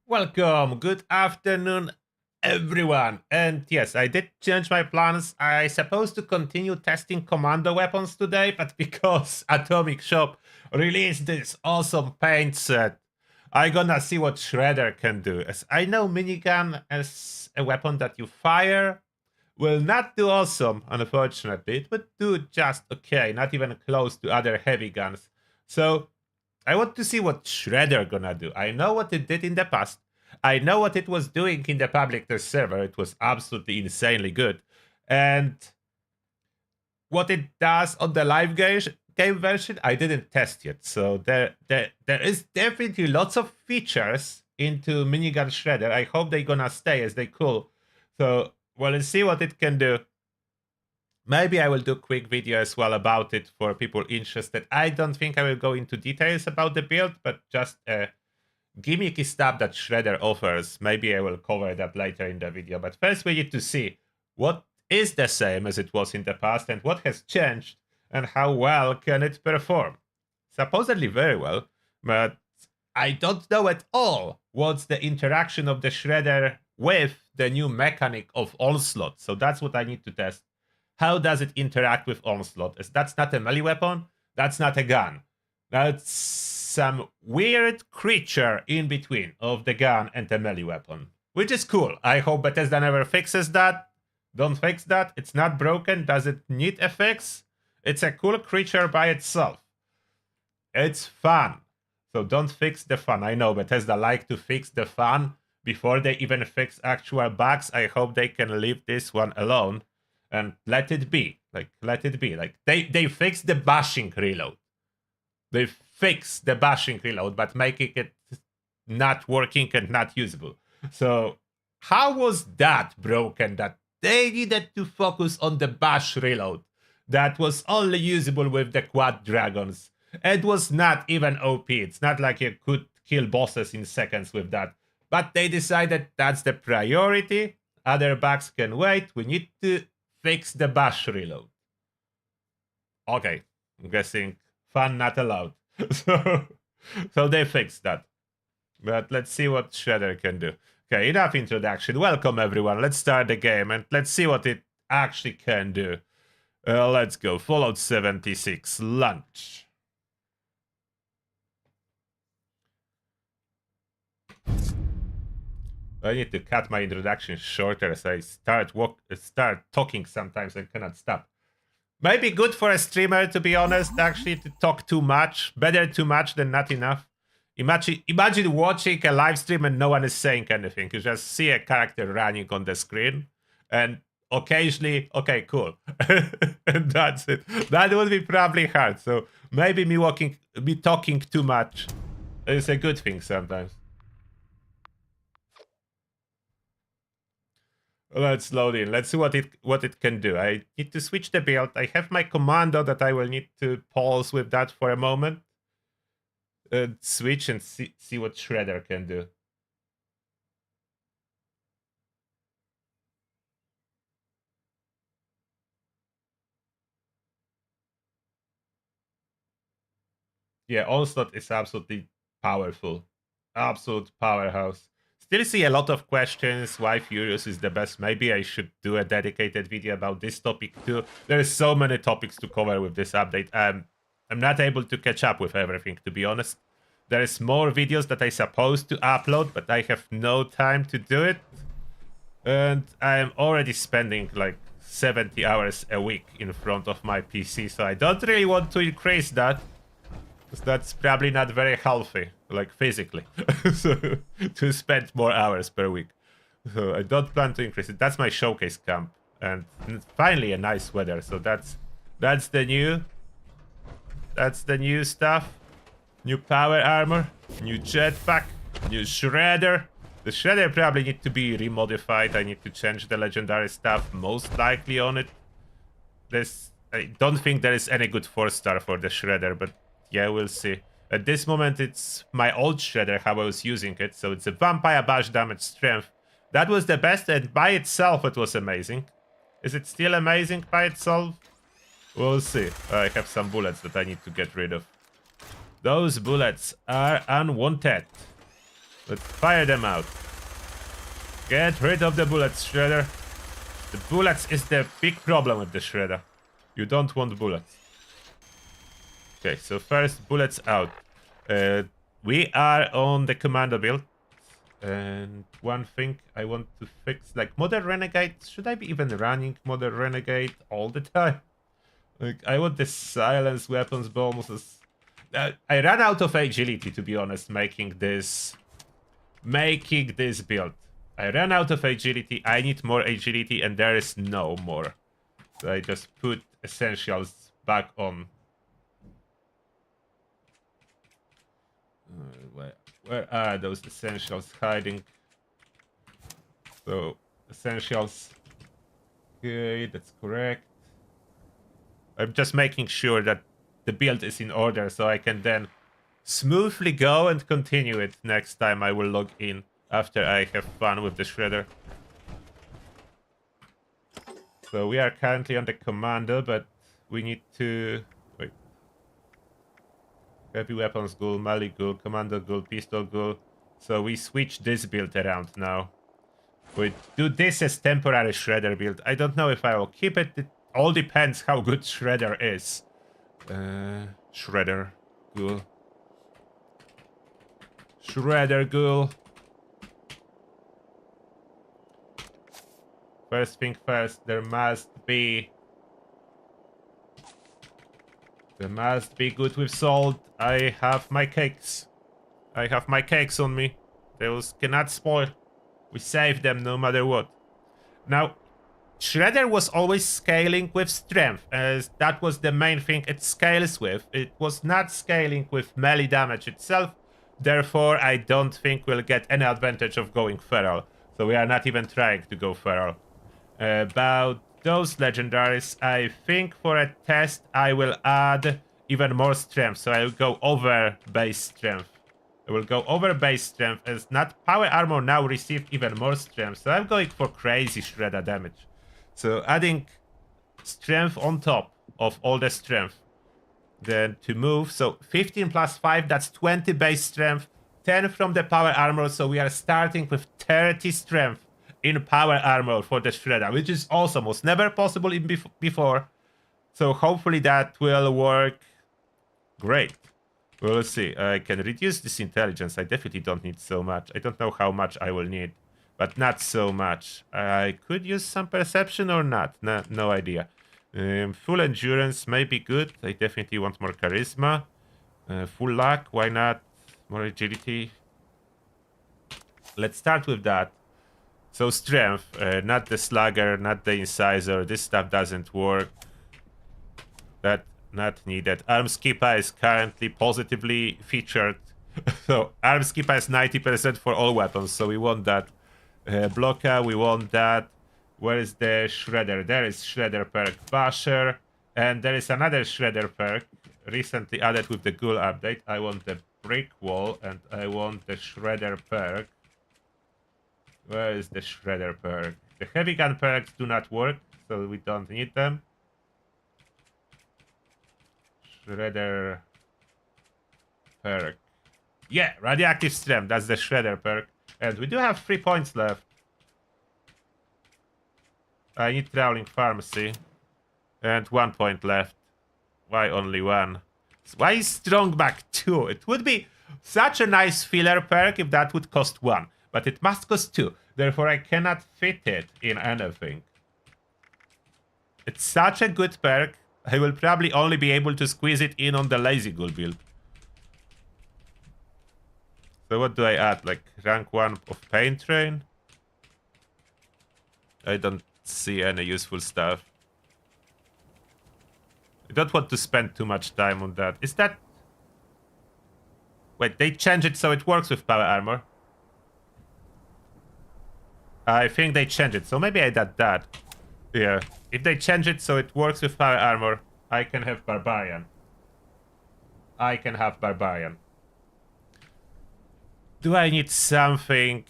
Welcome, good afternoon, everyone. And yes, I did change my plans. I supposed to continue testing commando weapons today, but because Atomic Shop released this awesome paint set, I gonna see what Shredder can do. As I know minigun as a weapon that you fire will not do awesome, unfortunately. It would do just okay, not even close to other heavy guns. So I want to see what Shredder gonna do. I know what it did in the past. I know what it was doing in the public test server. It was absolutely insanely good. And what it does on the live game version, I didn't test yet. So there is definitely lots of features into Minigun Shredder. I hope they're gonna stay as they cool. So we'll see what it can do. Maybe I will do a quick video as well about it for people interested. I don't think I will go into details about the build, but just a gimmicky stuff that Shredder offers. Maybe I will cover that later in the video. But first we need to see what is the same as it was in the past and what has changed and how well can it perform. Supposedly very well, but I don't know at all what's the interaction of the Shredder with the new mechanic of Onslaught. So that's what I need to test. How does it interact with Onslaught? As that's not a melee weapon, that's not a gun. That's some weird creature in between of the gun and the melee weapon. Which is cool. I hope Bethesda never fixes that. Don't fix that. It's not broken. Does it need a fix? It's a cool creature by itself. It's fun. So don't fix the fun. I know Bethesda like to fix the fun before they even fix actual bugs. I hope they can leave this one alone. And let it be. Let it be. They fixed the bashing reload. They fixed the bashing reload, but making it not working and not usable. So how was that broken that they needed to focus on the bash reload that was only usable with the quad dragons? It was not even OP. It's not like you could kill bosses in seconds with that. But they decided that's the priority. Other bugs can wait. We need to fix the bash reload. Okay, I'm guessing fun not allowed. so they fixed that. But let's see what Shredder can do. Okay, enough introduction. Welcome everyone. Let's start the game and let's see what it actually can do. Let's go. Fallout 76 launch. I need to cut my introduction shorter as I start talking sometimes and cannot stop. Maybe good for a streamer, to be honest, actually, to talk too much. Better too much than not enough. Imagine watching a live stream and no one is saying anything. You just see a character running on the screen and occasionally, okay, cool. And that's it. That would be probably hard. So maybe me talking too much is a good thing sometimes. Let's load in. Let's see what it can do. I need to switch the build. I have my commando that I will need to pause with that for a moment. Switch and see what Shredder can do. Yeah, Onslaught is absolutely powerful. Absolute powerhouse. Still see a lot of questions why Furious is the best. Maybe I should do a dedicated video about this topic too. There's so many topics to cover with this update. I'm not able to catch up with everything, to be honest. There's more videos that I supposed to upload, but I have no time to do it. And I'm already spending like 70 hours a week in front of my PC, so I don't really want to increase that. Because that's probably not very healthy, like physically, so, to spend more hours per week. So I don't plan to increase it. That's my showcase camp, and finally a nice weather. So that's the new stuff. New power armor, new jetpack, new shredder. The shredder probably need to be remodified. I need to change the legendary stuff most likely on it. I don't think there is any good 4-star for the shredder, but yeah, we'll see. At this moment, it's my old shredder, how I was using it. So it's a vampire bash damage strength. That was the best, and by itself, it was amazing. Is it still amazing by itself? We'll see. I have some bullets that I need to get rid of. Those bullets are unwanted. Let's fire them out. Get rid of the bullets, Shredder. The bullets is the big problem with the Shredder. You don't want bullets. Okay, so first bullets out. We are on the commando build. And one thing I want to fix, like Modern Renegade, should I be even running Modern Renegade all the time? Like, I want the silence weapons bonuses. I ran out of agility, to be honest, making this build. I ran out of agility, I need more agility, and there is no more. So I just put essentials back on. Where are those essentials hiding? So, essentials. Okay, that's correct. I'm just making sure that the build is in order so I can then smoothly go and continue it next time I will log in after I have fun with the Shredder. So we are currently on the commando, but we need to... Wait. Heavy weapons ghoul, melee ghoul, commando ghoul, pistol ghoul. So we switch this build around now. We do this as temporary Shredder build. I don't know if I will keep it. It all depends how good Shredder is. Shredder ghoul. Shredder ghoul. First thing first, there must be good with salt. I have my cakes. I have my cakes on me. Those cannot spoil. We save them no matter what. Now, Shredder was always scaling with strength, as that was the main thing it scales with. It was not scaling with melee damage itself. Therefore, I don't think we'll get any advantage of going feral. So we are not even trying to go feral. About those legendaries, I think for a test I will add even more strength. So I will go over base strength. I will go over base strength as not power armor now received even more strength. So I'm going for crazy shredder damage. So adding strength on top of all the strength. Then to move, so 15 plus 5, that's 20 base strength. 10 from the power armor, so we are starting with 30 strength in power armor for the Shredder, which is awesome. Was never possible in before. So hopefully that will work great. We'll see. I can reduce this intelligence. I definitely don't need so much. I don't know how much I will need, but not so much. I could use some perception or not. No idea. Full endurance may be good. I definitely want more charisma. Full luck, why not? More agility. Let's start with that. So strength, not the slugger, not the incisor. This stuff doesn't work. That not needed. Arm skipper is currently positively featured. So arm skipper is 90% for all weapons. So we want that. Blocker, we want that. Where is the Shredder? There is Shredder perk Basher. And there is another Shredder perk recently added with the Ghoul update. I want the Brick Wall and I want the Shredder perk. Where is the Shredder perk? The heavy gun perks do not work, so we don't need them. Shredder perk. Yeah, radioactive strength. That's the Shredder perk. And we do have 3 points left. I need Prowling Pharmacy. And 1 point left. Why only 1? Why is Strong Back 2? It would be such a nice filler perk if that would cost 1. But it must cost 2. Therefore, I cannot fit it in anything. It's such a good perk. I will probably only be able to squeeze it in on the Lazy Ghoul build. So what do I add? Like rank 1 of Pain Train? I don't see any useful stuff. I don't want to spend too much time on that. Is that... Wait, they changed it so it works with power armor. I think they changed it, so maybe I did that. Yeah, if they change it so it works with power armor, I can have Barbarian. I can have Barbarian. Do I need something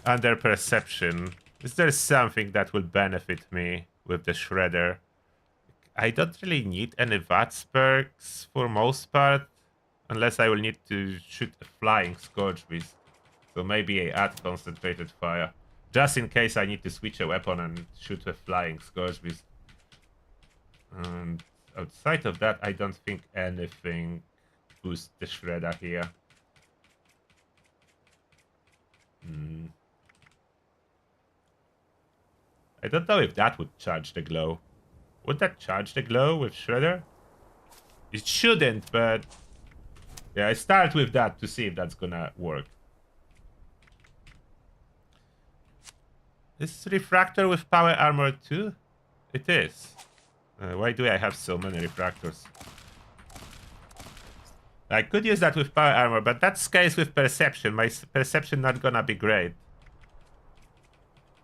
under perception? Is there something that will benefit me with the Shredder? I don't really need any VATS perks for most part. Unless I will need to shoot a Flying Scourge Beast. So maybe I add concentrated fire. Just in case I need to switch a weapon and shoot a flying scourge with. And outside of that, I don't think anything boosts the shredder here. I don't know if that would charge the glow. Would that charge the glow with shredder? It shouldn't, but yeah, I start with that to see if that's gonna work. Is refractor with power armor too? It is. Why do I have so many refractors? I could use that with power armor, but that scales with perception. My perception not gonna be great.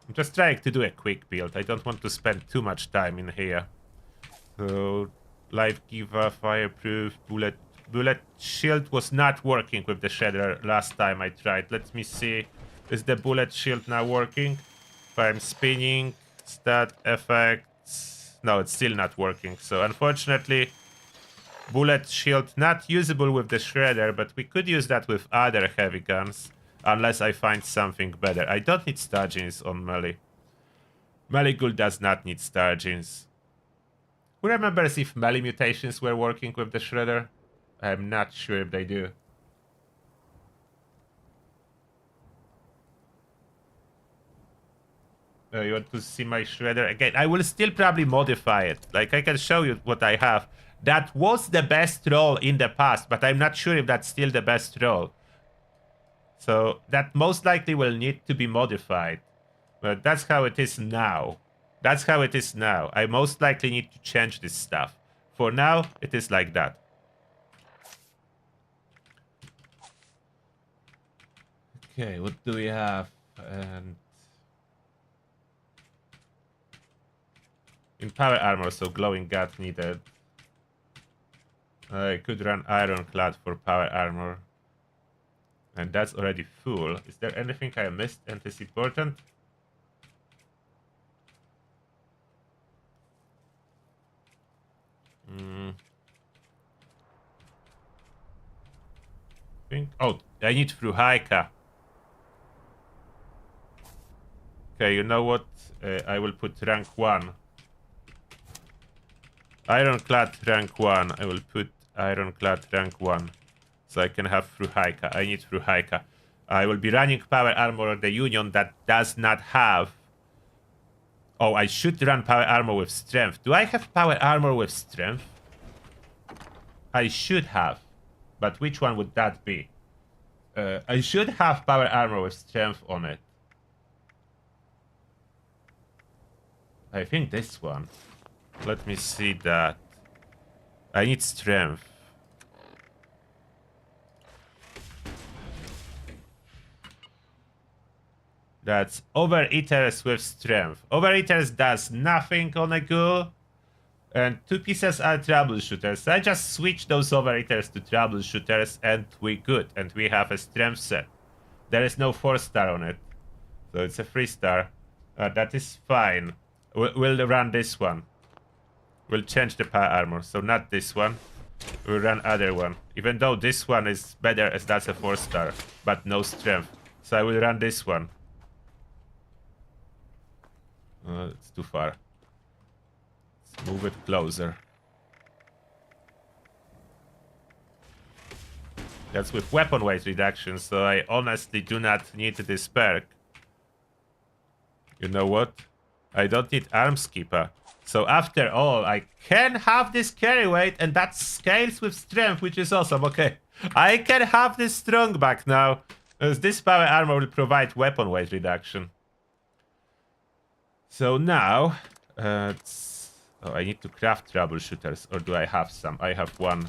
I'm just trying to do a quick build. I don't want to spend too much time in here. So, life giver, fireproof, bullet shield was not working with the shredder last time I tried. Let me see. Is the bullet shield now working? If I'm spinning, stat effects. No, it's still not working. So unfortunately, bullet shield not usable with the shredder, but we could use that with other heavy guns. Unless I find something better. I don't need Stargins on melee. Melee ghoul does not need Stargins. Who remembers if melee mutations were working with the shredder? I'm not sure if they do. You want to see my shredder again? I will still probably modify it. Like, I can show you what I have. That was the best roll in the past, but I'm not sure if that's still the best roll. So that most likely will need to be modified. But that's how it is now. That's how it is now. I most likely need to change this stuff. For now, it is like that. Okay, what do we have? And in power armor, so glowing gut needed. I could run ironclad for power armor. And that's already full. Is there anything I missed and is important? Oh, I need Fruhaika. Okay, you know what? I will put rank 1. Ironclad rank 1. I will put ironclad rank 1. So I can have Fruhaika. I need Fruhaika. I will be running power armor on the Union that does not have. Oh, I should run power armor with strength. Do I have power armor with strength? I should have. But which one would that be? I should have power armor with strength on it. I think this one. Let me see that. I need strength. That's Overeaters with strength. Overeaters does nothing on a ghoul. And 2 pieces are troubleshooters. I just switch those Overeaters to troubleshooters and we good. And we have a strength set. There is no 4-star on it. So it's a 3-star. That is fine. We'll run this one. We'll change the power armor. So not this one. We'll run other one. Even though this one is better as that's a 4-star. But no strength. So I will run this one. It's too far. Let's move it closer. That's with weapon weight reduction, so I honestly do not need this perk. You know what? I don't need arms keeper. So after all, I can have this carry weight, and that scales with strength, which is awesome. Okay, I can have this strong back now, as this power armor will provide weapon weight reduction. So now, oh, I need to craft troubleshooters, or do I have some? I have one.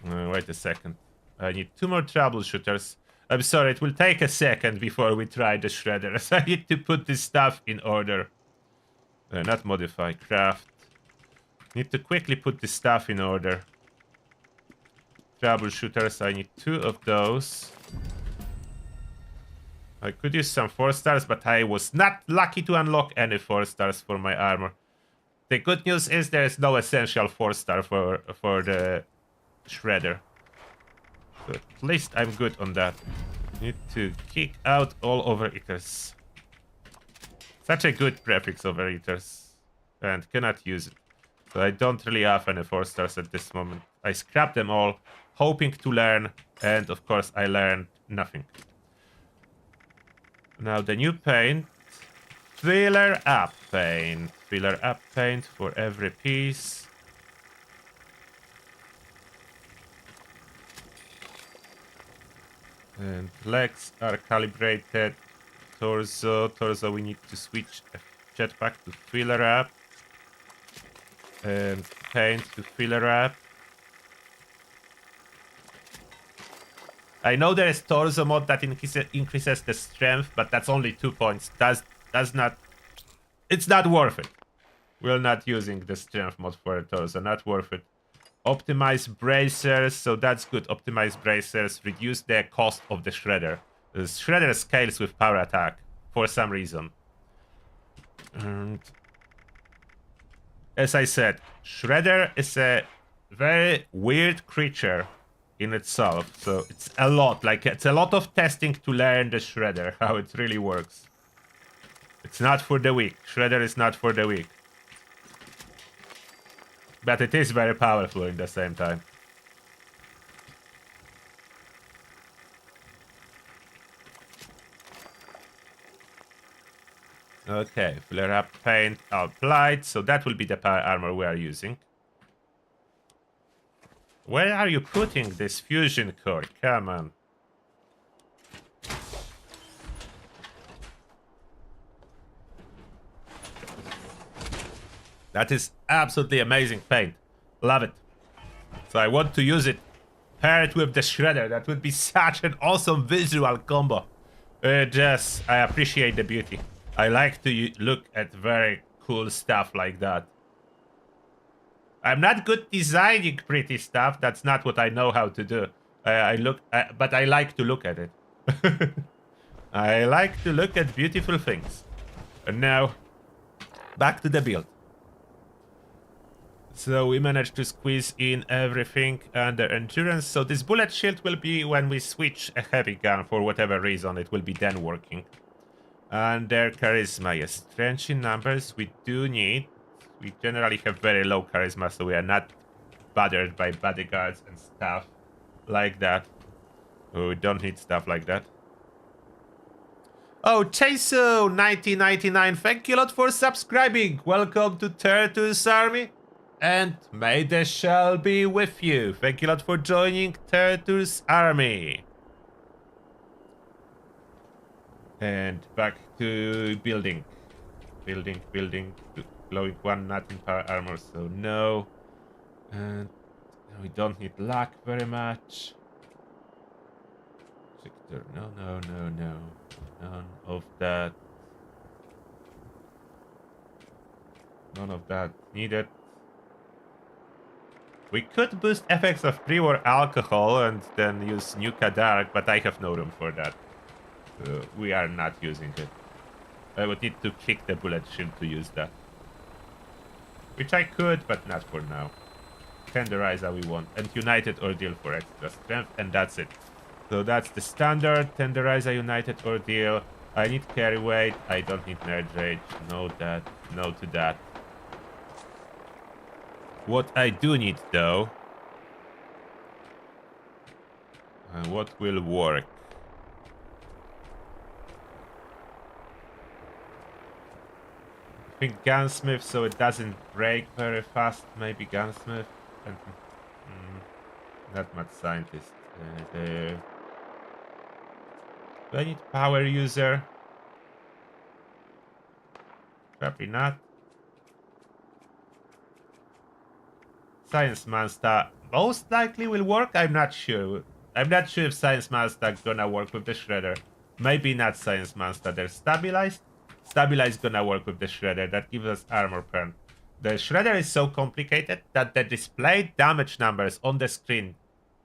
Wait a second. I need 2 more troubleshooters. I'm sorry, it will take a second before we try the shredders. I need to put this stuff in order. Not modify, craft. Need to quickly put this stuff in order. Troubleshooters, I need 2 of those. I could use some 4-stars, but I was not lucky to unlock any 4-stars for my armor. The good news is there is no essential 4-star for the shredder. So at least I'm good on that. Need to kick out all overeaters. Such a good prefix, overeaters. And cannot use it. So I don't really have any 4 stars at this moment. I scrapped them all, hoping to learn, and of course I learned nothing. Now the new paint. Filler up paint. Filler up paint for every piece. And legs are calibrated. Torso we need to switch jetpack to filler up. And paint to filler up. I know there is torso mod that increases the strength, but that's only 2 points. That's not... It's not worth it. We're not using the strength mod for a torso, not worth it. Optimize bracers, so that's good. Optimize bracers, reduce the cost of the shredder. The shredder scales with power attack for some reason. And as I said, shredder is a very weird creature in itself, so it's a lot. Like, it's a lot of testing to learn the shredder, how it really works. It's not for the weak. Shredder is not for the weak. But it is very powerful in the same time. Okay, flare up paint applied, so that will be the power armor we are using. Where are you putting this fusion core? Come on. That is absolutely amazing paint. Love it. So I want to use it. Pair it with the shredder. That would be such an awesome visual combo. Just, I appreciate the beauty. I like to look at very cool stuff like that. I'm not good designing pretty stuff. That's not what I know how to do. But I like to look at it. I like to look at beautiful things. And now, back to the build. So we managed to squeeze in everything under endurance. So this bullet shield will be when we switch a heavy gun for whatever reason. It will be then working. And their charisma, yes. Strength in numbers we do need. We generally have very low charisma, so we are not bothered by bodyguards and stuff like that. Oh, we don't need stuff like that. Oh, Chaso1999, thank you a lot for subscribing. Welcome to Turtles Army. And may the shell be with you. Thank you a lot for joining Turtles Army. And back to building. Building. Glowing one, not in power armor, so no. And we don't need luck very much. Sector, no. None of that. None of that needed. We could boost effects of pre-war alcohol and then use Nuka Dark, but I have no room for that. So we are not using it. I would need to kick the bullet shield to use that. Which I could, but not for now. Tenderizer we want. And United Ordeal for extra strength, and that's it. So that's the standard Tenderizer United Ordeal. I need carry weight. I don't need nerd rage. No that. No to that. What I do need though. And what will work. I think gunsmith, so it doesn't break very fast. Maybe gunsmith. And, not much scientist. Do I need power user? Probably not. Science Monster most likely will work. I'm not sure. I'm not sure if Science Monster gonna work with the Shredder. Maybe not Science Monster. They're stabilized. Stabilized gonna work with the Shredder. That gives us armor perm. The Shredder is so complicated that the displayed damage numbers on the screen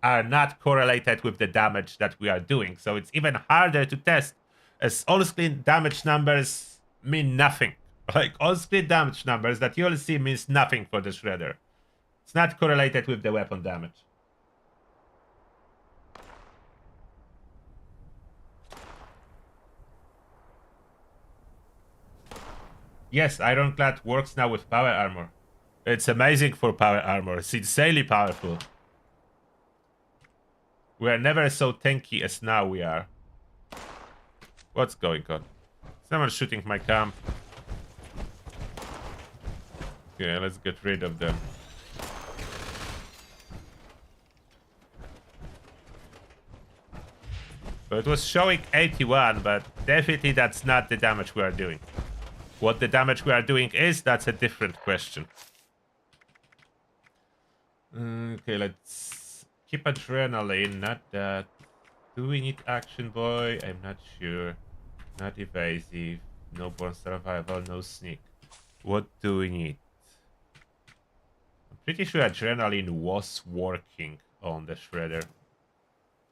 are not correlated with the damage that we are doing. So it's even harder to test, as on-screen damage numbers mean nothing. Like, on-screen damage numbers that you'll see means nothing for the Shredder. It's not correlated with the weapon damage. Yes, Ironclad works now with power armor. It's amazing for power armor. It's insanely powerful. We are never so tanky as now we are. What's going on? Someone's shooting my camp. Okay, let's get rid of them. So it was showing 81, but definitely that's not the damage we are doing. What the damage we are doing is, that's a different question. Okay, let's keep adrenaline, not that. Do we need action boy? I'm not sure. Not evasive. No born survival, no sneak. What do we need? I'm pretty sure adrenaline was working on the shredder.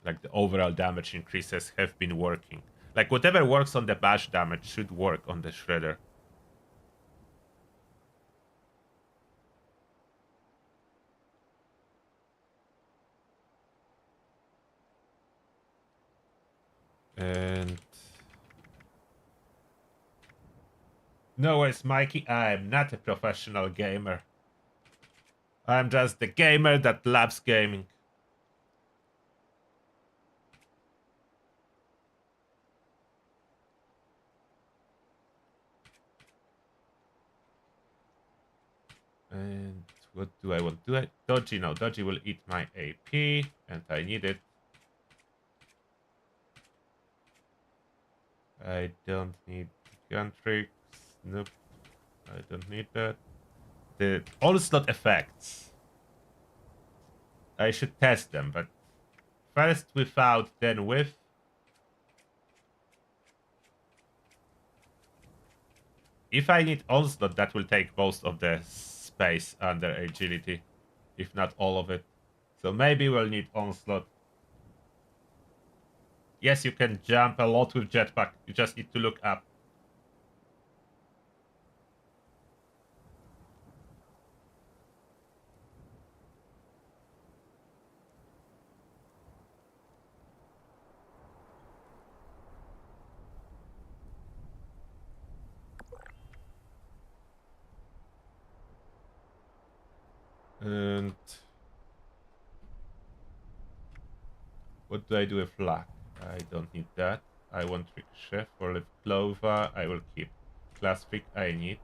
Like the overall damage increases have been working. Like whatever works on the bash damage should work on the shredder. And no worries, Mikey. I'm not a professional gamer. I'm just the gamer that loves gaming. And what do I want? Do I dodgy? No, dodgy will eat my AP, and I need it. I don't need gun tricks. Nope. I don't need that. The Onslaught effects. I should test them, but first without, then with. If I need Onslaught, that will take most of the space under agility, if not all of it. So maybe we'll need Onslaught. Yes, you can jump a lot with jetpack. You just need to look up. And what do I do with luck? I don't need that. I want Ricochet for Live Clover. I will keep Class Pick. I need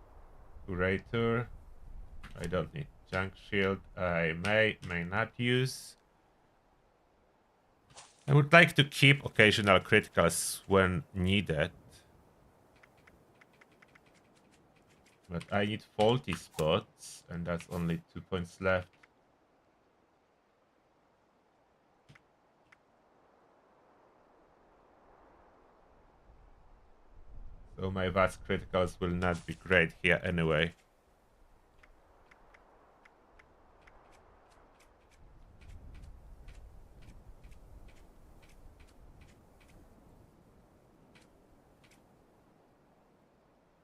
Curator. I don't need Junk Shield. I may not use. I would like to keep occasional criticals when needed. But I need faulty spots, and that's only 2 points left. So my vast criticals will not be great here anyway.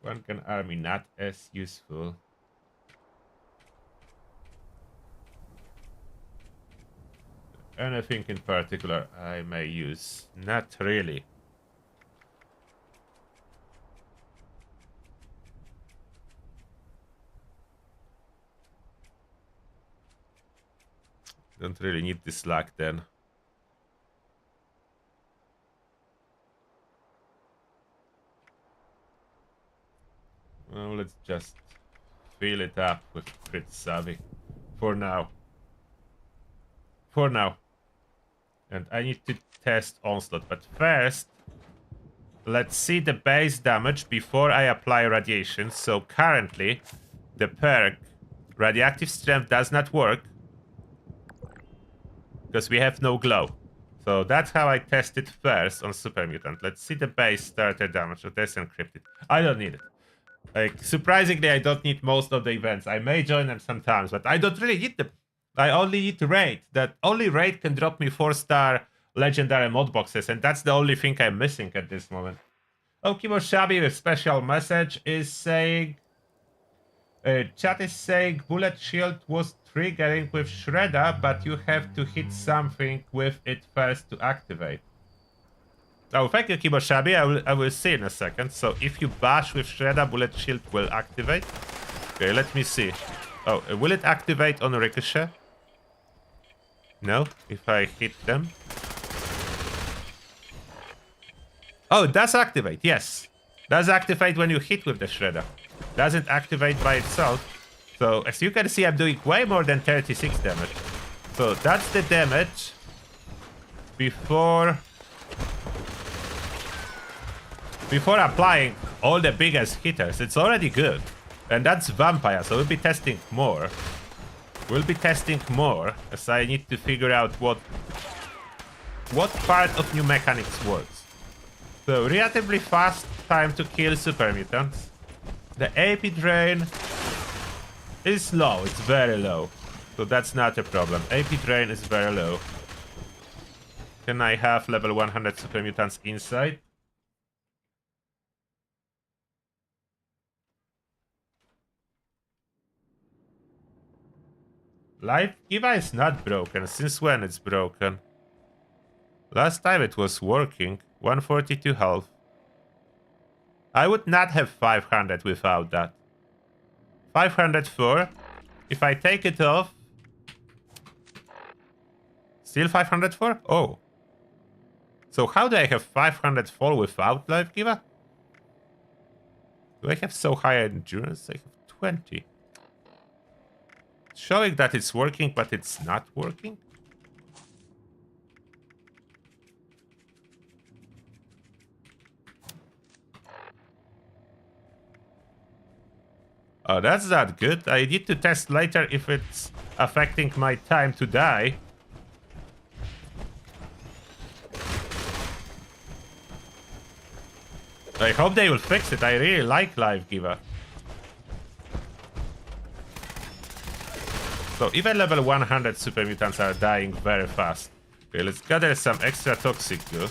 One gun army not as useful. Anything in particular I may use? Not really. Don't really need this luck then. Well, let's just fill it up with crit savvy. For now. For now. And I need to test Onslaught, but first let's see the base damage before I apply radiation. So currently the perk radioactive strength does not work because we have no glow. So that's how I test it first on Super Mutant. Let's see the base starter damage. So that's encrypted. I don't need it. Like, surprisingly, I don't need most of the events. I may join them sometimes, but I don't really need them. I only need raid. That only raid can drop me 4-star legendary mod boxes, and that's the only thing I'm missing at this moment. Oh, Kimo Shabi with special message is saying... chat is saying bullet shield was triggering with Shredder, but you have to hit something with it first to activate. Oh, thank you, Kiboshabi. I will see in a second. So if you bash with Shredder, bullet shield will activate. Okay, let me see. Oh, will it activate on ricochet? No, if I hit them. Oh, it does activate, yes. Does activate when you hit with the Shredder. Doesn't activate by itself. So, as you can see, I'm doing way more than 36 damage. So, that's the damage before applying all the biggest hitters. It's already good. And that's Vampire, so we'll be testing more. We'll be testing more, as I need to figure out what part of new mechanics works. So, relatively fast time to kill super mutants. The AP drain is low, it's very low. So that's not a problem. AP drain is very low. Can I have level 100 super mutants inside? Life Giva is not broken. Since when it's broken? Last time it was working. 142 health. I would not have 500 without that. 504. If I take it off... Still 504? Oh. So how do I have 504 without Life Giver? Do I have so high endurance? I have 20. Showing that it's working, but it's not working? Oh, that's not good. I need to test later if it's affecting my time to die. I hope they will fix it. I really like Life Giver. So even level 100 super mutants are dying very fast. Okay, let's gather some extra toxic goo.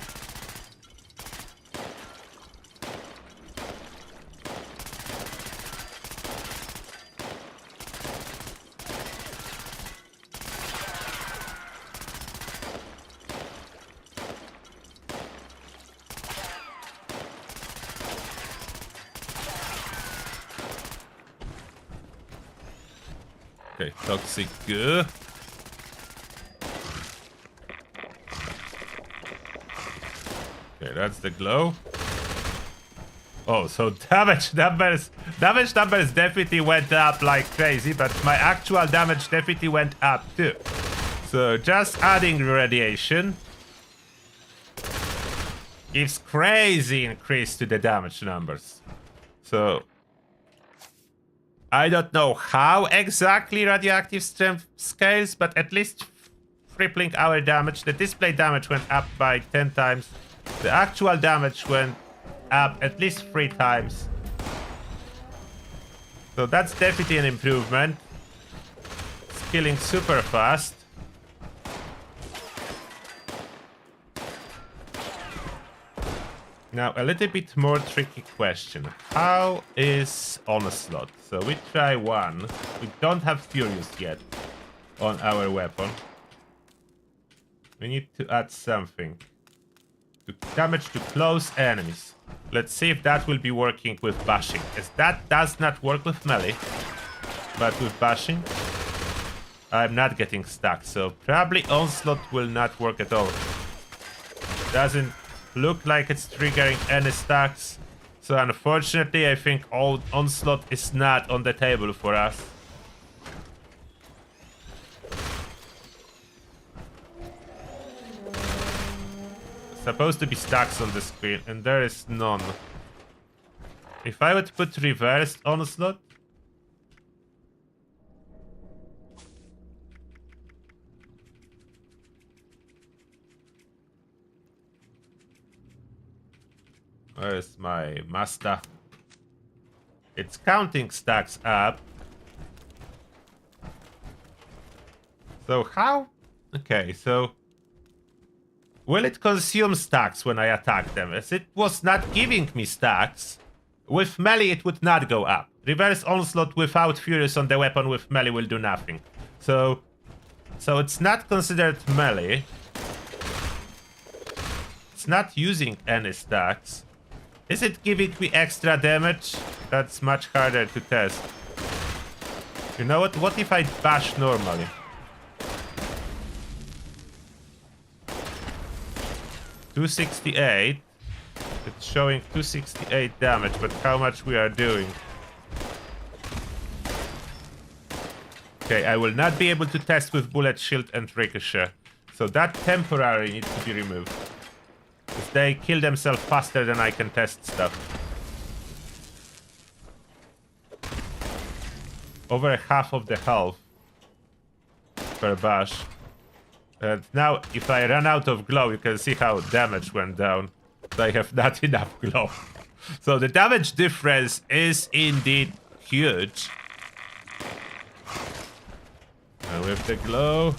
Okay, toxic goo. Okay, that's the glow. Oh, so damage numbers definitely went up like crazy, but my actual damage definitely went up too. So just adding radiation gives crazy increase to the damage numbers. So I don't know how exactly radioactive strength scales, but at least tripling our damage. The display damage went up by 10 times. The actual damage went up at least 3 times. So that's definitely an improvement. It's killing super fast. Now, a little bit more tricky question. How is Onslaught? So we try one. We don't have Furious yet on our weapon. We need to add something. To damage to close enemies. Let's see if that will be working with bashing. As that does not work with melee. But with bashing, I'm not getting stuck. So probably Onslaught will not work at all. Doesn't look like it's triggering any stacks. So unfortunately, I think Onslaught is not on the table for us. Supposed to be stacks on the screen, and there is none. If I would put reversed Onslaught, where's my master? It's counting stacks up. So how? Okay, so will it consume stacks when I attack them? As it was not giving me stacks. With melee, it would not go up. Reverse Onslaught without Furious on the weapon with melee will do nothing. So it's not considered melee. It's not using any stacks. Is it giving me extra damage? That's much harder to test. You know what? What if I bash normally? $268. It's showing 268 damage, but how much we are doing? Okay, I will not be able to test with bullet shield and ricochet. So that temporarily needs to be removed. Because they kill themselves faster than I can test stuff. Over half of the health per bash. And now, if I run out of glow, you can see how damage went down. I have not enough glow. So the damage difference is indeed huge. And with the glow,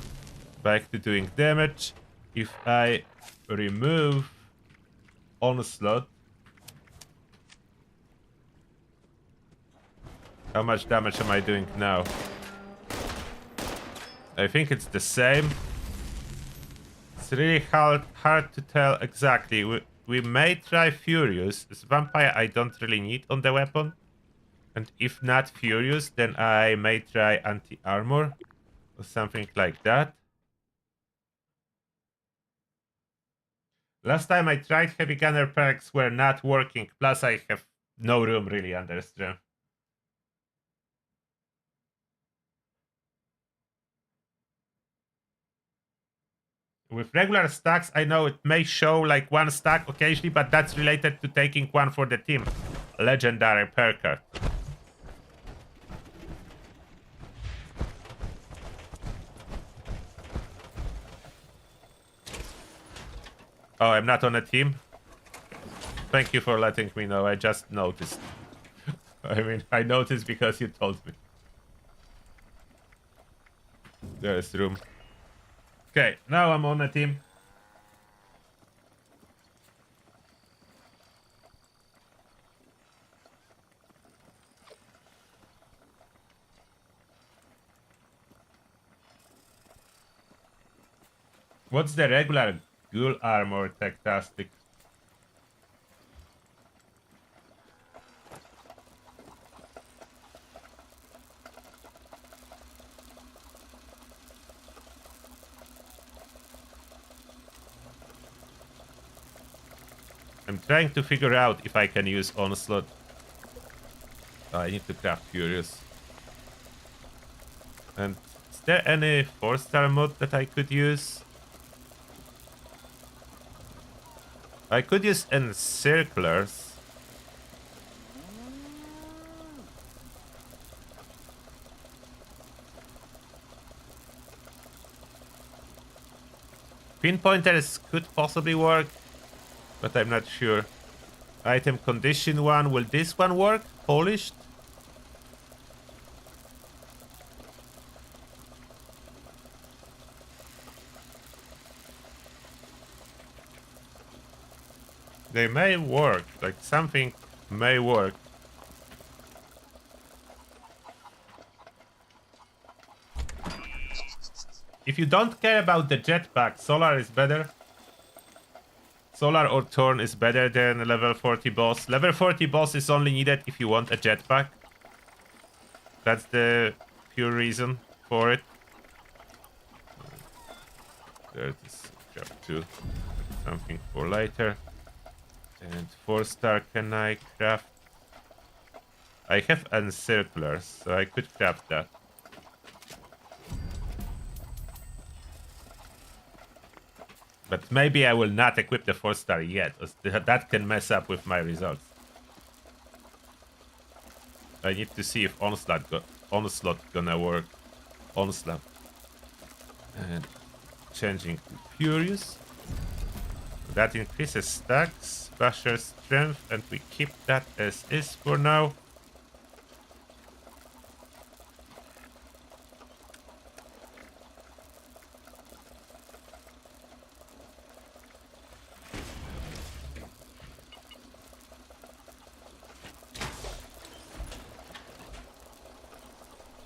back to doing damage. If I remove Onslaught, how much damage am I doing now? I think it's the same. It's really hard to tell exactly. We may try Furious. As Vampire I don't really need on the weapon. And if not Furious, then I may try Anti-Armor. Or something like that. Last time I tried Heavy Gunner perks were not working. Plus I have no room really under strength. With regular stacks, I know it may show like one stack occasionally, but that's related to taking one for the team. Legendary perk card. Oh, I'm not on a team? Thank you for letting me know. I just noticed. I mean, I noticed because you told me. There's room. Okay, now I'm on a team. What's the regular ghoul armor tactic? I'm trying to figure out if I can use Onslaught. Oh, I need to craft Furious. And is there any 4-star mod that I could use? I could use Encirclers. Pinpointers could possibly work, but I'm not sure. Item condition 1, will this one work? Polished? They may work, like something may work. If you don't care about the jetpack, Solar is better. Solar or Torn is better than a level 40 boss. Level 40 boss is only needed if you want a jetpack. That's the pure reason for it. There's this job too. Something for later. And 4-star can I craft? I have Encirclers, so I could craft that. But maybe I will not equip the 4-star yet, as that can mess up with my results. I need to see if Onslaught gonna work. Onslaught. And changing to Furious. That increases stacks, basher strength, and we keep that as is for now.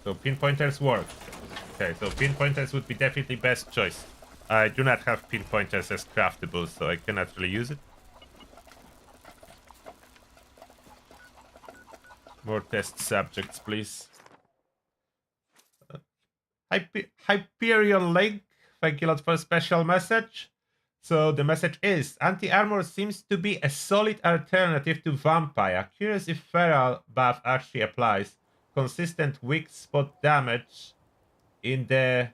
So pinpointers work. Okay, so pinpointers would be definitely best choice. I do not have pinpointers as craftable, so I cannot really use it. More test subjects, please. Hyperion Link, thank you a lot for a special message. So the message is, anti-armor seems to be a solid alternative to vampire. Curious if feral buff actually applies. Consistent weak spot damage in the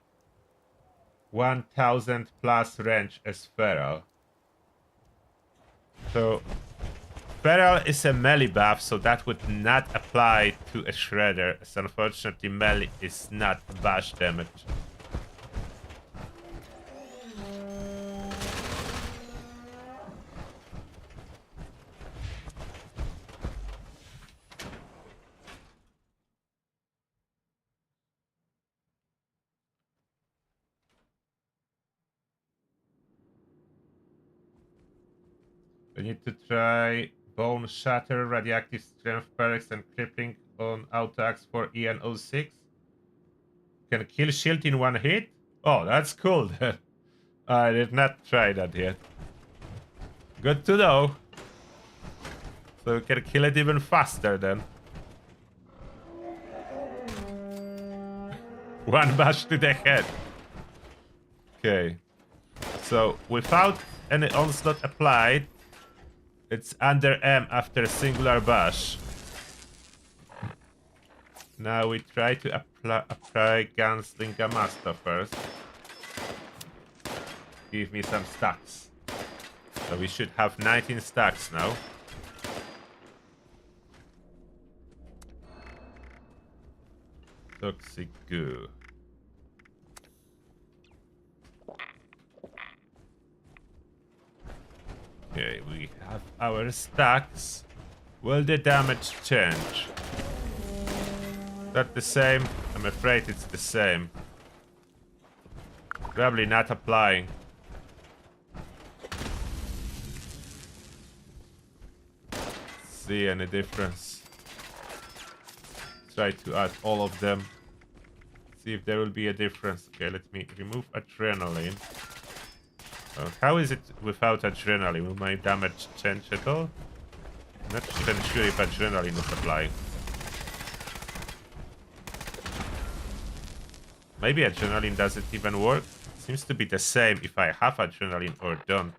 1000 plus range as feral. So feral is a melee buff, so that would not apply to a shredder, as unfortunately melee is not bash damage. I need to try Bone Shatter, Radioactive Strength Perks, and Crippling on Autoaxe for EN06. Can kill shield in one hit? Oh, that's cool. I did not try that yet. Good to know. So we can kill it even faster then. One bash to the head. Okay. So without any onslaught applied, it's under M after a singular bash. Now we try to apply Gunslinger Master first. Give me some stacks. So we should have 19 stacks now. Toxic goo. Okay, we have our stacks. Will the damage change? That the same? I'm afraid it's the same. Probably not applying. See any difference? Try to add all of them. See if there will be a difference. Okay, let me remove adrenaline. How is it without adrenaline? Will my damage change at all? Not even sure if adrenaline is applying. Maybe adrenaline doesn't even work. Seems to be the same if I have adrenaline or don't.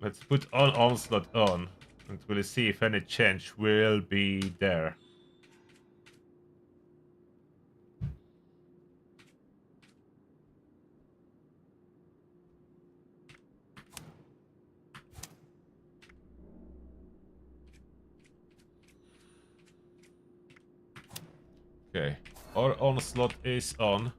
Let's put on Onslaught on, and we'll see if any change will be there. Okay, our Onslaught is on.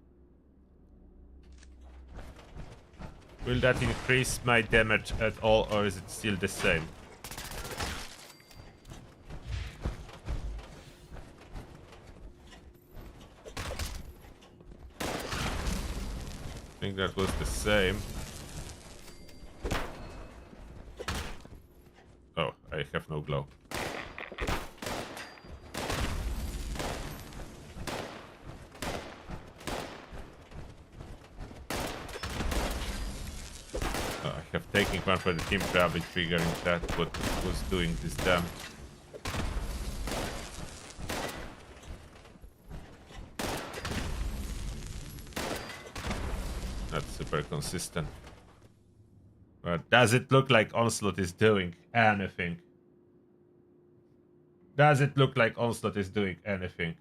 Will that increase my damage at all, or is it still the same? I think that was the same. Oh, I have no glow. Taking one for the team, probably triggering that, what was doing this damage. Not super consistent. But does it look like Onslaught is doing anything? Does it look like Onslaught is doing anything?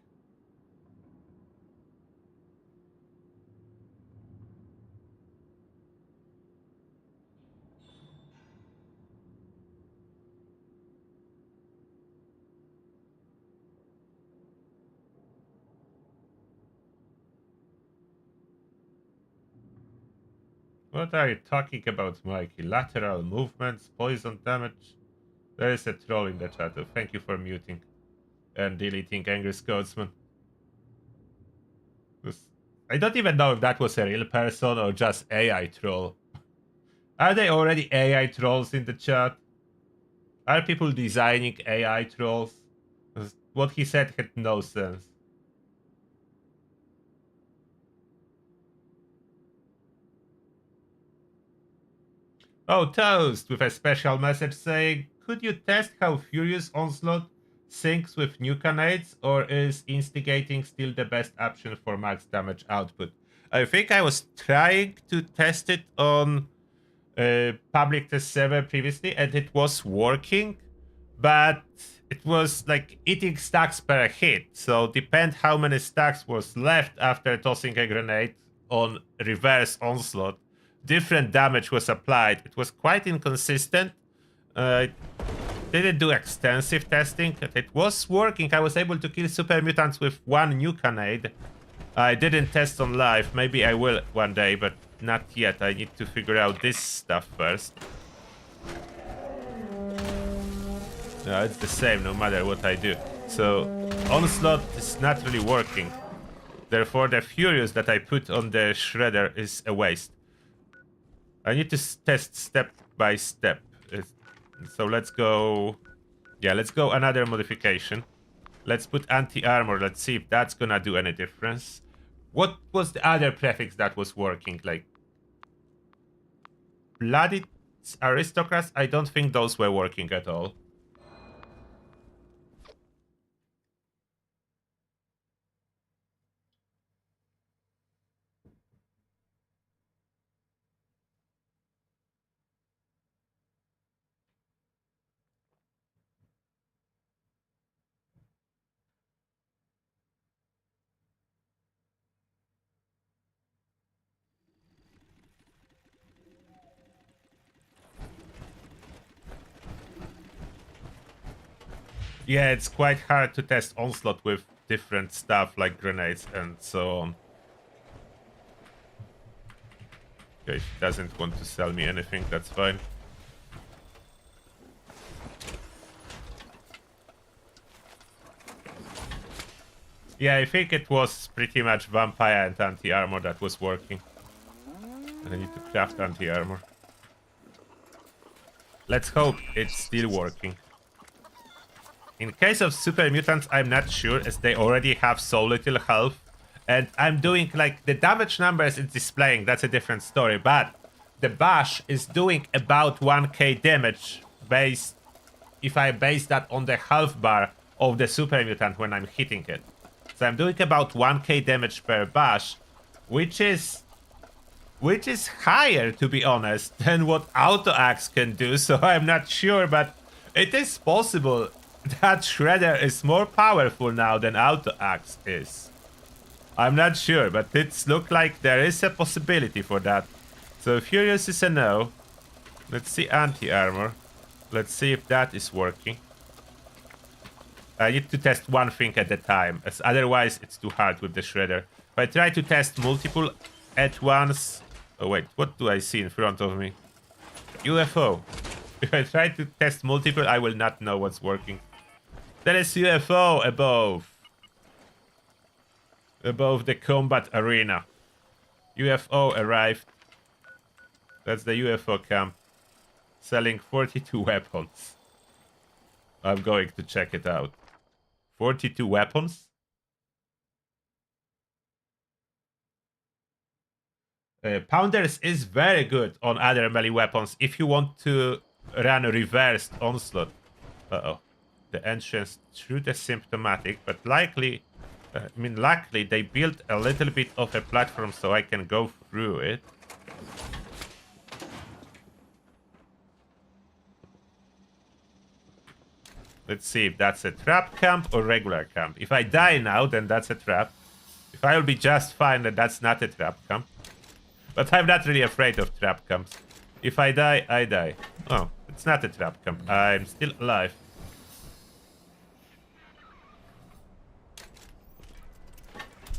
What are you talking about, Mikey? Lateral movements, poison damage? There is a troll in the chat. Thank you for muting and deleting Angry Scotsman. I don't even know if that was a real person or just AI troll. Are they already AI trolls in the chat? Are people designing AI trolls? What he said had no sense. Oh, Toast with a special message saying, could you test how Furious Onslaught syncs with new canades, or is instigating still the best option for max damage output? I think I was trying to test it on public test server previously, and it was working, but it was like eating stacks per hit. So depend how many stacks was left after tossing a grenade on reverse onslaught, different damage was applied. It was quite inconsistent. I didn't do extensive testing. It was working. I was able to kill super mutants with one new grenade. I didn't test on live. Maybe I will one day, but not yet. I need to figure out this stuff first. No, it's the same no matter what I do. So, Onslaught is not really working. Therefore, the Furious that I put on the Shredder is a waste. I need to test step by step. So let's go... Yeah, let's go another modification. Let's put anti-armor. Let's see if that's gonna do any difference. What was the other prefix that was working? Like... Bloody Aristocrats? I don't think those were working at all. Yeah, it's quite hard to test Onslaught with different stuff like grenades and so on. Okay, she doesn't want to sell me anything, that's fine. Yeah, I think it was pretty much vampire and anti-armor that was working. And I need to craft anti-armor. Let's hope it's still working. In case of super mutants, I'm not sure, as they already have so little health. And I'm doing, like, the damage numbers it's displaying, that's a different story. But the bash is doing about 1k damage based, if I base that on the health bar of the super mutant when I'm hitting it. So I'm doing about 1k damage per bash, which is higher, to be honest, than what auto axe can do. So I'm not sure, but it is possible that Shredder is more powerful now than auto axe is. I'm not sure, but it looks like there is a possibility for that. So Furious is a no. Let's see anti-armor. Let's see if that is working. I need to test one thing at a time, as otherwise it's too hard with the Shredder. If I try to test multiple at once... Oh wait, what do I see in front of me? UFO. If I try to test multiple, I will not know what's working. There is UFO above. Above the combat arena. UFO arrived. That's the UFO camp. Selling 42 weapons. I'm going to check it out. 42 weapons? Pounders is very good on other melee weapons if you want to run a reversed onslaught. Uh-oh. The entrance through the symptomatic, but luckily they built a little bit of a platform so I can go through it. Let's see if that's a trap camp or regular camp. If I die now, then that's a trap. If I will be just fine, then that's not a trap camp. But I'm not really afraid of trap camps. If I die, I die. Oh, it's not a trap camp. I'm still alive.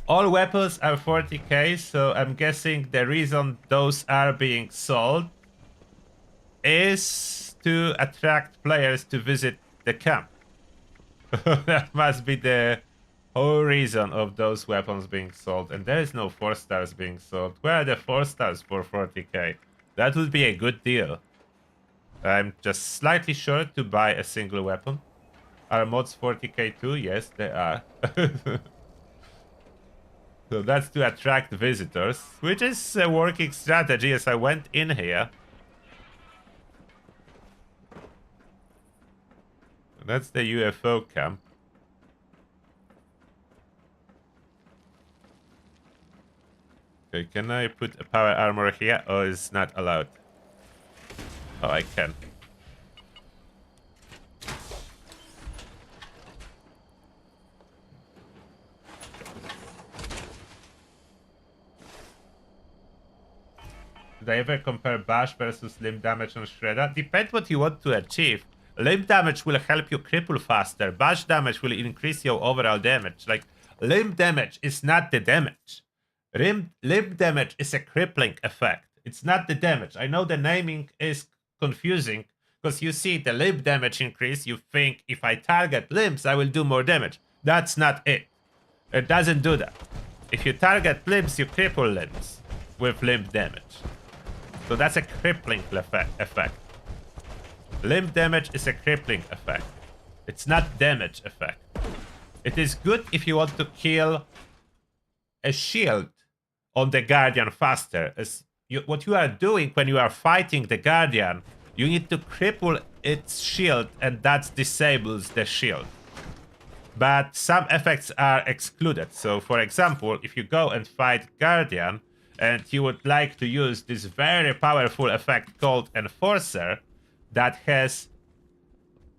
All weapons are 40k, so I'm guessing the reason those are being sold is to attract players to visit the camp. That must be the whole reason of those weapons being sold. And there is no 4 stars being sold. Where are the 4 stars for 40k? That would be a good deal. I'm just slightly short to buy a single weapon. Are mods 40k too? Yes, they are. So that's to attract visitors, which is a working strategy as I went in here. That's the UFO camp. Okay, can I put a power armor here? Oh, it's not allowed. Oh, I can. Did I ever compare bash versus limb damage on Shredder? Depends what you want to achieve. Limb damage will help you cripple faster. Bash damage will increase your overall damage. Like, limb damage is not the damage. Limb damage is a crippling effect. It's not the damage. I know the naming is confusing because you see the limb damage increase. You think if I target limbs, I will do more damage. That's not it. It doesn't do that. If you target limbs, you cripple limbs with limb damage. So that's a crippling effect. Limb damage is a crippling effect. It's not damage effect. It is good if you want to kill a shield on the Guardian faster. What you are doing when you are fighting the Guardian, you need to cripple its shield, and that disables the shield. But some effects are excluded. So for example, if you go and fight Guardian, and you would like to use this very powerful effect called Enforcer that has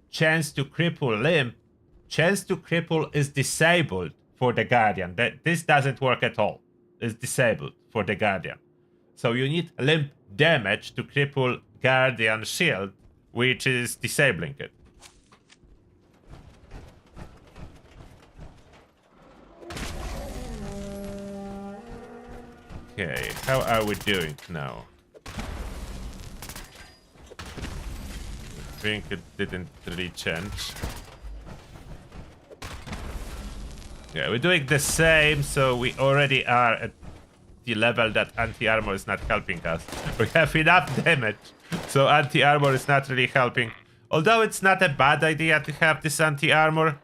chance to cripple limb. Chance to cripple is disabled for the Guardian. This doesn't work at all. It's disabled for the Guardian. So you need limb damage to cripple Guardian shield, which is disabling it. Okay, how are we doing now? I think it didn't really change. Yeah, we're doing the same, so we already are at the level that anti-armor is not helping us. We have enough damage, so anti-armor is not really helping. Although it's not a bad idea to have this anti-armor.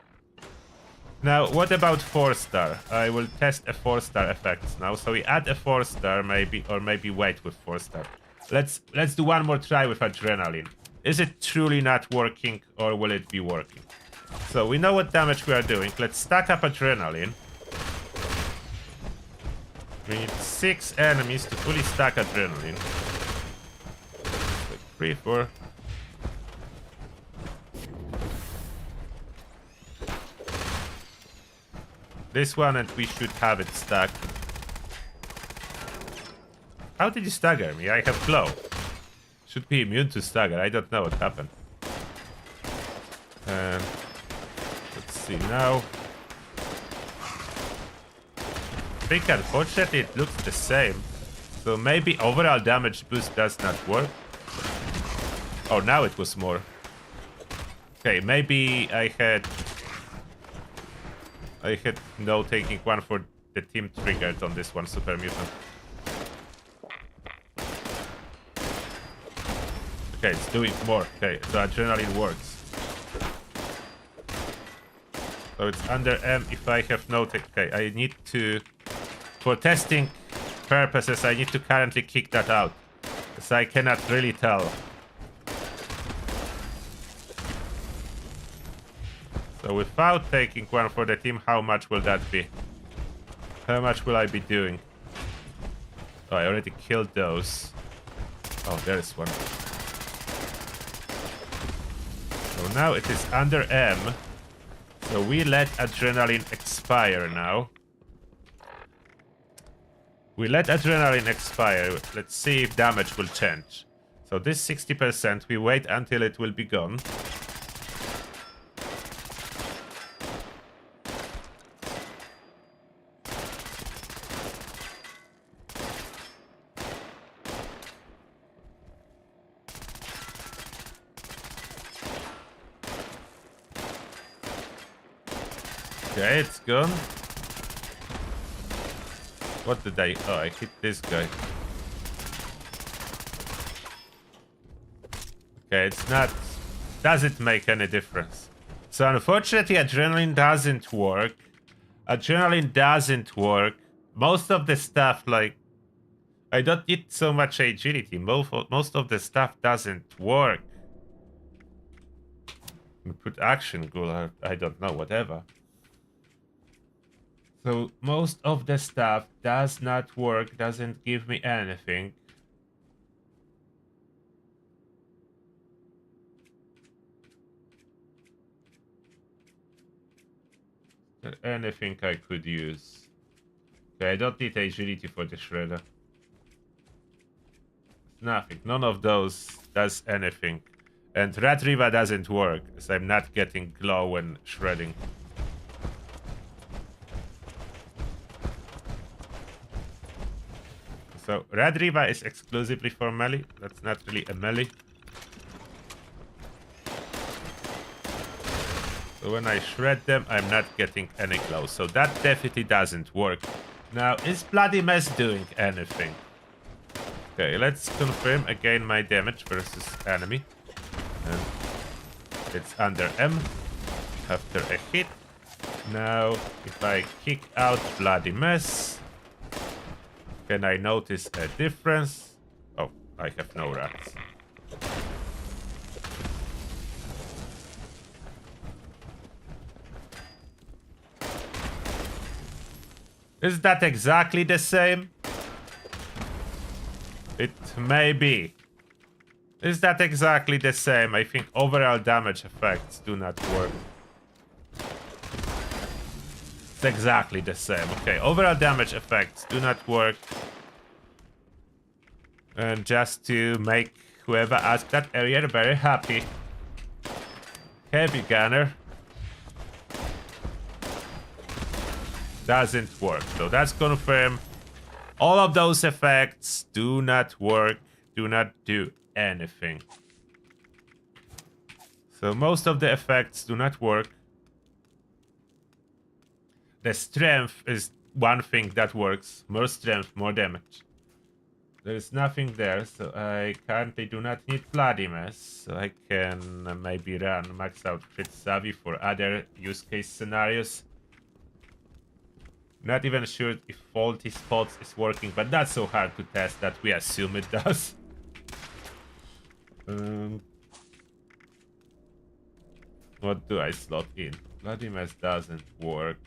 Now, what about 4-star? I will test a 4-star effects now. So we add a 4-star maybe, or maybe wait with 4-star. Let's do one more try with adrenaline. Is it truly not working, or will it be working? So we know what damage we are doing. Let's stack up adrenaline. We need 6 enemies to fully stack adrenaline. 3, 4. This one, and we should have it stacked. How did you stagger me? I have glow. Should be immune to stagger. I don't know what happened. Let's see now. I think unfortunately it looks the same. So maybe overall damage boost does not work. Oh, now it was more. Okay, maybe I had no taking one for the team triggered on this one super mutant. Okay, it's doing more. Okay, so adrenaline works. So it's under M if I have no take. Okay, I need to, for testing purposes, I need to currently kick that out. Because I cannot really tell. So without taking one for the team, how much will that be? How much will I be doing? Oh, I already killed those. Oh, there's one. So now it is under M. So we let adrenaline expire now. We let adrenaline expire. Let's see if damage will change. So this 60%, we wait until it will be gone. Okay, it's gone. What did I... Oh, I hit this guy. Okay, it's not... Doesn't make any difference. So unfortunately, adrenaline doesn't work. Adrenaline doesn't work. Most of the stuff, like... I don't need so much agility. Most of the stuff doesn't work. Put action ghoul, or I don't know, whatever. So most of the stuff does not work, doesn't give me anything. Anything I could use. Okay, I don't need agility for the shredder. Nothing. None of those does anything. And Retriever doesn't work, as I'm not getting glow when shredding. So Retriever is exclusively for melee. That's not really a melee. So when I shred them, I'm not getting any glow. So that definitely doesn't work. Now, is Bloody Mess doing anything? Okay, let's confirm again my damage versus enemy. And it's under M after a hit. Now, if I kick out Bloody Mess, can I notice a difference? Oh, I have no rats. Is that exactly the same? It may be. Is that exactly the same? I think overall damage effects do not work. It's exactly the same. Okay, overall damage effects do not work. And just to make whoever asked that area very happy. Heavy Gunner doesn't work. So that's confirmed. All of those effects do not work, do not do anything. So most of the effects do not work. The strength is one thing that works. More strength, more damage. There is nothing there, so I currently do not need Bloody Mess. So I can maybe run max out Crit Savvy for other use case scenarios. Not even sure if Faulty Spots is working, but that's so hard to test that we assume it does. What do I slot in? Bloody Mess doesn't work.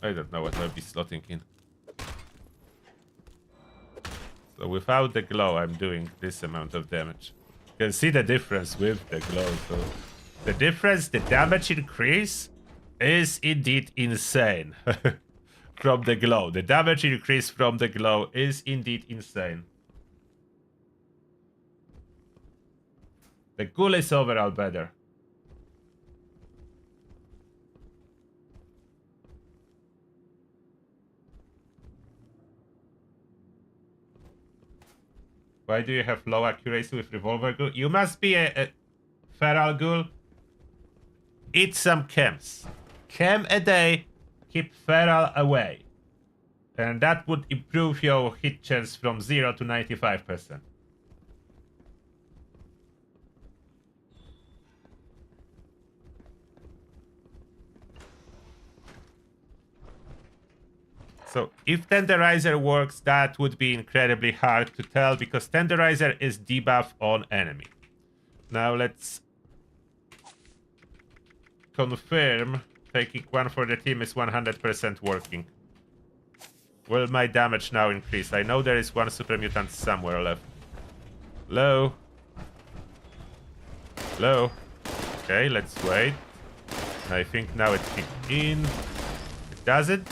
I don't know what I'll be slotting in. So without the glow, I'm doing this amount of damage. You can see the difference with the glow. So the difference, the damage increase, is indeed insane. From the glow. The damage increase from the glow is indeed insane. The ghoul is overall better. Why do you have low accuracy with revolver ghoul? You must be a feral ghoul. Eat some chems. Chem a day, keep feral away. And that would improve your hit chance from 0 to 95%. So if Tenderizer works, that would be incredibly hard to tell because Tenderizer is debuff on enemy. Now let's confirm taking one for the team is 100% working. Will my damage now increase? I know there is one super mutant somewhere left. Low. Low. Okay, let's wait. I think now it kicked in. It doesn't.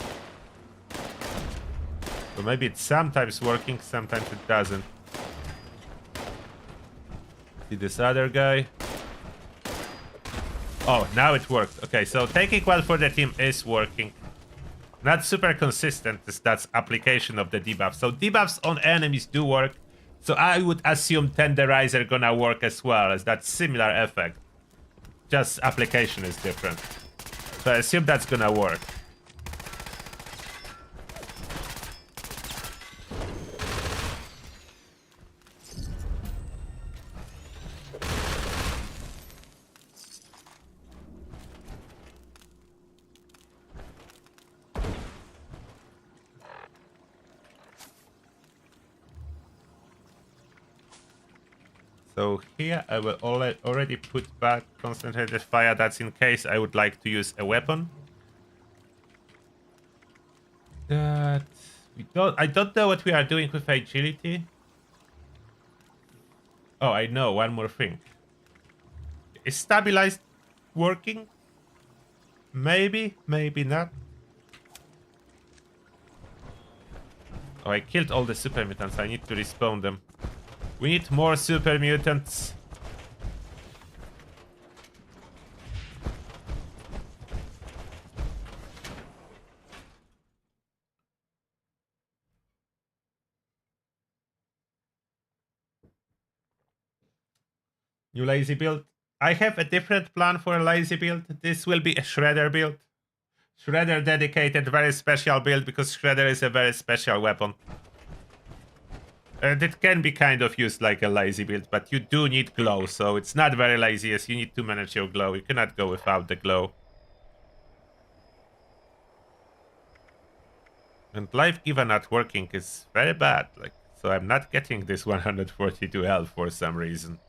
So maybe it's sometimes working, sometimes it doesn't. See this other guy. Oh, now it worked. Okay, so taking one for the team is working. Not super consistent, that's application of the debuff. So debuffs on enemies do work. So I would assume Tenderizer gonna work as well, as that similar effect. Just application is different. So I assume that's gonna work. So here I will already put back concentrated fire. That's in case I would like to use a weapon. That I don't know what we are doing with agility. Oh, I know one more thing. Is stabilized working? Maybe, maybe not. Oh, I killed all the super mutants. I need to respawn them. We need more super mutants. New lazy build. I have a different plan for a lazy build. This will be a shredder build. Shredder dedicated, very special build because shredder is a very special weapon. And it can be kind of used like a lazy build, but you do need glow, so it's not very lazy as you need to manage your glow. You cannot go without the glow. And life given not working is very bad, like, so I'm not getting this 142 health for some reason.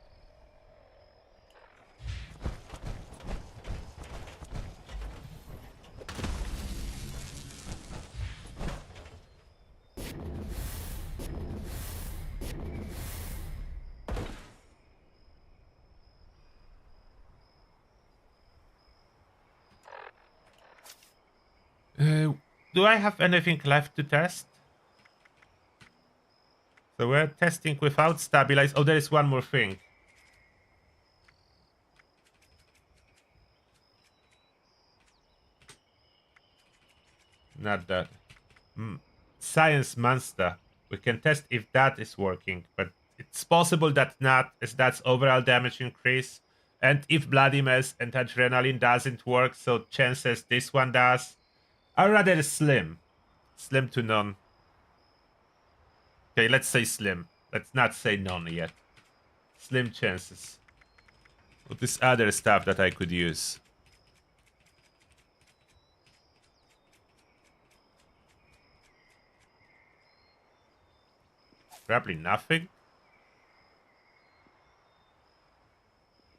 Do I have anything left to test? So we're testing without stabilize. Oh, there is one more thing. Not that. Science monster. We can test if that is working, but it's possible that not, as that's overall damage increase. And if Bloody Mess and Adrenaline doesn't work, so chances this one does are rather slim. Slim to none. Okay, let's say slim. Let's not say none yet. Slim chances. What is other stuff that I could use? Probably nothing.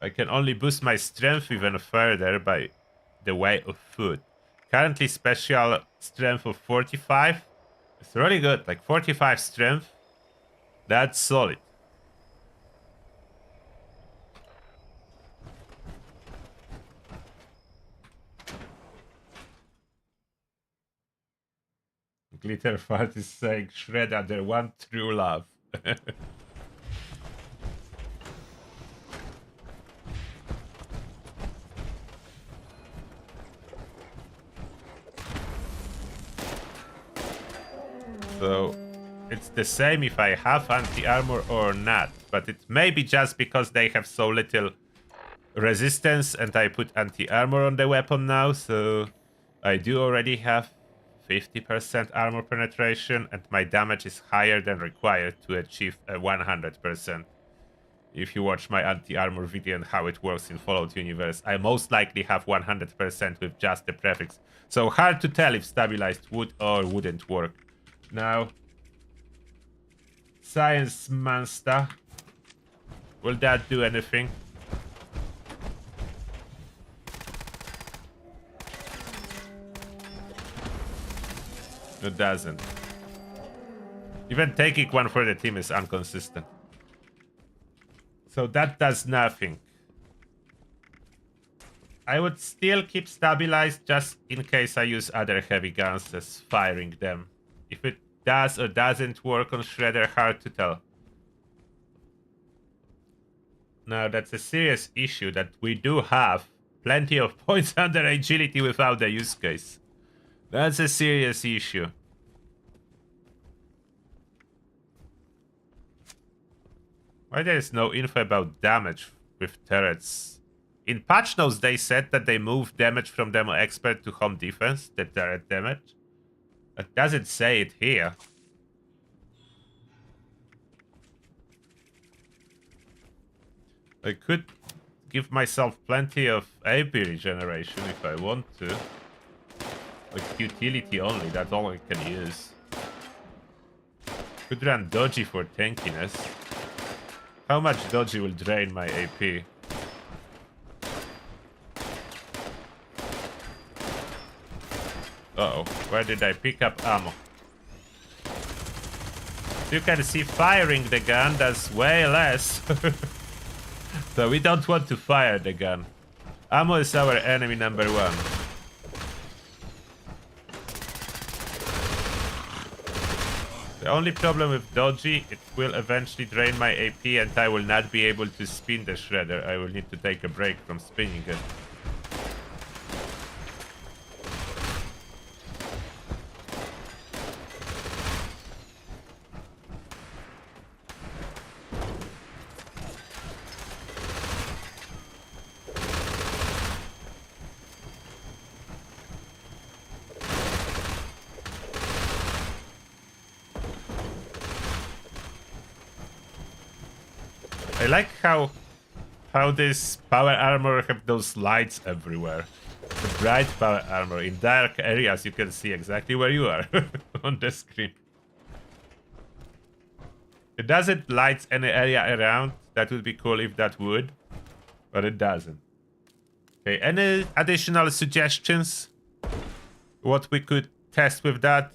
I can only boost my strength even further by the way of food. Currently special strength of 45. It's really good, like 45 strength. That's solid. Glitter Fart is saying Shredder, their one true love. So it's the same if I have anti-armor or not, but it may be just because they have so little resistance and I put anti-armor on the weapon now, so I do already have 50% armor penetration and my damage is higher than required to achieve a 100%. If you watch my anti-armor video and how it works in Fallout universe, I most likely have 100% with just the prefix. So hard to tell if stabilized would or wouldn't work. Now, Science Monster. Will that do anything? It doesn't. Even taking one for the team is inconsistent. So that does nothing. I would still keep stabilized just in case I use other heavy guns as firing them. If it does or doesn't work on Shredder, hard to tell. Now that's a serious issue that we do have plenty of points under agility without the use case. That's a serious issue. Why there is no info about damage with turrets? In patch notes they said that they moved damage from demo expert to home defense, the turret damage. It doesn't say it here. I could give myself plenty of AP regeneration if I want to. Like utility only, that's all I can use. Could run dodgy for tankiness. How much dodgy will drain my AP? Uh-oh, where did I pick up ammo? You can see firing the gun does way less. So we don't want to fire the gun. Ammo is our enemy number one. The only problem with dodgy, it will eventually drain my AP and I will not be able to spin the shredder. I will need to take a break from spinning it. I like how this power armor have those lights everywhere. The bright power armor. In dark areas you can see exactly where you are on the screen. It doesn't light any area around. That would be cool if that would. But it doesn't. Okay, any additional suggestions? What we could test with that?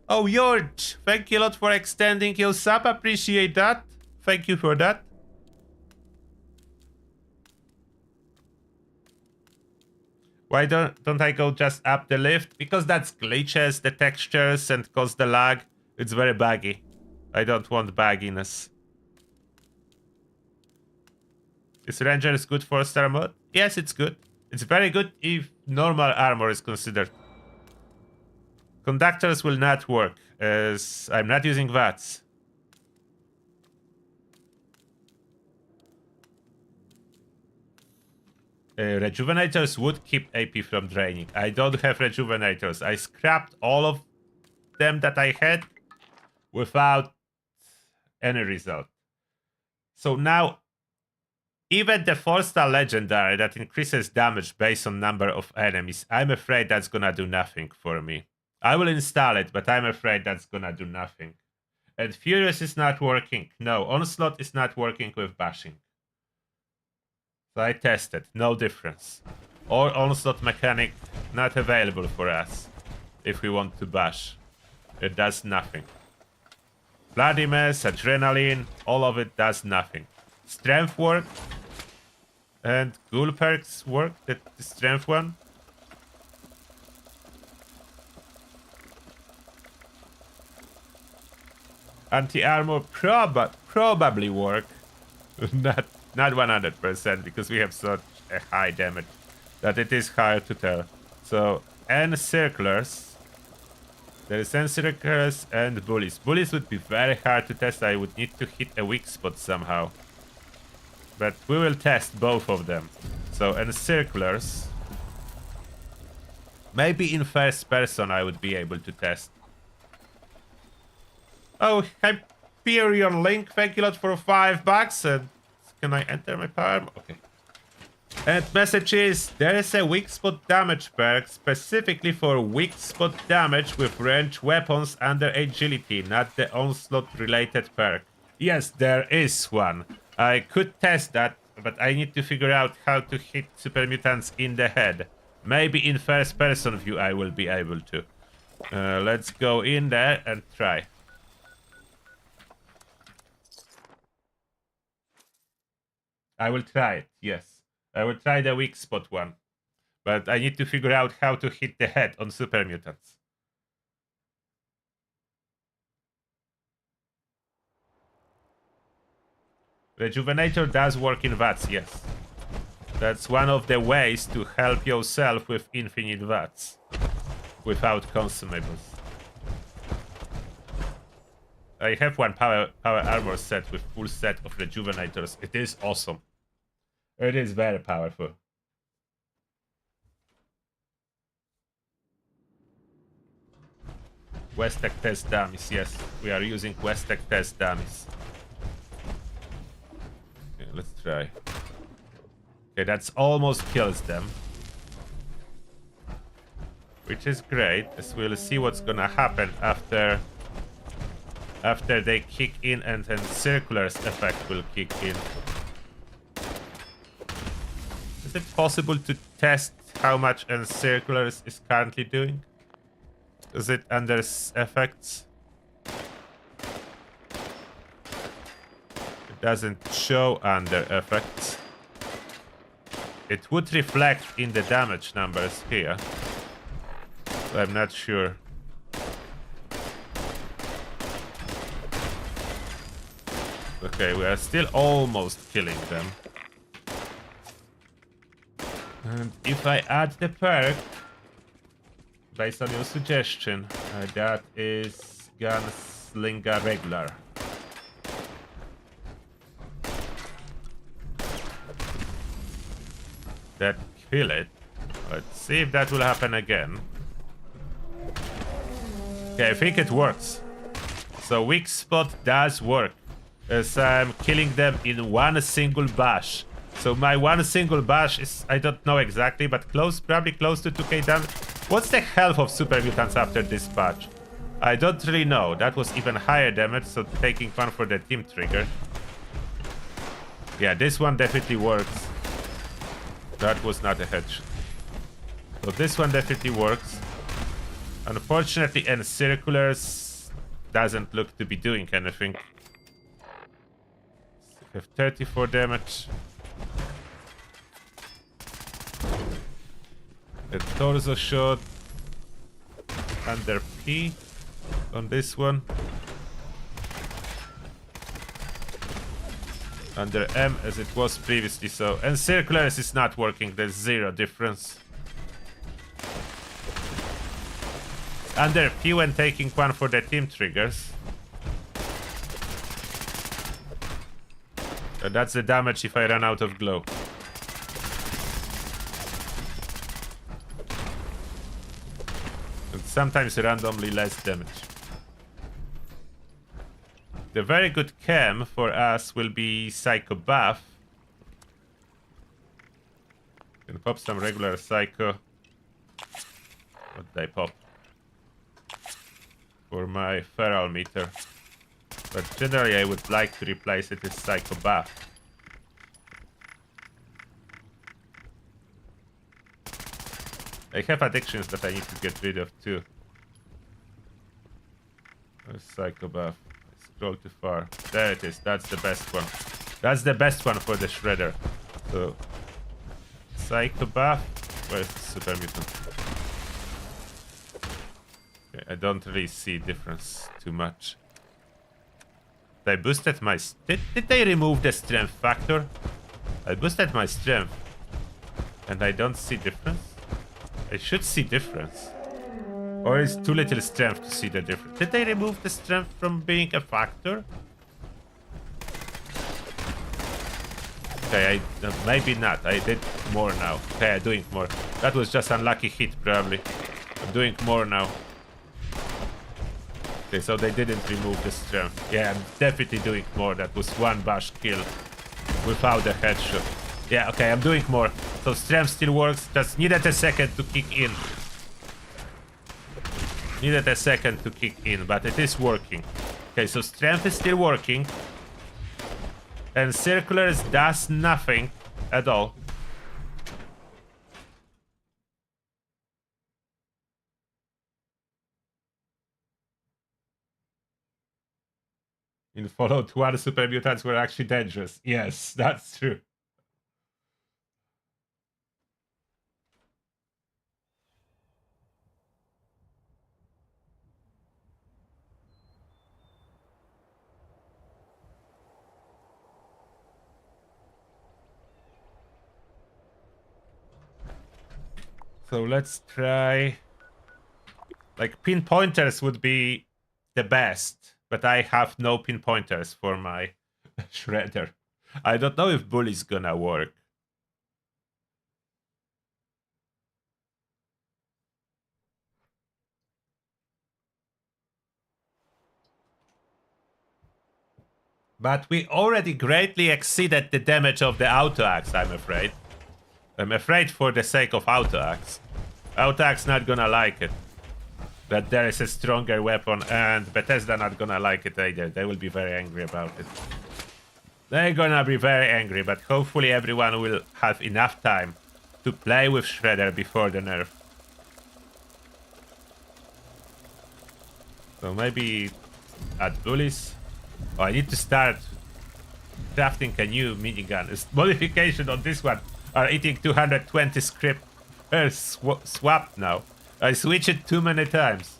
Oh, George! Thank you a lot for extending your sub. Appreciate that. Thank you for that. Why don't I go just up the lift? Because that's glitches, the textures, and cause the lag. It's very buggy. I don't want bugginess. Is Rangers good 4-star mode? Yes, it's good. It's very good if normal armor is considered. Conductors will not work, as I'm not using VATS. Rejuvenators would keep AP from draining. I don't have rejuvenators. I scrapped all of them that I had without any result. So now, even the 4-star legendary that increases damage based on number of enemies, I'm afraid that's gonna do nothing for me. I will install it, but I'm afraid that's gonna do nothing. And Furious is not working. No, Onslaught is not working with bashing. So I tested, no difference. Or Onslaught mechanic not available for us if we want to bash. It does nothing. Bloody Mess, Adrenaline, all of it does nothing. Strength work and Ghoul Perks work, the strength one. Anti-armor probably work. Not 100% because we have such a high damage that it is hard to tell. So, encirclers. There is encirclers and bullies. Bullies would be very hard to test. I would need to hit a weak spot somehow. But we will test both of them. So, encirclers. Maybe in first person I would be able to test. Oh, Hyperion Link, thank you a lot for $5. And can I enter my power? Okay. And message is, there is a weak spot damage perk specifically for weak spot damage with ranged weapons under agility, not the Onslaught related perk. Yes, there is one. I could test that, but I need to figure out how to hit super mutants in the head. Maybe in first person view I will be able to. Let's go in there and try. I will try it, yes. I will try the weak spot one. But I need to figure out how to hit the head on super mutants. Rejuvenator does work in VATS, yes. That's one of the ways to help yourself with infinite VATS. Without consumables. I have one power armor set with full set of rejuvenators. It is awesome. It is very powerful. Westec test dummies, yes. We are using Westec test dummies. Okay, let's try. Okay, that's almost kills them. Which is great, as we'll see what's gonna happen after after they kick in, and then Circular's effect will kick in. Is it possible to test how much Encircular is currently doing? Is it under effects? It doesn't show under effects. It would reflect in the damage numbers here. So I'm not sure. Okay, we are still almost killing them. And if I add the perk, based on your suggestion, that is Gunslinger regular. That kill it. Let's see if that will happen again. Okay, I think it works. So weak spot does work, as I'm killing them in one single bash. So my one single bash is, I don't know exactly, but probably close to 2k damage. What's the health of super mutants after this batch? I don't really know. That was even higher damage, so taking one for the team trigger. Yeah, this one definitely works. That was not a hedge. So this one definitely works. Unfortunately, Encirculars doesn't look to be doing anything. We have 34 damage. The torso shot under P on this one. Under M as it was previously, so Encirculars is not working, there's zero difference. Under P when taking one for the team triggers. So that's the damage if I run out of glow. And sometimes randomly less damage. The very good chem for us will be Psycho buff. Can pop some regular Psycho. What did I pop? For my feral meter. But generally I would like to replace it with Psycho buff. I have addictions that I need to get rid of too. Where's Psycho buff? Scroll too far. There it is. That's the best one. That's the best one for the shredder. So, Psycho buff. Where's the super mutant? Okay, I don't really see difference too much. I boosted my... Did they remove the strength factor? I boosted my strength. And I don't see difference? I should see difference. Or is too little strength to see the difference? Did they remove the strength from being a factor? Okay, maybe not. I did more now. Okay, I'm doing more. That was just unlucky hit, probably. I'm doing more now. Okay, so they didn't remove the strength. Yeah, I'm definitely doing more. That was one bash kill without the headshot. Yeah, okay, I'm doing more. So strength still works. Just needed a second to kick in. Needed a second to kick in, but it is working. Okay, so strength is still working. And Circular does nothing at all. In Fallout 1, super mutants were actually dangerous. Yes, that's true. So let's try... Like, pinpointers would be the best, but I have no pinpointers for my shredder. I don't know if Bull is gonna work. But we already greatly exceeded the damage of the auto axe, I'm afraid. I'm afraid for the sake of auto axe. Auto axe not gonna like it. that there is a stronger weapon, and Bethesda not gonna like it either. They will be very angry about it. They're gonna be very angry, but hopefully everyone will have enough time to play with Shredder before the nerf. So maybe add bullies. Oh, I need to start crafting a new minigun. This modification on this one are eating 220 script per swap now. I switched it too many times.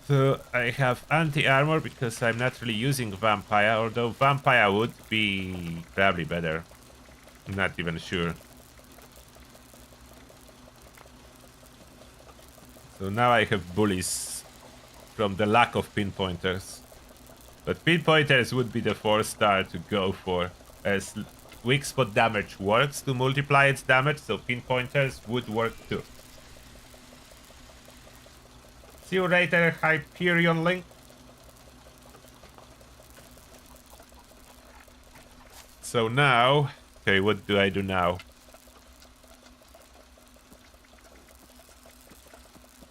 So I have anti-armor because I'm not really using vampire, although vampire would be probably better. I'm not even sure. So now I have bullies from the lack of pinpointers. But pinpointers would be the 4-star to go for, as weak spot damage works to multiply its damage, so pinpointers would work too. See you later, Hyperion Link. So now, okay, what do I do now?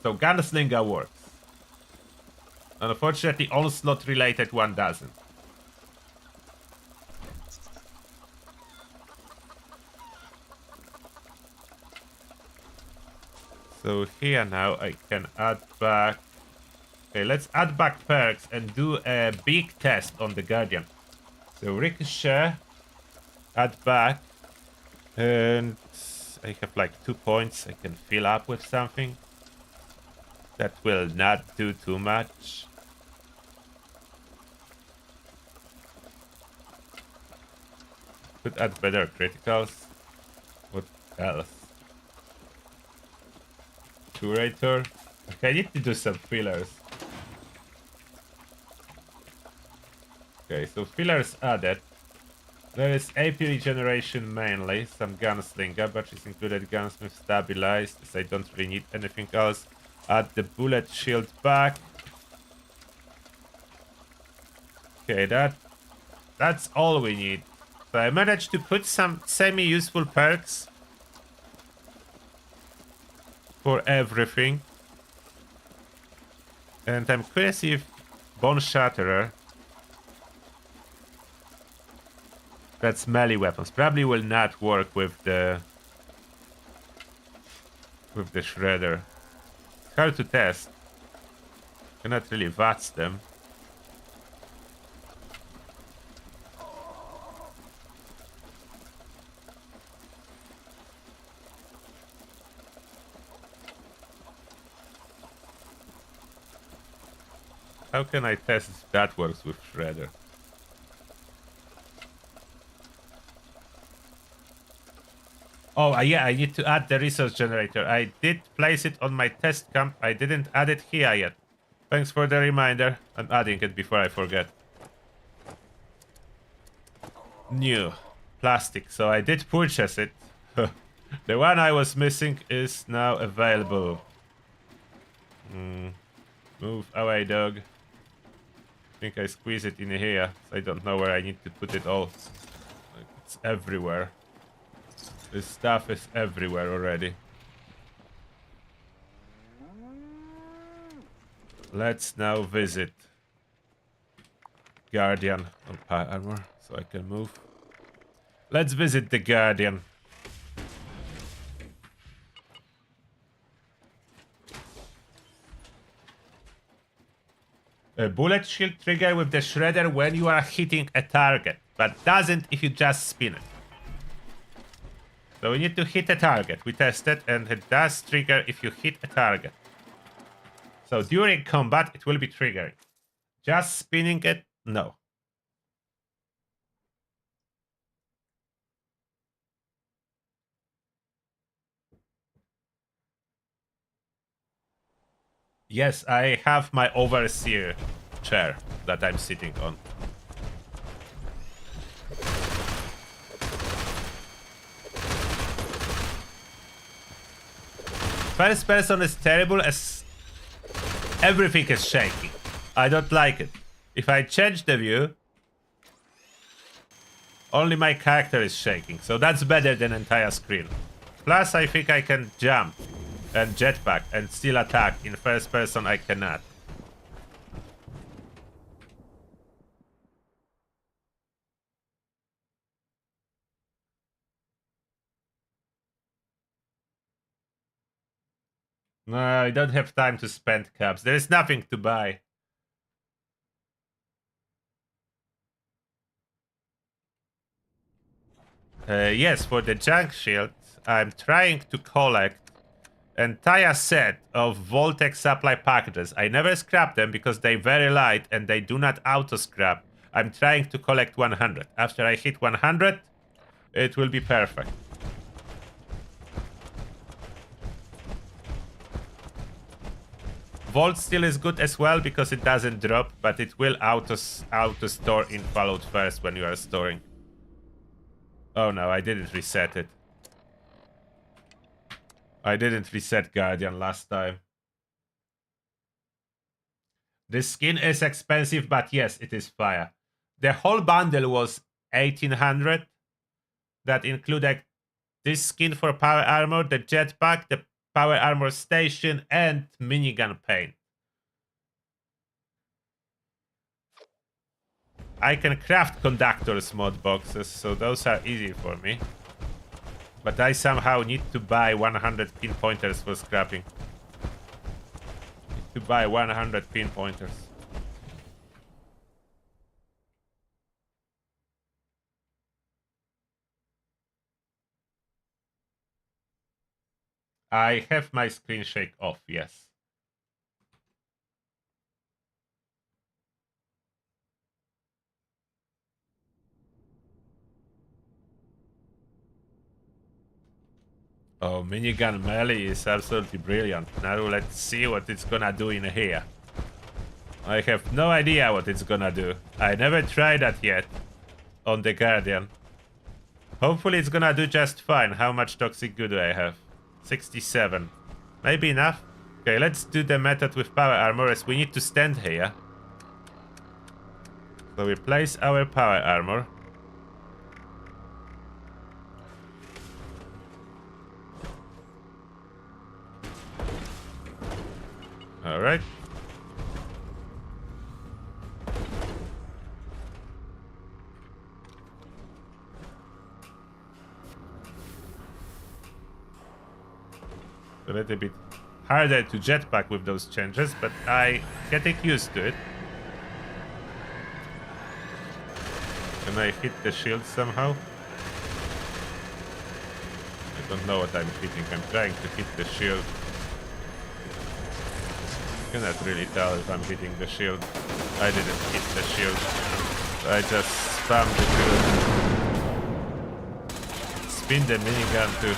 So Gunslinger works. Unfortunately, Onslaught related one doesn't. So here now I can add back... Okay, let's add back perks and do a big test on the Guardian. So Ricochet, add back, and I have like 2 points I can fill up with something. That will not do too much. Could add better criticals. What else? Curator. Okay, I need to do some fillers. Okay, so fillers added. There is AP regeneration mainly, some gunslinger, but it's included gunsmith stabilized, as I don't really need anything else. Add the bullet shield back. Okay, that's all we need. So I managed to put some semi-useful perks for everything. And I'm curious if Bone Shatterer, that's melee weapons, probably will not work with the Shredder. It's hard to test. Cannot really VATS them. How can I test if that works with Shredder? Oh, yeah, I need to add the resource generator. I did place it on my test camp. I didn't add it here yet. Thanks for the reminder. I'm adding it before I forget. New. Plastic. So I did purchase it. The one I was missing is now available. Move away, dog. I think I squeeze it in here. So I don't know where I need to put it all. Like, it's everywhere. This stuff is everywhere already. Let's now visit Guardian on Power Armor, so I can move. Let's visit the Guardian. A bullet shield trigger with the Shredder when you are hitting a target, but doesn't if you just spin it. So we need to hit a target. We tested, and it does trigger if you hit a target. So during combat, it will be triggering. Just spinning it, no. Yes, I have my overseer chair that I'm sitting on. First person is terrible as everything is shaking. I don't like it. If I change the view, only my character is shaking. So that's better than entire screen. Plus, I think I can jump and jetpack and still attack. In first person I cannot. No, I don't have time to spend caps. There is nothing to buy. Yes, for the junk shield, I'm trying to collect entire set of Voltec supply packages. I never scrap them because they're very light and they do not auto scrap. I'm trying to collect 100. After I hit 100, it will be perfect. Vault Steel is good as well because it doesn't drop, but it will auto store in Fallout first when you are storing. Oh no, I didn't reset it. I didn't reset Guardian last time. This skin is expensive, but yes, it is fire. The whole bundle was 1800. That included this skin for power armor, the jetpack, the power armor station, and minigun paint. I can craft conductors mod boxes, so those are easy for me. But I somehow need to buy 100 pinpointers for scrapping. Need to buy 100 pinpointers. I have my screen shake off, yes. Oh, minigun melee is absolutely brilliant. Now let's see what it's gonna do in here. I have no idea what it's gonna do. I never tried that yet on the Guardian. Hopefully it's gonna do just fine. How much toxic goo do I have? 67. Maybe enough? Okay, let's do the method with power armor as we need to stand here. So we place our power armor. Alright. A little bit harder to jetpack with those changes, but I getting used to it. Can I hit the shield somehow? I don't know what I'm hitting. I'm trying to hit the shield. Cannot really tell if I'm hitting the shield. I didn't hit the shield. I just spammed the shield. Spin the minigun too.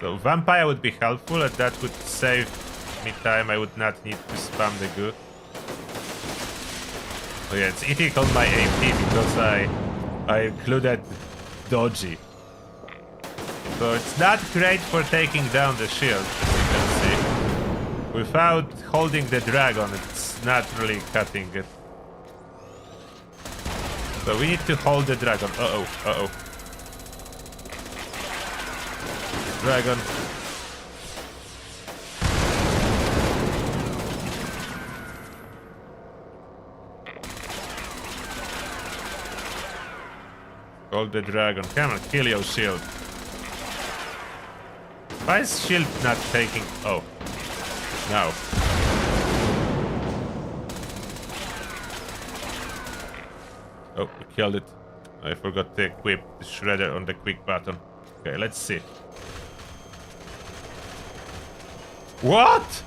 So vampire would be helpful and that would save me time. I would not need to spam the goo. Oh yeah, it's eating on my AP because I included dodgy. So it's not great for taking down the shield, as you can see. Without holding the dragon, it's not really cutting it. So we need to hold the dragon. Uh-oh, uh-oh. Dragon. Hold the dragon. Come on, kill your shield. Why is shield not taking... Oh. No. Oh, we killed it. I forgot to equip the shredder on the quick button. Okay, let's see. What?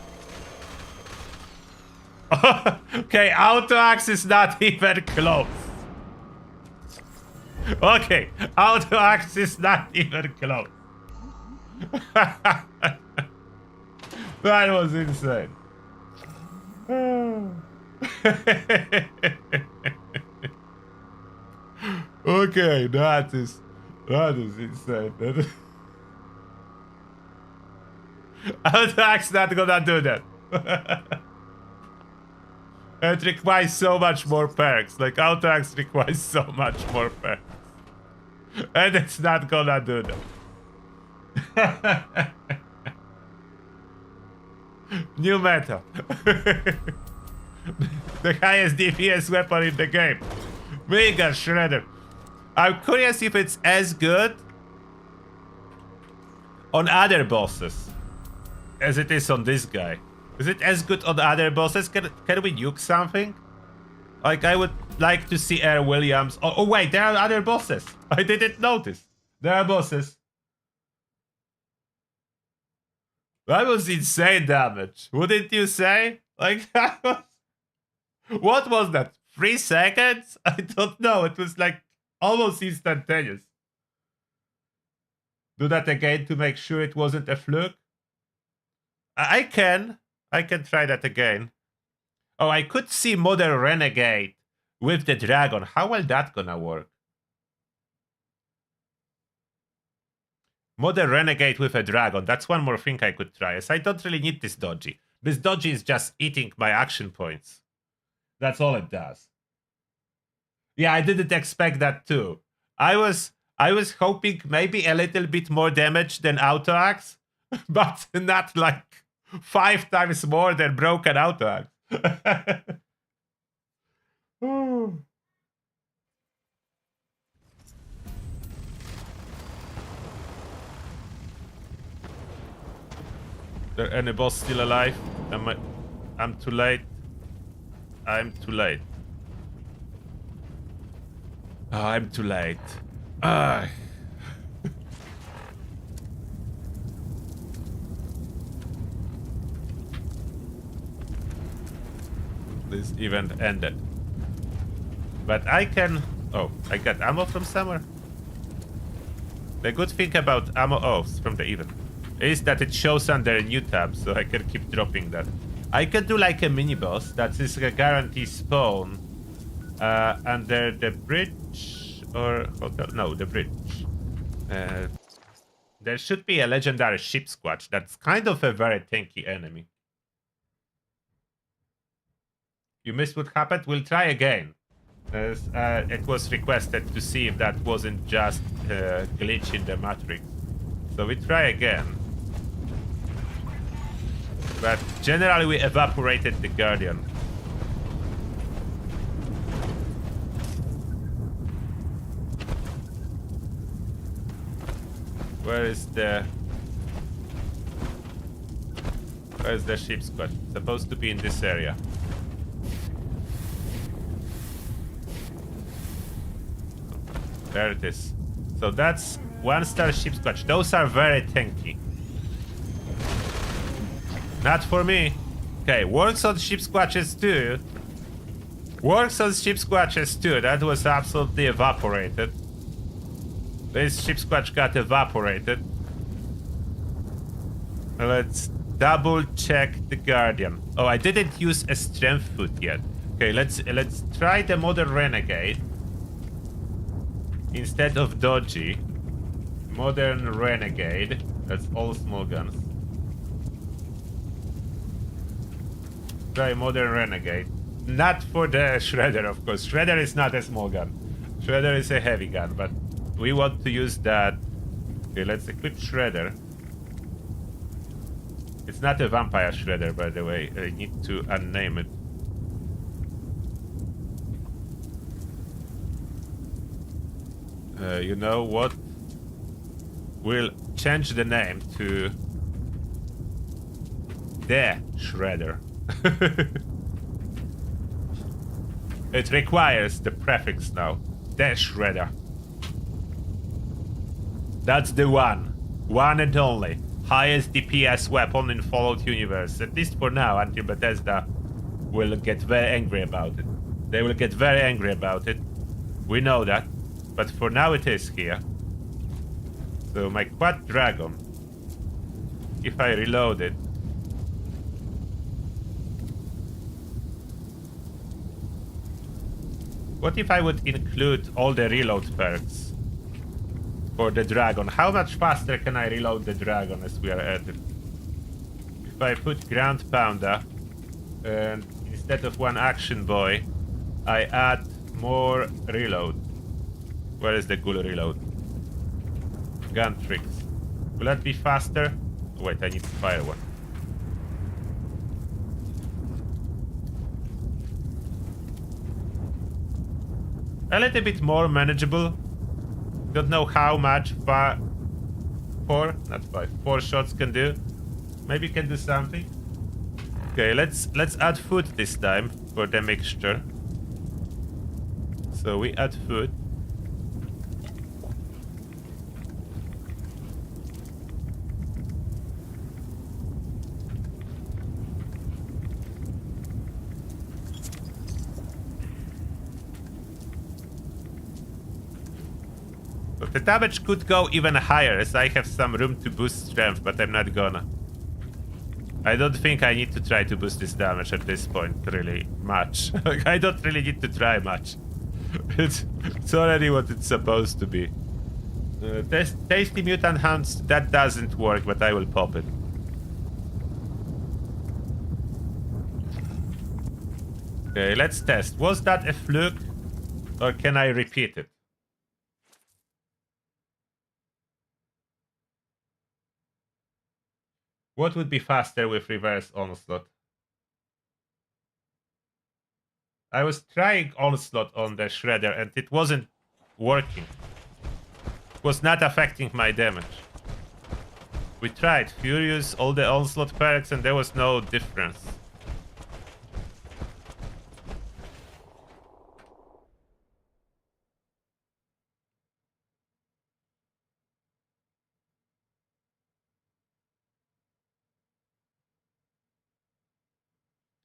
Okay, auto-axe is not even close. Okay, auto-axe is not even close. That was insane. Okay, that is insane. Auto-axe not gonna do that. It requires so much more perks. Like auto-axe requires so much more perks. And it's not gonna do that. New meta. The highest DPS weapon in the game. Mega Shredder. I'm curious if it's as good on other bosses as it is on this guy. Is it as good on other bosses? Can we nuke something? Like, I would like to see Air Williams. Oh wait, there are other bosses. I didn't notice. There are bosses. That was insane damage. Wouldn't you say? Like, that was... What was that? 3 seconds? I don't know. It was like almost instantaneous. Do that again to make sure it wasn't a fluke. I can try that again. Oh, I could see Modern Renegade with the dragon. How well that gonna work? Modern Renegade with a dragon. That's one more thing I could try. As I don't really need this dodgy. This dodgy is just eating my action points. That's all it does. Yeah, I didn't expect that too. I was hoping maybe a little bit more damage than auto axe, but not like 5 times more than broken auto axe. There any boss still alive? I'm too late. I'm too late. Oh, I'm too late. This event ended. But I can... Oh, I got ammo from somewhere. The good thing about ammo... Oh, it's from the event. Is that it shows under a new tab, so I can keep dropping that. I could do like a mini boss that is a guarantee spawn under the bridge or hotel. No, the bridge. There should be a legendary ship squatch. That's kind of a very tanky enemy. You missed what happened? We'll try again. It was requested to see if that wasn't just a glitch in the matrix. So we try again. But generally we evaporated the Guardian. Where's the ship squad? Supposed to be in this area. There it is. So that's 1-star ship squatch. Those are very tanky. Not for me. Okay, works on ship squatches too. Works on ship squatches too. That was absolutely evaporated. This ship squatch got evaporated. Let's double check the Guardian. Oh, I didn't use a strength foot yet. Okay, let's try the Modern Renegade. Instead of dodgy. Modern Renegade. That's all small guns. Try Modern Renegade. Not for the Shredder, of course. Shredder is not a small gun. Shredder is a heavy gun, but we want to use that. Okay, let's equip Shredder. It's not a vampire Shredder, by the way. I need to unname it. You know what? We'll change the name to the Shredder. It requires the prefix now. The Shredder. That's the one. One and only. Highest DPS weapon in Fallout universe. At least for now, until Bethesda will get very angry about it. They will get very angry about it. We know that. But for now it is here. So my quad dragon. If I reload it. What if I would include all the reload perks for the dragon? How much faster can I reload the dragon as we are at it? If I put ground pounder and instead of 1 action boy, I add more reload. Where is the ghoul reload? Gun tricks. Will that be faster? Wait, I need to fire one. A little bit more manageable. Don't know how much four shots can do. Maybe can do something. Okay, let's add food this time for the mixture. So we add food. But the damage could go even higher as I have some room to boost strength, but I'm not gonna. I don't think I need to try to boost this damage at this point really much. I don't really need to try much. It's already what it's supposed to be. Tasty mutant hounds, that doesn't work, but I will pop it. Okay, let's test. Was that a fluke? Or can I repeat it? What would be faster with reverse Onslaught? I was trying Onslaught on the Shredder and it wasn't working. It was not affecting my damage. We tried Furious, all the Onslaught perks, and there was no difference.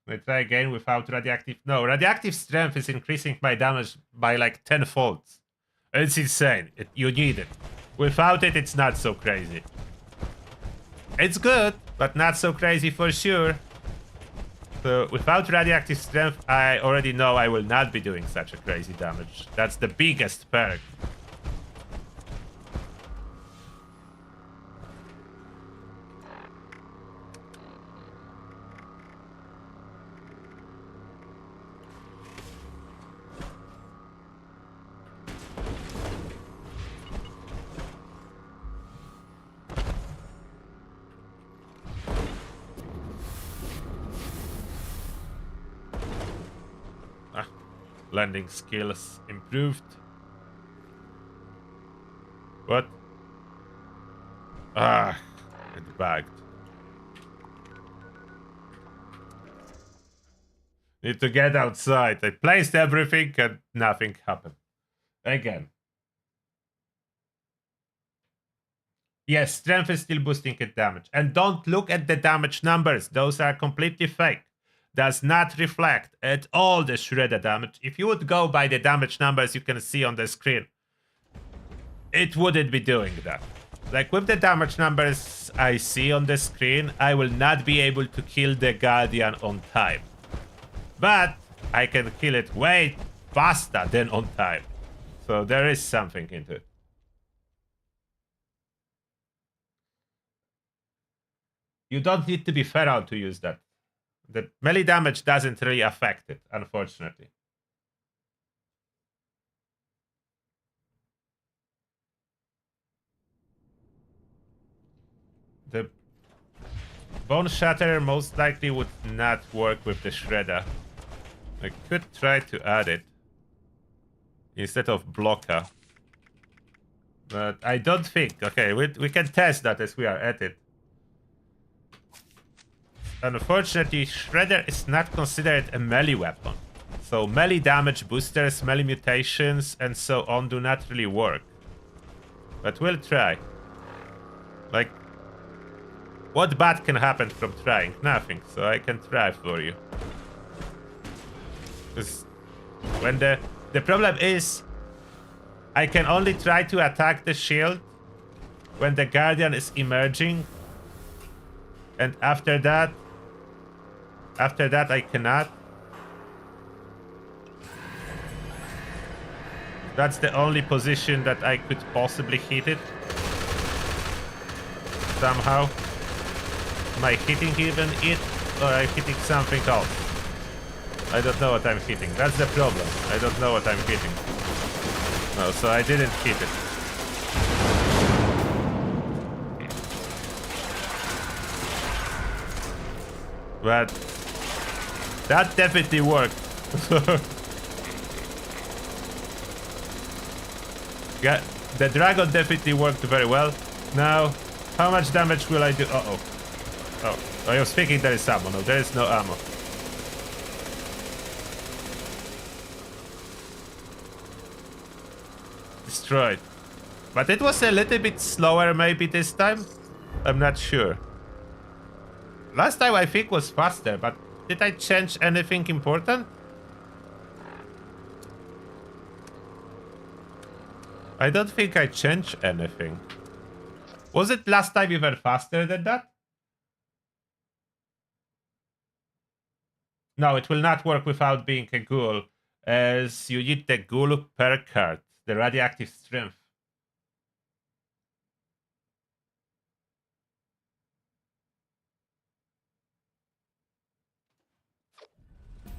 I try again without radioactive. No, radioactive strength is increasing my damage by like 10-fold. It's insane. You need it. Without it, it's not so crazy. It's good, but not so crazy for sure. So without radioactive strength, I already know I will not be doing such a crazy damage. That's the biggest perk. Landing skills improved. What? Ah, it bagged. Need to get outside. I placed everything and nothing happened. Again. Yes, strength is still boosting its damage. And don't look at the damage numbers. Those are completely fake. Does not reflect at all the Shredder damage. If you would go by the damage numbers you can see on the screen, it wouldn't be doing that. Like with the damage numbers I see on the screen, I will not be able to kill the Guardian on time. But I can kill it way faster than on time. So there is something into it. You don't need to be feral to use that. The melee damage doesn't really affect it, unfortunately. The Bone Shatter most likely would not work with the Shredder. I could try to add it instead of Blocker. But I don't think. Okay, we can test that as we are at it. Unfortunately, Shredder is not considered a melee weapon. So melee damage boosters, melee mutations, and so on do not really work. But we'll try. Like, what bad can happen from trying? Nothing, so I can try for you. Because when the problem is, I can only try to attack the shield when the Guardian is emerging. And after that I cannot. That's the only position that I could possibly hit it. Somehow. Am I hitting even it, or am I hitting something else? I don't know what I'm hitting. That's the problem. I don't know what I'm hitting. No, so I didn't hit it. But that definitely worked. Yeah, the dragon definitely worked very well. Now, how much damage will I do? Uh-oh. Oh, I was thinking there is ammo. No, there is no ammo. Destroyed. But it was a little bit slower maybe this time. I'm not sure. Last time I think was faster, but did I change anything important? I don't think I changed anything. Was it last time we were faster than that? No, it will not work without being a ghoul, as you need the ghoul perk card, the radioactive strength.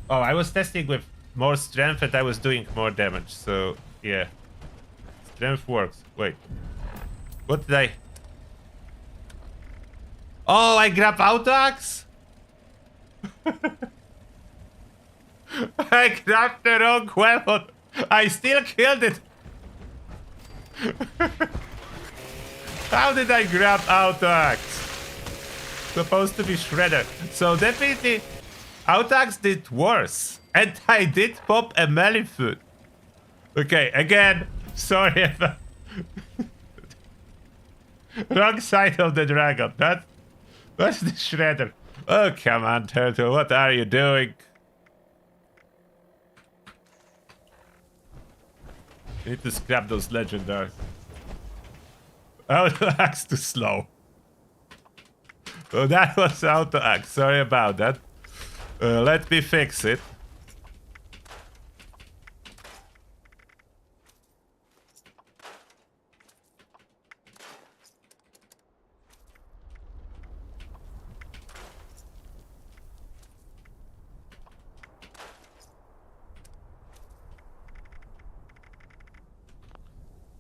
Oh, I was testing with more strength and I was doing more damage, so yeah. Strength works. Wait. What did I... Oh, I grabbed auto axe? I grabbed the wrong weapon. I still killed it. How did I grab auto axe? Supposed to be shredder. So definitely auto axe did worse. And I did pop a melee foot. Okay, again, sorry about... Wrong side of the dragon. That's the shredder. Oh, come on, turtle. What are you doing? You need to scrap those legendaries. Auto axe too slow. Oh, that was auto axe. Sorry about that. Let me fix it.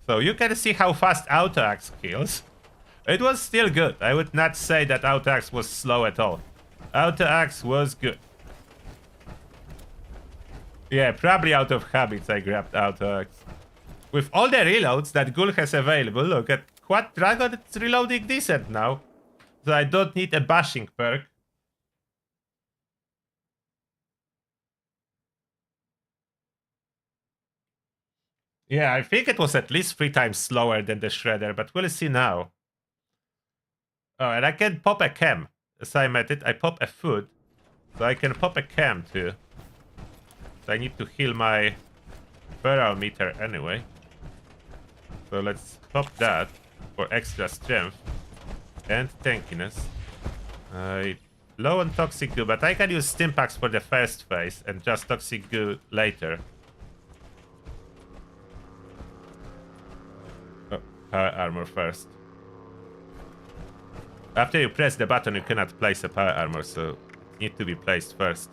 So you can see how fast auto axe kills. It was still good. I would not say that auto axe was slow at all. Auto axe was good. Yeah, probably out of habits I grabbed auto axe. With all the reloads that ghoul has available, look at Quad Dragon, it's reloading decent now. So I don't need a bashing perk. Yeah, I think it was at least 3 times slower than the shredder, but we'll see now. Oh, and I can pop a chem. As I met it, I pop a food. So I can pop a chem too. So I need to heal my feral meter anyway. So let's pop that for extra strength and tankiness. Low on toxic goo, but I can use stimpaks for the first phase and just toxic goo later. Oh, power armor first. After you press the button, you cannot place a power armor, so it needs to be placed first.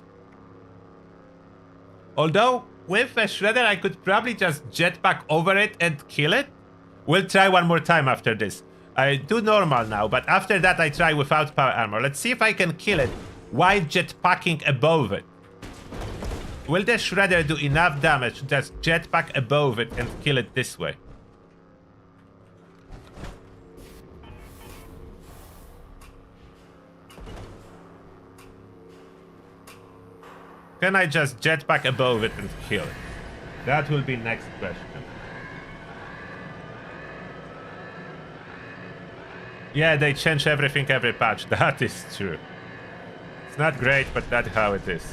Although, with a shredder, I could probably just jetpack over it and kill it. We'll try one more time after this. I do normal now, but after that I try without power armor. Let's see if I can kill it while jetpacking above it. Will the shredder do enough damage to just jetpack above it and kill it this way? Can I just jetpack above it and kill it? That will be next question. Yeah, they change everything every patch. That is true. It's not great, but that's how it is.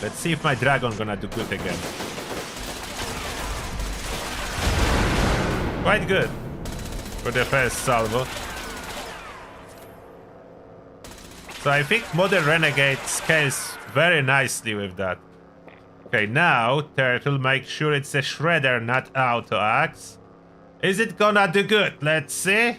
Let's see if my dragon gonna do good again. Quite good for the first salvo. So I think Modern Renegade scales very nicely with that. Okay, now, Turtle, make sure it's a shredder, not auto axe. Is it gonna do good? Let's see.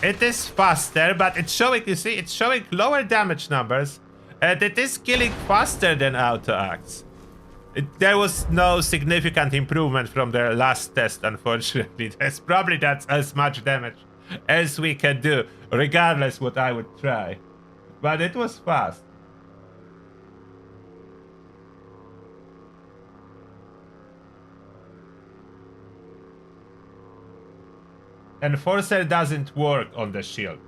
It is faster, but it's showing, you see, it's showing lower damage numbers. And it is killing faster than auto axe. There was no significant improvement from their last test, unfortunately. There's probably not as much damage as we can do, regardless what I would try. But it was fast. Enforcer doesn't work on the shield.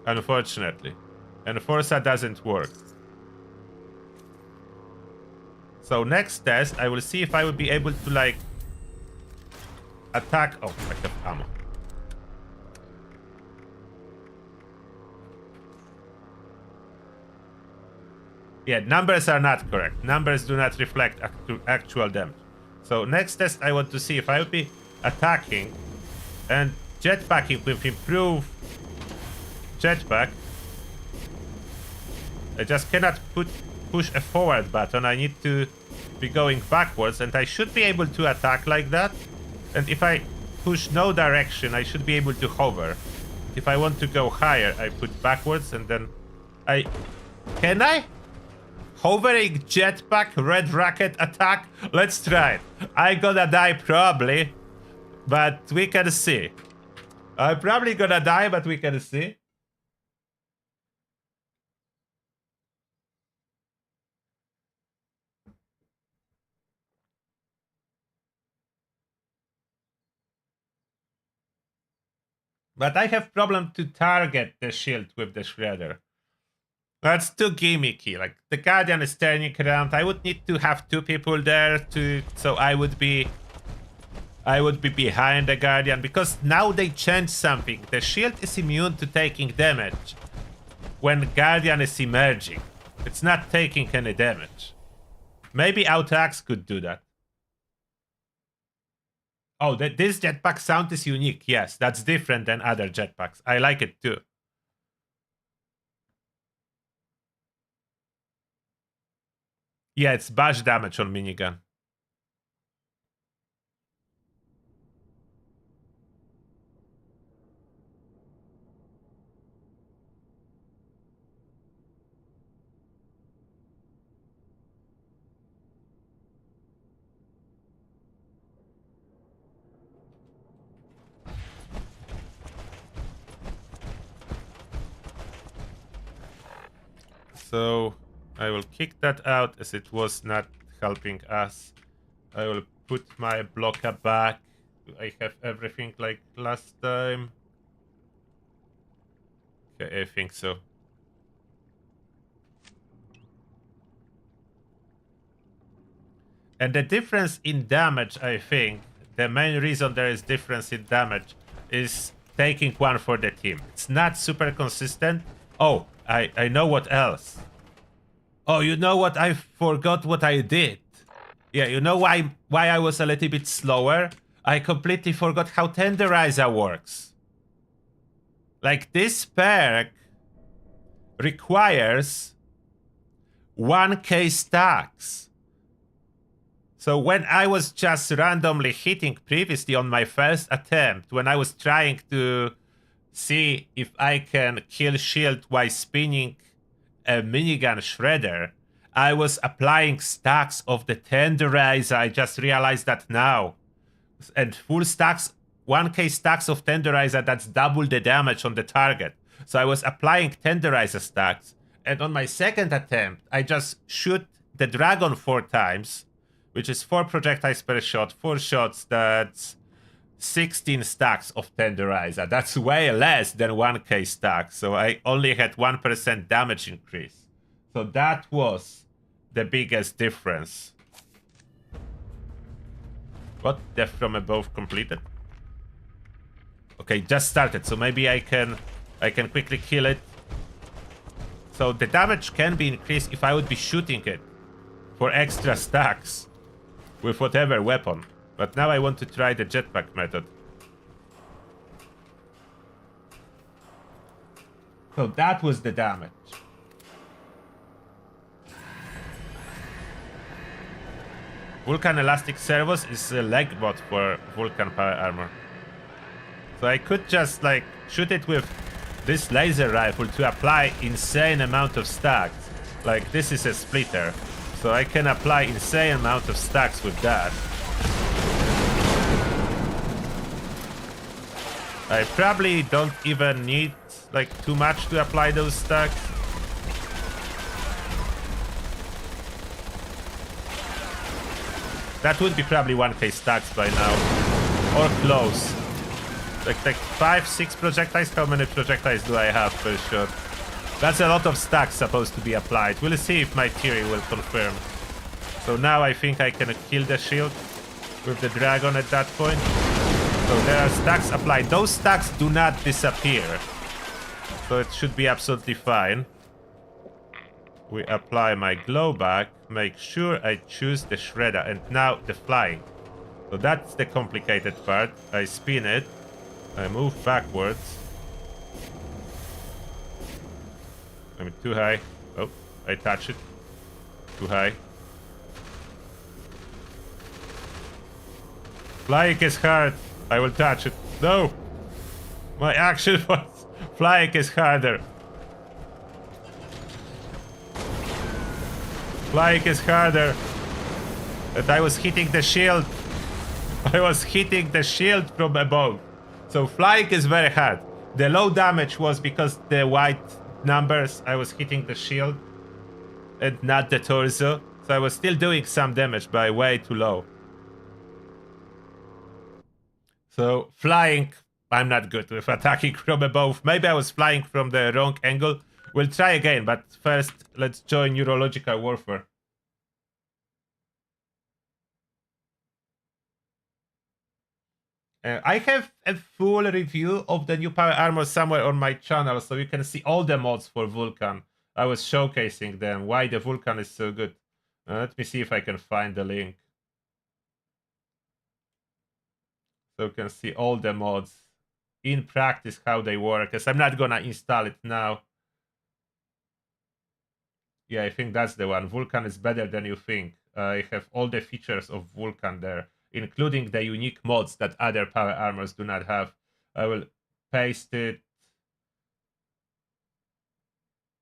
Unfortunately. Enforcer doesn't work. So next test, I will see if I will be able to like attack. Oh, I have ammo. Yeah, numbers are not correct. Numbers do not reflect actual damage. So next test, I want to see if I will be attacking and jetpacking with improved jetpack. I just cannot push a forward button. I need to be going backwards, and I should be able to attack like that. And if I push no direction, I should be able to hover. If I want to go higher, I put backwards, and then I... Can I? Hovering jetpack red rocket attack? Let's try it. I gonna die probably, but we can see. I'm probably gonna die, but we can see. But I have problem to target the shield with the shredder. That's too gimmicky. Like the Guardian is turning around. I would need to have two people there so I would be behind the Guardian, because now they changed something. The shield is immune to taking damage when Guardian is emerging. It's not taking any damage. Maybe Auto-Axe could do that. Oh, this jetpack sound is unique. Yes, that's different than other jetpacks. I like it too. Yeah, it's bash damage on minigun. So I will kick that out as it was not helping us. I will put my blocker back. I have everything like last time. Okay, I think so. And the difference in damage, I think, the main reason there is difference in damage is taking one for the team. It's not super consistent. Oh, I know what else. Oh, you know what? I forgot what I did. Yeah, you know why I was a little bit slower? I completely forgot how Tenderizer works. Like, this perk requires 1k stacks. So when I was just randomly hitting previously on my first attempt, when I was trying to see if I can kill shield while spinning a minigun shredder, I was applying stacks of the Tenderizer. I just realized that now. And full stacks, 1k stacks of Tenderizer, that's double the damage on the target. So I was applying Tenderizer stacks. And on my second attempt, I just shoot the dragon 4 times, which is 4 projectiles per shot, 4 shots, that's 16 stacks of Tenderizer. That's way less than 1k stacks, so I only had 1% damage increase. So that was the biggest difference. What? Death from above completed? Okay, just started, so maybe I can quickly kill it. So the damage can be increased if I would be shooting it for extra stacks with whatever weapon. But now I want to try the jetpack method. So that was the damage. Vulcan Elastic Servos is a leg bot for Vulcan Power Armor. So I could just like shoot it with this laser rifle to apply insane amount of stacks. Like this is a splitter. So I can apply insane amount of stacks with that. I probably don't even need like too much to apply those stacks. That would be probably 1k stacks by now. Or close. Like 5, 6 projectiles. How many projectiles do I have per shot? That's a lot of stacks supposed to be applied. We'll see if my theory will confirm. So now I think I can kill the shield with the dragon at that point. So there are stacks applied. Those stacks do not disappear. So it should be absolutely fine. We apply my glow back. Make sure I choose the shredder. And now the flying. So that's the complicated part. I spin it. I move backwards. I'm too high. Oh, I touch it. Too high. Flying is hard. I will touch it. No! My action was... Flying is harder. Flying is harder. But I was hitting the shield. I was hitting the shield from above. So flying is very hard. The low damage was because the white numbers, I was hitting the shield and not the torso. So I was still doing some damage, but way too low. So flying, I'm not good with attacking from above. Maybe I was flying from the wrong angle. We'll try again, but first let's join Neurological Warfare. I have a full review of the new power armor somewhere on my channel, so you can see all the mods for Vulcan. I was showcasing them, why the Vulcan is so good. Let me see if I can find the link. So you can see all the mods in practice, how they work, as I'm not gonna install it now. Yeah, I think that's the one. Vulcan is better than you think. I have all the features of Vulcan there, including the unique mods that other power armors do not have. I will paste it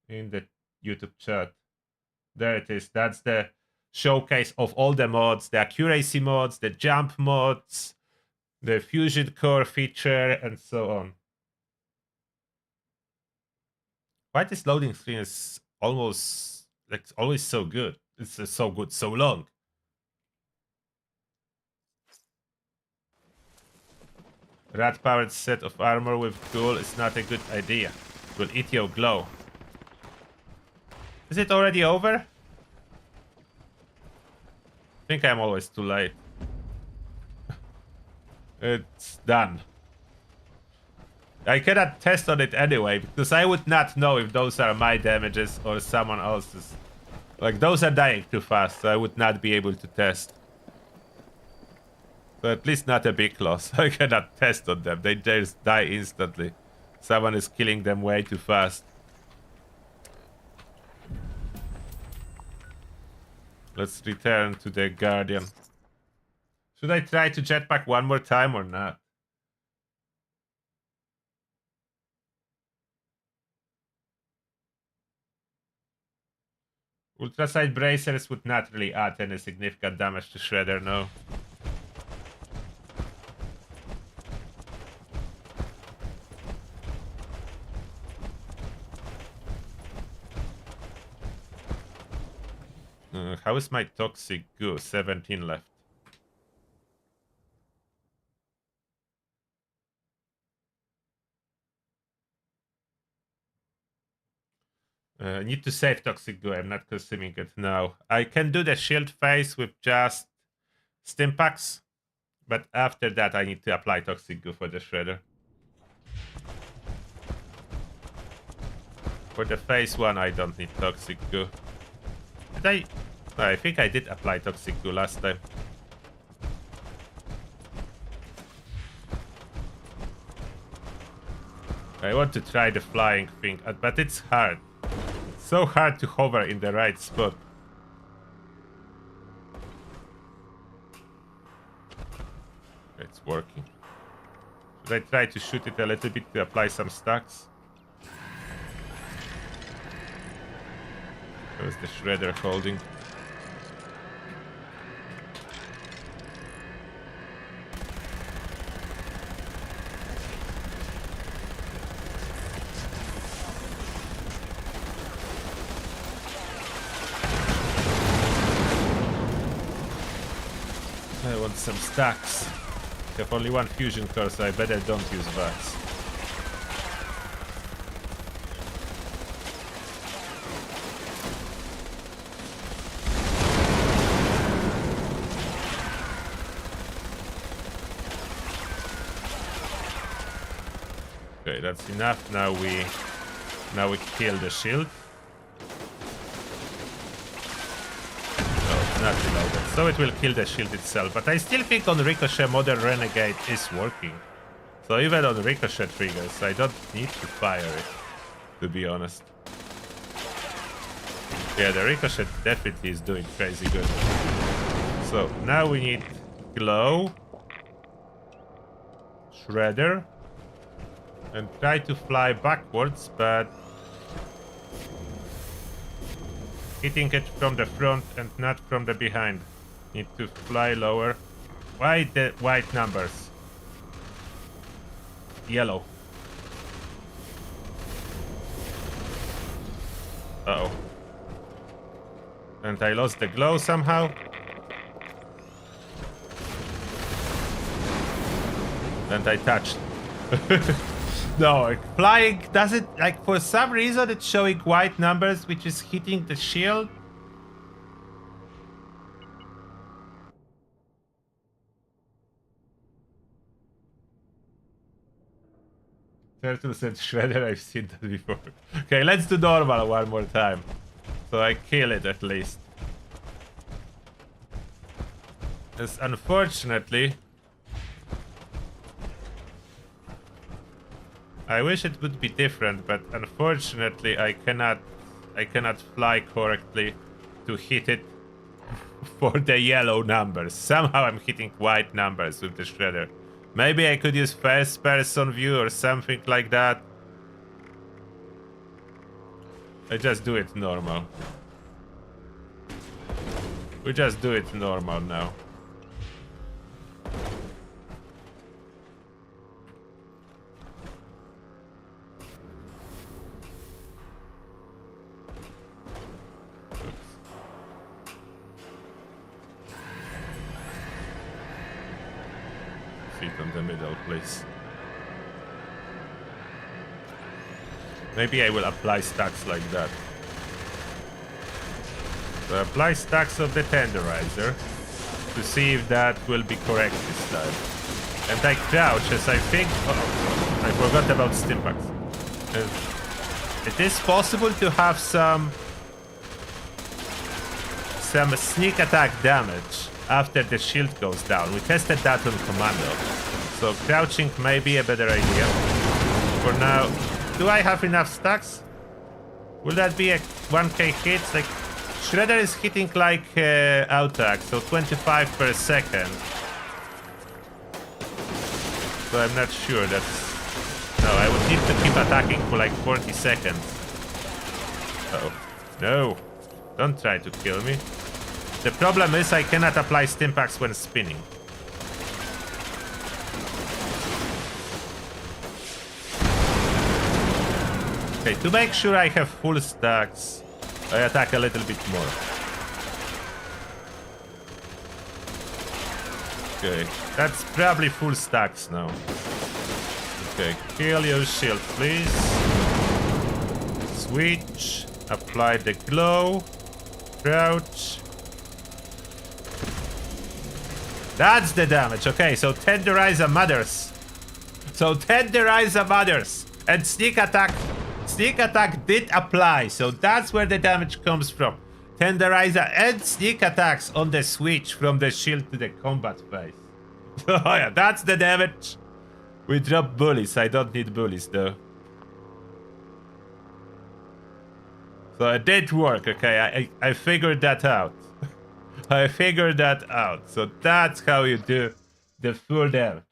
in the YouTube chat. There it is. That's the showcase of all the mods, the accuracy mods, the jump mods, the fusion core feature, and so on. Why this loading screen is almost like always so good? It's so good, so long. Rat-powered set of armor with ghoul is not a good idea. It will eat your glow. Is it already over? I think I'm always too late. It's done. I cannot test on it anyway, because I would not know if those are my damages or someone else's. Like, those are dying too fast, so I would not be able to test. So at least not a big loss. I cannot test on them. They just die instantly. Someone is killing them way too fast. Let's return to the Guardian. Should I try to jetpack one more time or not? Ultraside bracers would not really add any significant damage to Shredder, no. How is my toxic goo? 17 left. I need to save toxic goo. I'm not consuming it now. I can do the shield phase with just stim packs, but after that I need to apply toxic goo for the shredder. For the phase 1 I don't need toxic goo. Did I think I did apply toxic goo last time. I want to try the flying thing, but it's hard. It's so hard to hover in the right spot. It's working. Should I try to shoot it a little bit to apply some stacks? Where's the shredder holding? I want some stacks. have only one fusion core, so I better don't use VATS. Okay, that's enough. Now we kill the shield. Not reloaded, so it will kill the shield itself, but I still think on Ricochet Modern Renegade is working. So even on Ricochet triggers, I don't need to fire it, to be honest. Yeah, the Ricochet definitely is doing crazy good. So now we need Glow, Shredder, and try to fly backwards, but hitting it from the front and not from the behind. Need to fly lower. Why the white numbers? Yellow. Uh-oh. And I lost the glow somehow. And I touched. No, like, flying doesn't, like, for some reason it's showing white numbers, which is hitting the shield. Turtle said Shredder, I've seen that before. Okay, let's do normal one more time. So I kill it at least. Because unfortunately, I wish it would be different, but unfortunately I cannot fly correctly to hit it for the yellow numbers. Somehow I'm hitting white numbers with the Shredder. Maybe I could use first person view or something like that. I just do it normal. We just do it normal now. Feet on the middle, please. Maybe I will apply stacks like that. So apply stacks of the tenderizer to see if that will be correct this time. And I crouch as I think... Oh, I forgot about stimpaks. It is possible to have some sneak attack damage after the shield goes down. We tested that on Commando. So crouching may be a better idea. For now, do I have enough stacks? Will that be a 1k hit? Like, Shredder is hitting like attack, so 25 per second. So I'm not sure that's... No, I would need to keep attacking for like 40 seconds. Uh-oh. No, don't try to kill me. The problem is I cannot apply stimpaks when spinning. Okay, to make sure I have full stacks, I attack a little bit more. Okay, that's probably full stacks now. Okay, kill your shield, please. Switch, apply the glow, crouch. That's the damage. Okay, so Tenderizer matters. So Tenderizer matters. And sneak attack did apply. So that's where the damage comes from. Tenderizer and sneak attacks on the switch from the shield to the combat phase. Oh yeah, that's the damage. We drop bullies. I don't need bullies though. So it did work. Okay, I figured that out. I figured that out. So that's how you do the full damage.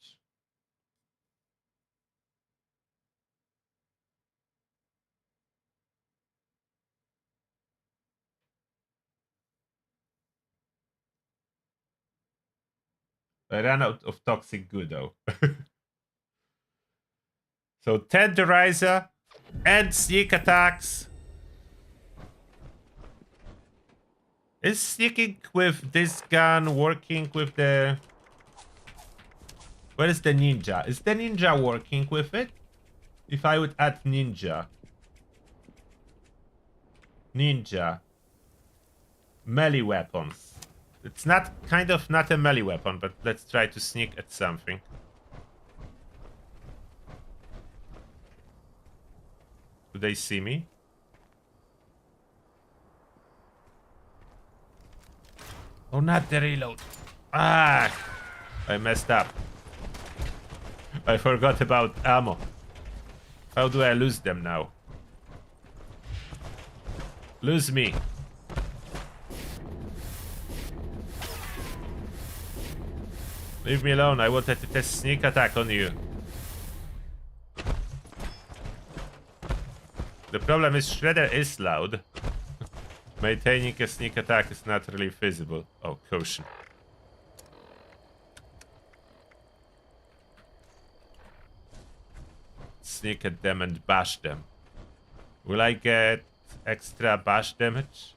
I ran out of toxic good though. So Tenderizer and sneak attacks. Is sneaking with this gun working with the Where is the ninja? Is the ninja working with it? If I would add ninja. Ninja. Melee weapons. It's not not a melee weapon, but let's try to sneak at something. Do they see me? Oh, not the reload. Ah! I messed up. I forgot about ammo. How do I lose them now? Lose me. Leave me alone. I wanted to test sneak attack on you. The problem is Shredder is loud. Maintaining a sneak attack is not really feasible. Oh, caution. Sneak at them and bash them. Will I get extra bash damage?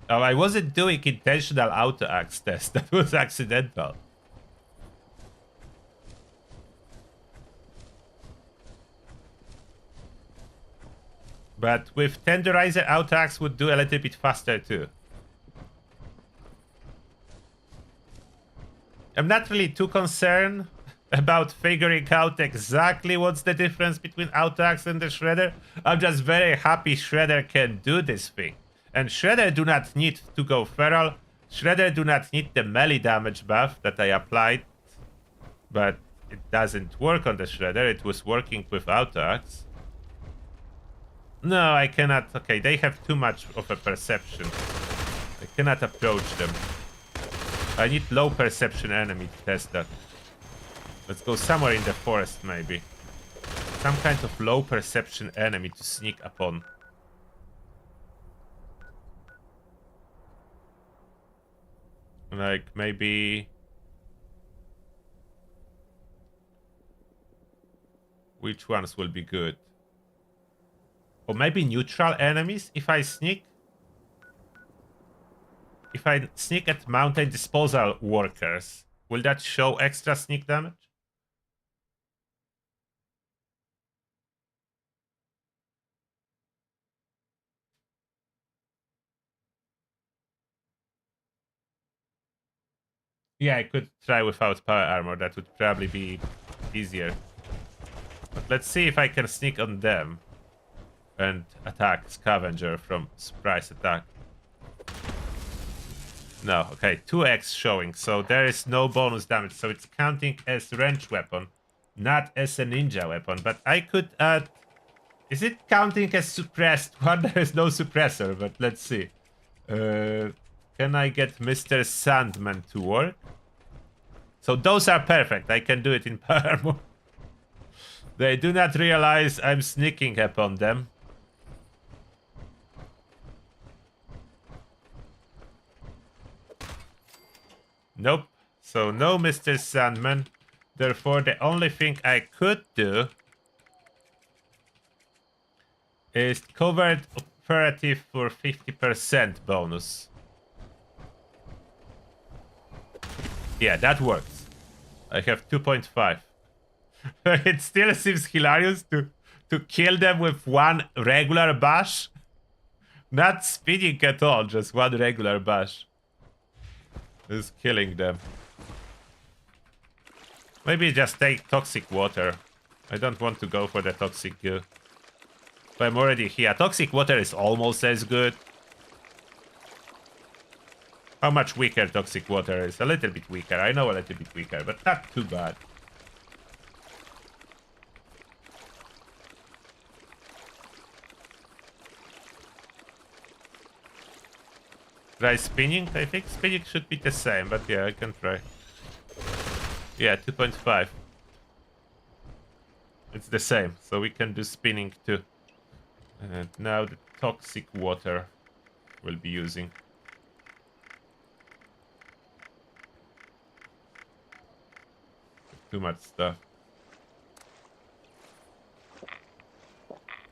Oh, I wasn't doing intentional auto-axe test. That was accidental. But with Tenderizer, auto-axe would do a little bit faster too. I'm not really too concerned about figuring out exactly what's the difference between auto-axe and the Shredder. I'm just very happy Shredder can do this thing. And Shredder do not need to go feral. Shredder do not need the melee damage buff that I applied. But it doesn't work on the Shredder. It was working with auto-axe. No, I cannot. Okay, they have too much of a perception. I cannot approach them. I need low perception enemy to test that. Let's go somewhere in the forest, maybe. Some kind of low perception enemy to sneak upon. Like, maybe... Which ones will be good? Or maybe neutral enemies if I sneak? If I sneak at mountain disposal workers, will that show extra sneak damage? Yeah, I could try without power armor. That would probably be easier. But let's see if I can sneak on them and attack Scavenger from surprise attack. No, okay, 2x showing, so there is no bonus damage, so it's counting as ranged weapon, not as a ninja weapon. But I could add... Is it counting as suppressed one? There is no suppressor, but let's see. Can I get Mr. Sandman to work? So those are perfect. I can do it in power armor. They do not realize I'm sneaking upon them. Nope. So no Mr. Sandman. Therefore, the only thing I could do is covered operative for 50% bonus. Yeah, that works. I have 2.5. It still seems hilarious to kill them with one regular bash. Not spinning at all, just one regular bash. Is killing them. Maybe just take toxic water. I don't want to go for the toxic goo. But I'm already here. Toxic water is almost as good. How much weaker toxic water is? A little bit weaker. I know a little bit weaker, but not too bad. Try spinning, I think. Spinning should be the same, but yeah, I can try. Yeah, 2.5. It's the same, so we can do spinning too. And now the toxic water we'll be using. Too much stuff.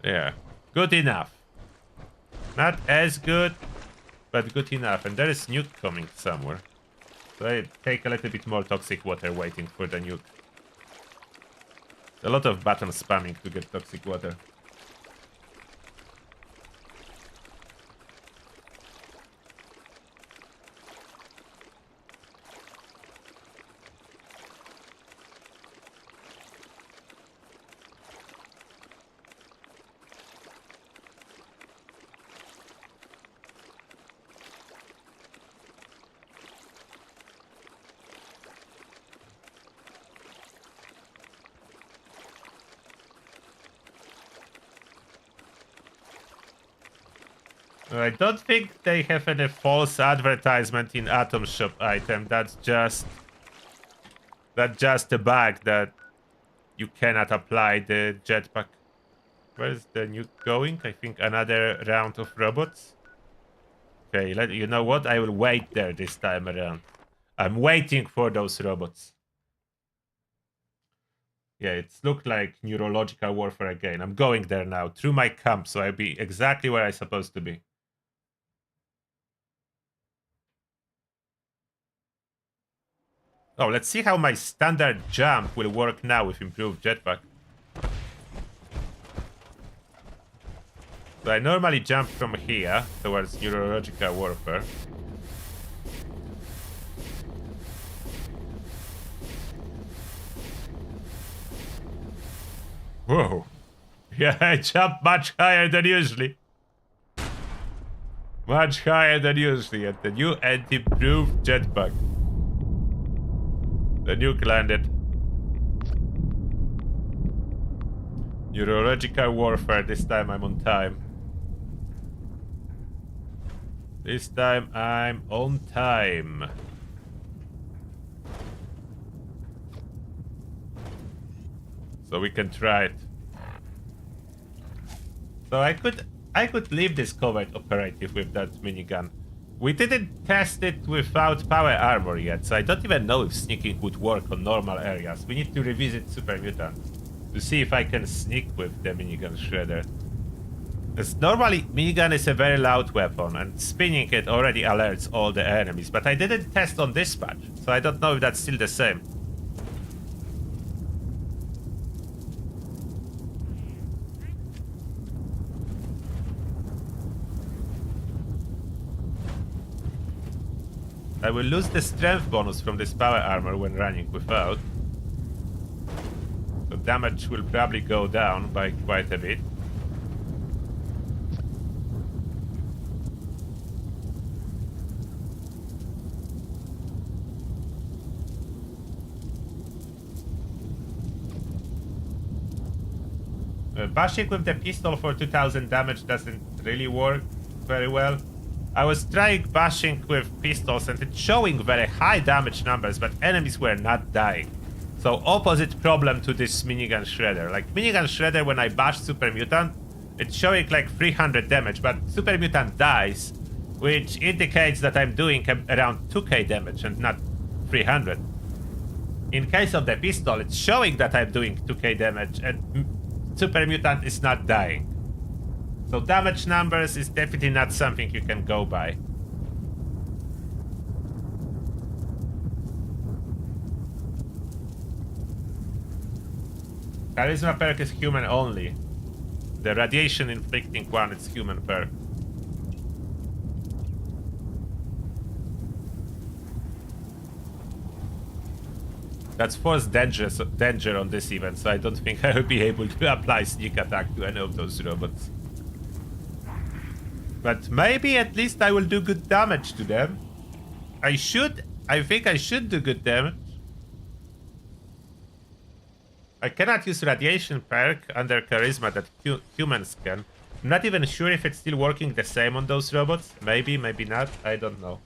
Yeah, good enough. Not as good, but good enough. And there is nuke coming somewhere. So I take a little bit more toxic water waiting for the nuke. A lot of button spamming to get toxic water. I don't think they have any false advertisement in Atom Shop item. That's just a bug that you cannot apply the jetpack. Where's the nuke going? I think another round of robots. Okay, you know what? I will wait there this time around. I'm waiting for those robots. Yeah, it's looked like neurological warfare again. I'm going there now through my camp, so I'll be exactly where I'm supposed to be. Oh, let's see how my standard jump will work now with improved jetpack. So I normally jump from here towards neurological warfare. Whoa. Yeah, I jump much higher than usually. Much higher than usually at the new and improved jetpack. The nuke landed. Neurological warfare, this time I'm on time. This time I'm on time. So we can try it. So I could leave this covert operative with that minigun. We didn't test it without power armor yet, so I don't even know if sneaking would work on normal areas. We need to revisit Super Mutant to see if I can sneak with the minigun shredder. As normally, minigun is a very loud weapon, and spinning it already alerts all the enemies, but I didn't test on this patch, so I don't know if that's still the same. I will lose the strength bonus from this power armor when running without. So damage will probably go down by quite a bit. Bashing with the pistol for 2000 damage doesn't really work very well. I was trying bashing with pistols and it's showing very high damage numbers, but enemies were not dying. So opposite problem to this minigun shredder. Like minigun shredder, when I bash Super Mutant, it's showing like 300 damage, but Super Mutant dies, which indicates that I'm doing around 2k damage and not 300. In case of the pistol, it's showing that I'm doing 2k damage and Super Mutant is not dying. So damage numbers is definitely not something you can go by. Charisma perk is human only. The radiation inflicting one is human perk. That's forced danger on this event, so I don't think I will be able to apply sneak attack to any of those robots. But maybe at least I will do good damage to them. I think I should do good damage. I cannot use radiation perk under charisma that humans can. I'm not even sure if it's still working the same on those robots. Maybe, maybe not. I don't know.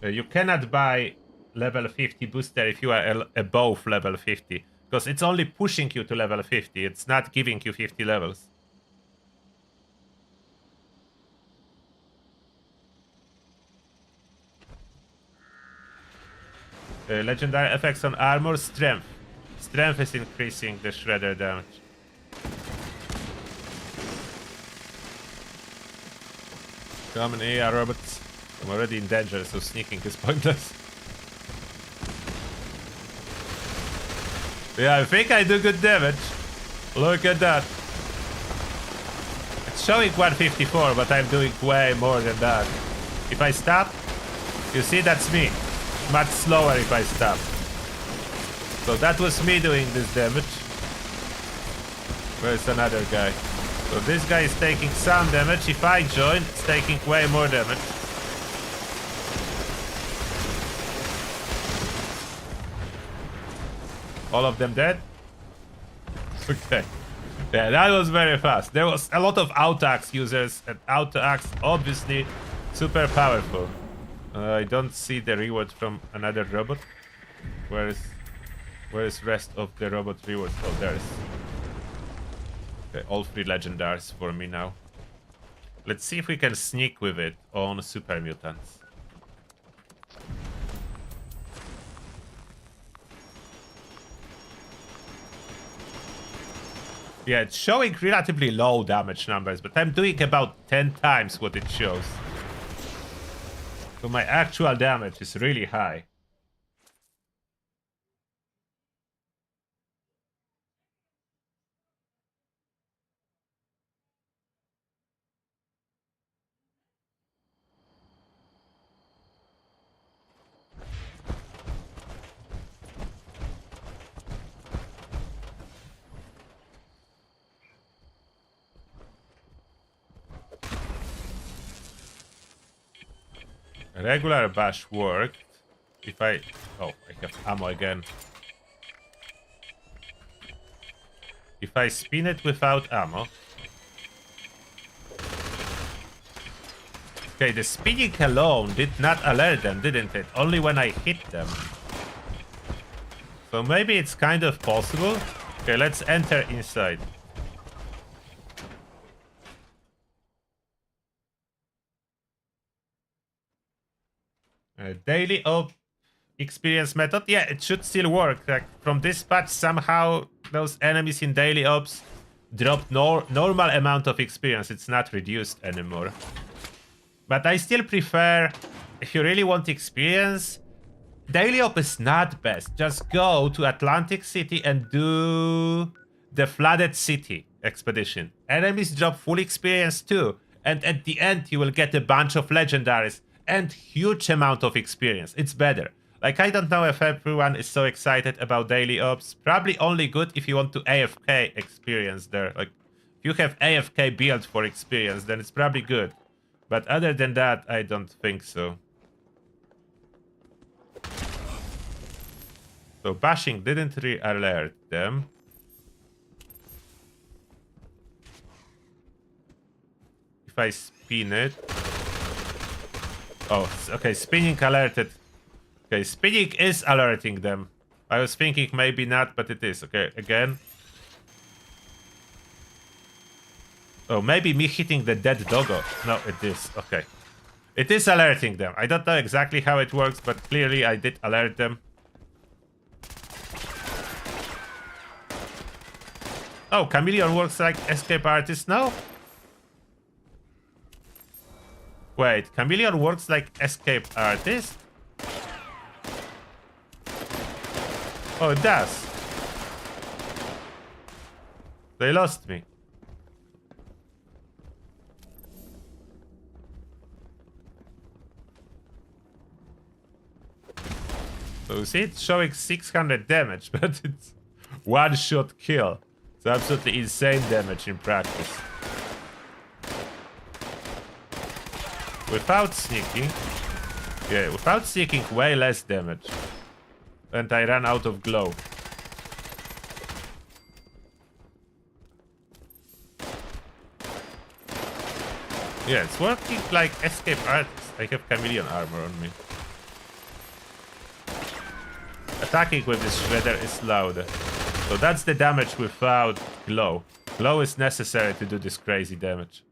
You cannot buy level 50 booster if you are above level 50, because it's only pushing you to level 50. It's not giving you 50 levels. Legendary effects on armor, strength. Strength is increasing the shredder damage. Come on, AR robots. I'm already in danger, so sneaking is pointless. Yeah, I think I do good damage. Look at that. It's showing 154, but I'm doing way more than that. If I stop, you see that's me. Much slower if I stop. So that was me doing this damage. Where's another guy? So this guy is taking some damage. If I join, it's taking way more damage. All of them dead? Okay. Yeah, that was very fast. There was a lot of auto-axe users, and auto-axe obviously super powerful. I don't see the reward from another robot. Where is rest of the robot rewards? Oh, there is. Okay, all 3 legendaries for me now. Let's see if we can sneak with it on super mutants. Yeah, it's showing relatively low damage numbers, but I'm doing about 10 times what it shows. So my actual damage is really high. Regular bash worked. If I... Oh, I have ammo again. If I spin it without ammo... Okay, the spinning alone did not alert them, didn't it? Only when I hit them. So maybe it's kind of possible. Okay, let's enter inside. Daily op experience method. Yeah, it should still work. Like from this patch, somehow those enemies in daily ops drop normal amount of experience. It's not reduced anymore. But I still prefer, if you really want experience, daily op is not best. Just go to Atlantic City and do the Flooded City expedition. Enemies drop full experience too. And at the end, you will get a bunch of legendaries and huge amount of experience. It's better. Like, I don't know if everyone is so excited about daily ops. Probably only good if you want to AFK experience there. Like, if you have AFK build for experience, then it's probably good. But other than that, I don't think so. So bashing didn't re-alert them. If I spin it... Oh, okay, spinning alerted. Okay, spinning is alerting them. I was thinking maybe not, but it is. Okay, again. Oh, maybe me hitting the dead doggo. No, it is. Okay. It is alerting them. I don't know exactly how it works, but clearly I did alert them. Oh, Chameleon works like escape artist now? Wait, Chameleon works like escape artist? Oh, it does. They lost me. So you see, it's showing 600 damage, but it's one-shot kill. It's absolutely insane damage in practice. Without sneaking... Yeah, without sneaking, way less damage. And I ran out of glow. Yeah, it's working like escape artist. I have chameleon armor on me. Attacking with this shredder is loud. So that's the damage without glow. Glow is necessary to do this crazy damage.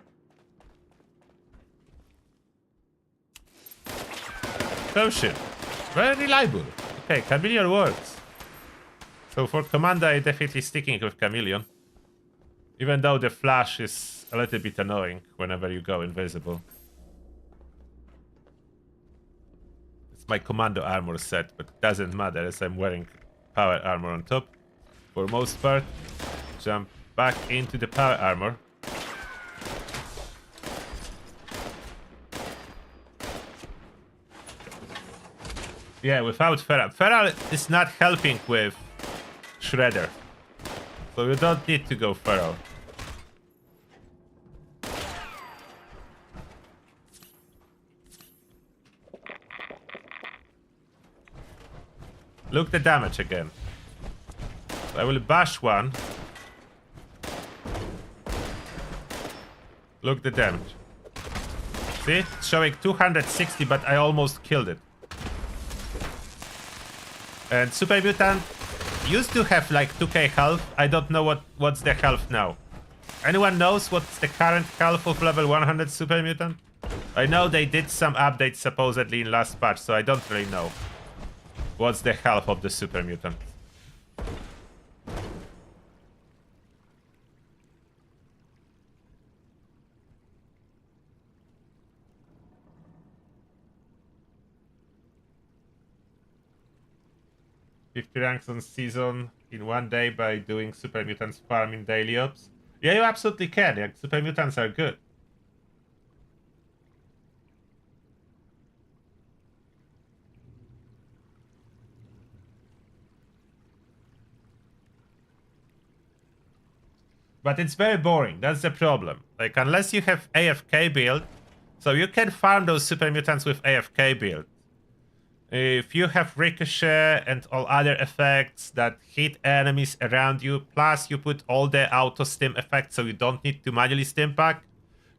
Oh shit. Very reliable. Okay, chameleon works. So for Commander, I'm definitely sticking with Chameleon. Even though the flash is a little bit annoying whenever you go invisible. It's my Commando armor set, but it doesn't matter as I'm wearing power armor on top. For most part, jump back into the power armor. Yeah, without Feral. Feral is not helping with Shredder. So you don't need to go Feral. Look the damage again. So I will bash one. Look the damage. See? It's showing 260, but I almost killed it. And Super Mutant used to have like 2k health. I don't know what's the health now. Anyone knows what's the current health of level 100 Super Mutant? I know they did some updates supposedly in last patch, so I don't really know what's the health of the Super Mutant. "50 ranks on season in one day by doing Super Mutants farm in daily ops." Yeah, you absolutely can. Yeah, Super Mutants are good. But it's very boring. That's the problem. Like, unless you have AFK build, so you can farm those Super Mutants with AFK build. If you have Ricochet and all other effects that hit enemies around you, plus you put all the auto stim effects so you don't need to manually stim pack.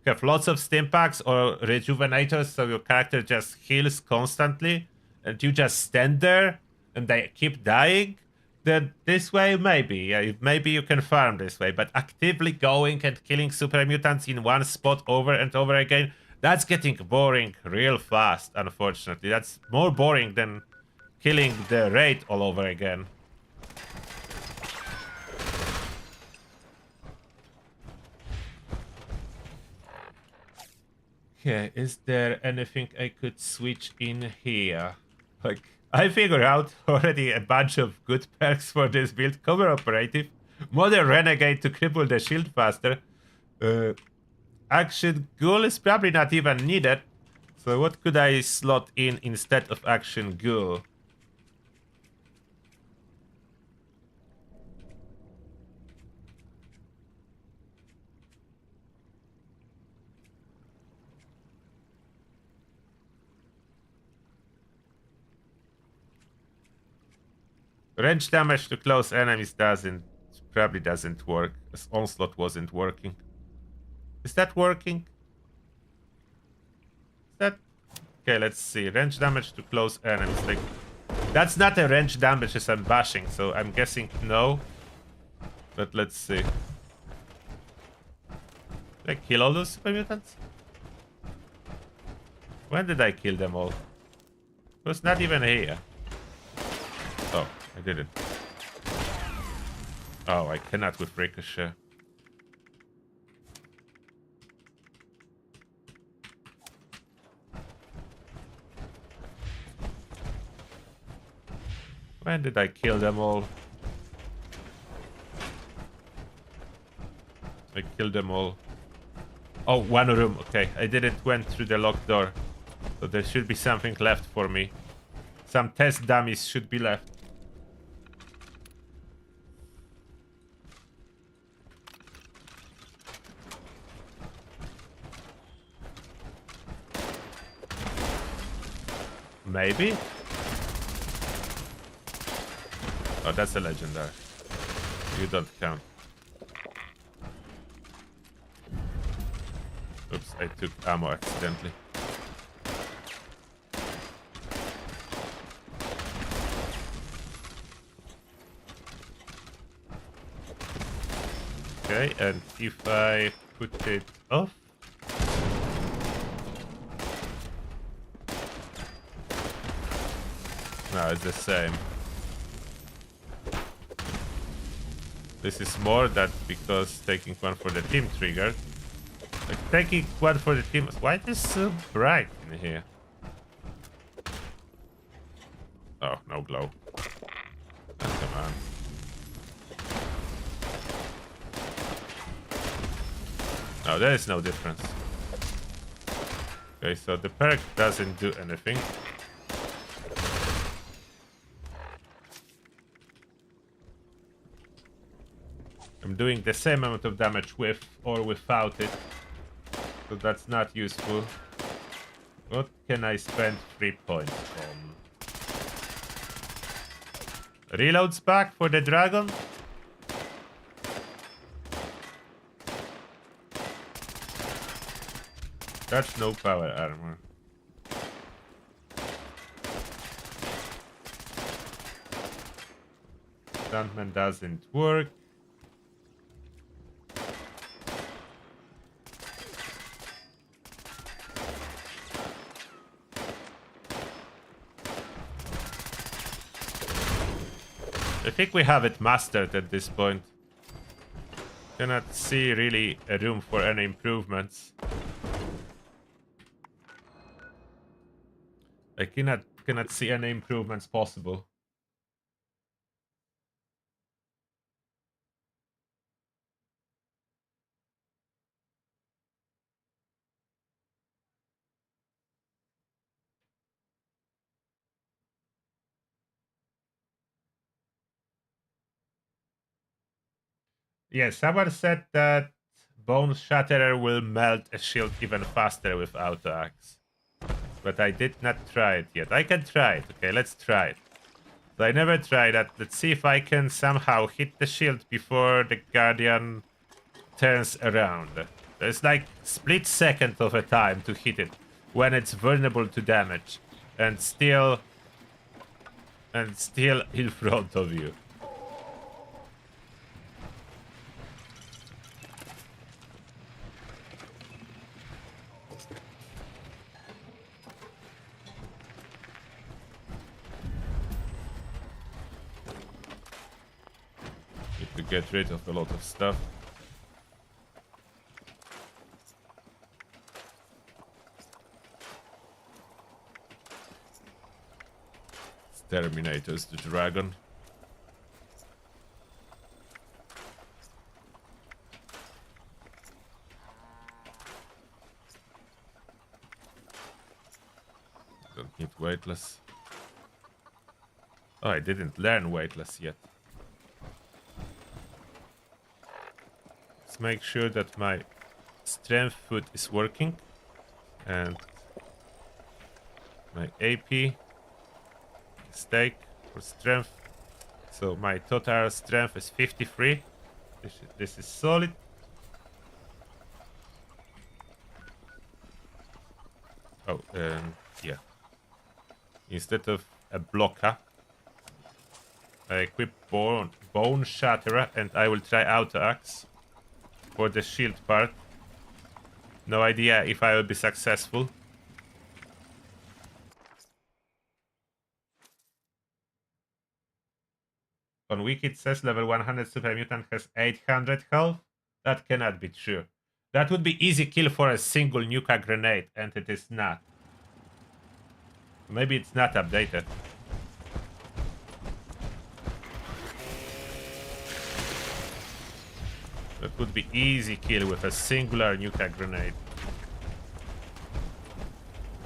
You have lots of stim packs or rejuvenators so your character just heals constantly and you just stand there and they keep dying. Then this way, maybe. Yeah, maybe you can farm this way, but actively going and killing Super Mutants in one spot over and over again, that's getting boring real fast, unfortunately. That's more boring than killing the raid all over again. Yeah, is there anything I could switch in here? Like, I figured out already a bunch of good perks for this build. Cover Operative, Modern Renegade to cripple the shield faster. Action Ghoul is probably not even needed. So what could I slot in instead of Action Ghoul? Range damage to close enemies probably doesn't work, as Onslaught wasn't working. Is that working? Is that... Okay, let's see. Range damage to close enemies. Like, that's not a range damage as I'm bashing, so I'm guessing no. But let's see. Did I kill all those Super Mutants? When did I kill them all? It was not even here. Oh, I didn't. Oh, I cannot with Ricochet. When did I kill them all? I killed them all. Oh, one room. Okay, I didn't went through the locked door. So there should be something left for me. Some test dummies should be left. Maybe? Oh, that's a legendary. You don't count. Oops, I took ammo accidentally. Okay, and if I put it off... No, it's the same. This is more that because taking one for the team triggered. Like taking one for the team. Why is it so bright in here? Oh, no glow. Oh, come on. No, there is no difference. Okay, so the perk doesn't do anything. I'm doing the same amount of damage with or without it. So that's not useful. What can I spend 3 points on? Reloads back for the dragon? That's no power armor. Stuntman doesn't work. I think we have it mastered at this point. Cannot see really a room for any improvements. I cannot see any improvements possible. Yes, someone said that Bone Shatterer will melt a shield even faster with auto axe. But I did not try it yet. I can try it. Okay, let's try it. So I never tried that. Let's see if I can somehow hit the shield before the Guardian turns around. There's like split second of a time to hit it when it's vulnerable to damage and still in front of you. Need to get rid of a lot of stuff. Terminators the dragon. Don't need weightless. Oh, I didn't learn weightless yet. Let's make sure that my strength foot is working and my AP stake for strength. So my total strength is 53. This is solid. Oh, yeah. Instead of a blocker, I equip Bone Shatterer and I will try Auto Axe for the shield part. No idea if I will be successful. On Wiki it says level 100 super mutant has 800 health. That cannot be true. That would be easy kill for a single nuka grenade, and it is not. Maybe it's not updated. That would be easy kill with a singular nuka grenade.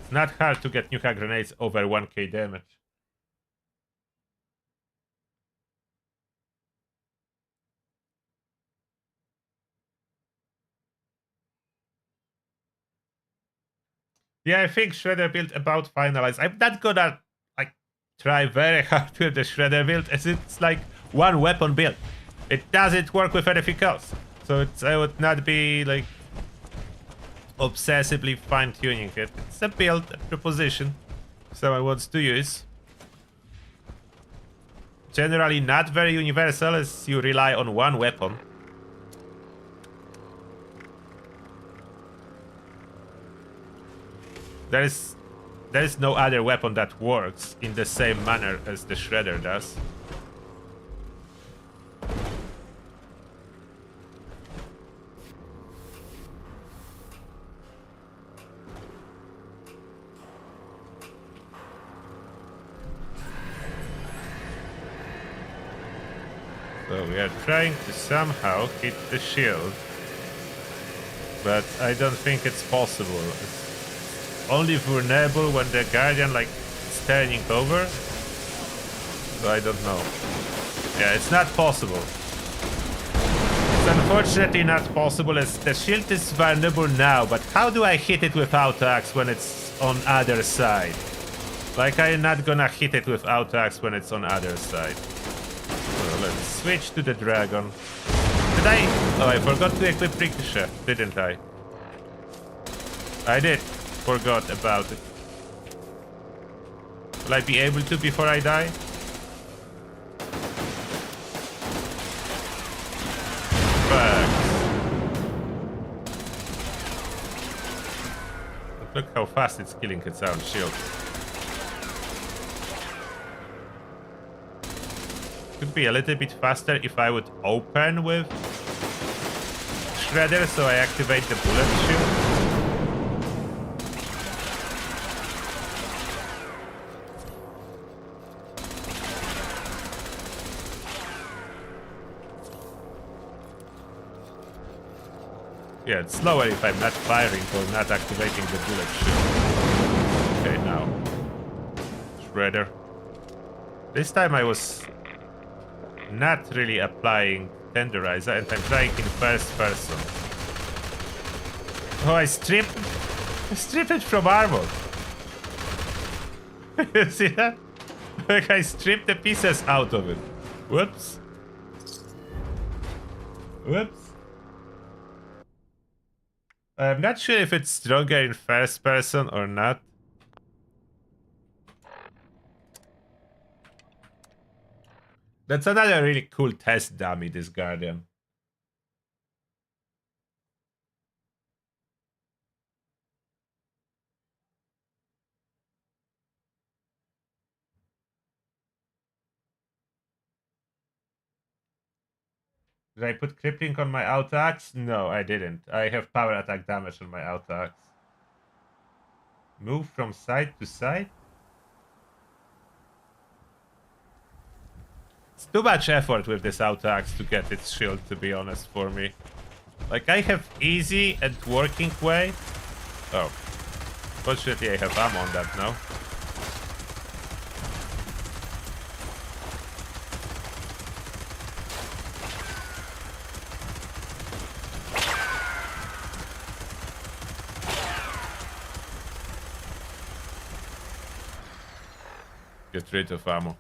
It's not hard to get nuka grenades over 1k damage. Yeah, I think Shredder build about finalized. I'm not gonna like try very hard with the Shredder build as it's like one weapon build. It doesn't work with anything else. So I would not be like obsessively fine-tuning it. It's a build, a proposition someone wants to use. Generally not very universal as you rely on one weapon. There is no other weapon that works in the same manner as the Shredder does. So we are trying to somehow hit the shield, but I don't think it's possible. It's only vulnerable when the Guardian like is turning over. So I don't know. Yeah, it's not possible. It's unfortunately not possible as the shield is vulnerable now, but how do I hit it with auto-axe when it's on other side? Like I'm not gonna hit it with auto-axe when it's on other side. So let's switch to the dragon. Did I? Oh, I forgot to equip Ricochet, didn't I? I did. Forgot about it. Will I be able to before I die? Perk. Look how fast it's killing its own shield. Could be a little bit faster if I would open with Shredder, so I activate the bullet shield. Yeah, it's slower if I'm not firing or not activating the bullet shield. Okay, now. Shredder. This time I was not really applying Tenderizer and I'm trying in first person. Oh, I stripped it from armor. You see that? Like I stripped the pieces out of it. Whoops. Whoops. I'm not sure if it's stronger in first person or not. That's another really cool test dummy, this Guardian. Did I put crippling on my auto-axe? No, I didn't. I have power attack damage on my auto-axe. Move from side to side? It's too much effort with this auto-axe to get its shield, to be honest, for me. Like, I have easy and working way. Oh. Fortunately, I have ammo on that now. Get rid of ammo.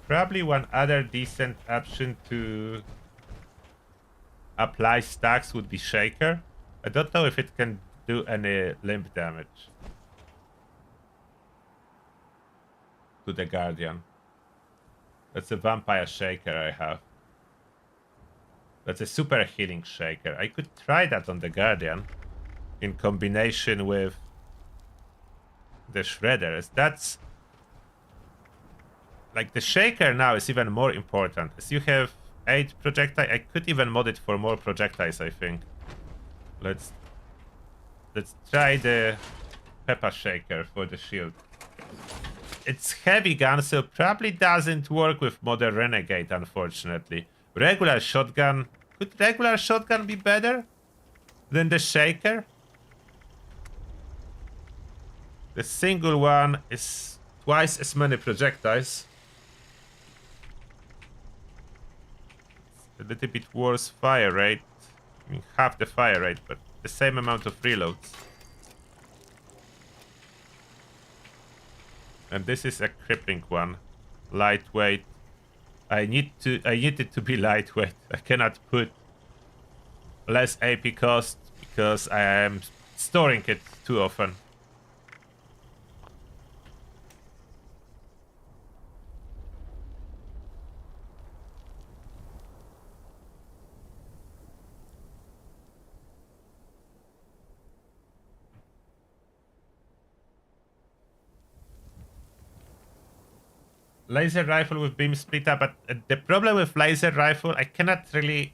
Probably one other decent option to apply stacks would be Shaker. I don't know if it can do any limb damage to the Guardian. That's a Vampire Shaker I have. That's a super healing Shaker. I could try that on the Guardian in combination with the Shredders. That's like the Shaker now is even more important. As you have 8 projectiles, I could even mod it for more projectiles, I think. Let's try the Peppa Shaker for the shield. It's heavy gun, so probably doesn't work with Modern Renegade, unfortunately. Regular shotgun. Could regular shotgun be better than the Shaker? The single one is twice as many projectiles. A little bit worse fire rate. I mean, half the fire rate, but the same amount of reloads. And this is a crippling one. Lightweight. I need it to be lightweight. I cannot put less AP cost because I am storing it too often. Laser rifle with beam splitter, but the problem with laser rifle, I cannot really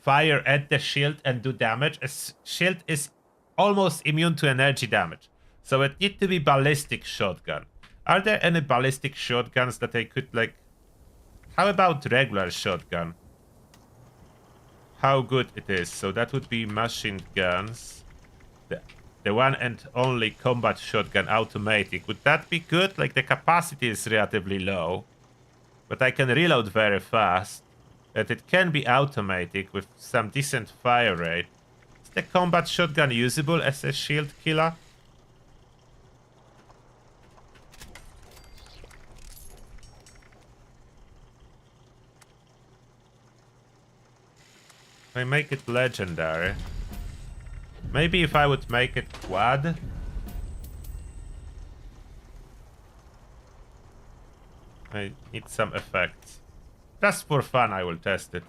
fire at the shield and do damage. A shield is almost immune to energy damage. So it need to be ballistic shotgun. Are there any ballistic shotguns that I could like... How about regular shotgun? How good it is. So that would be machine guns. The one and only combat shotgun automatic. Would that be good? Like the capacity is relatively low. But I can reload very fast. And it can be automatic with some decent fire rate. Is the combat shotgun usable as a shield killer? I make it legendary. Maybe if I would make it quad. I need some effects. Just for fun, I will test it.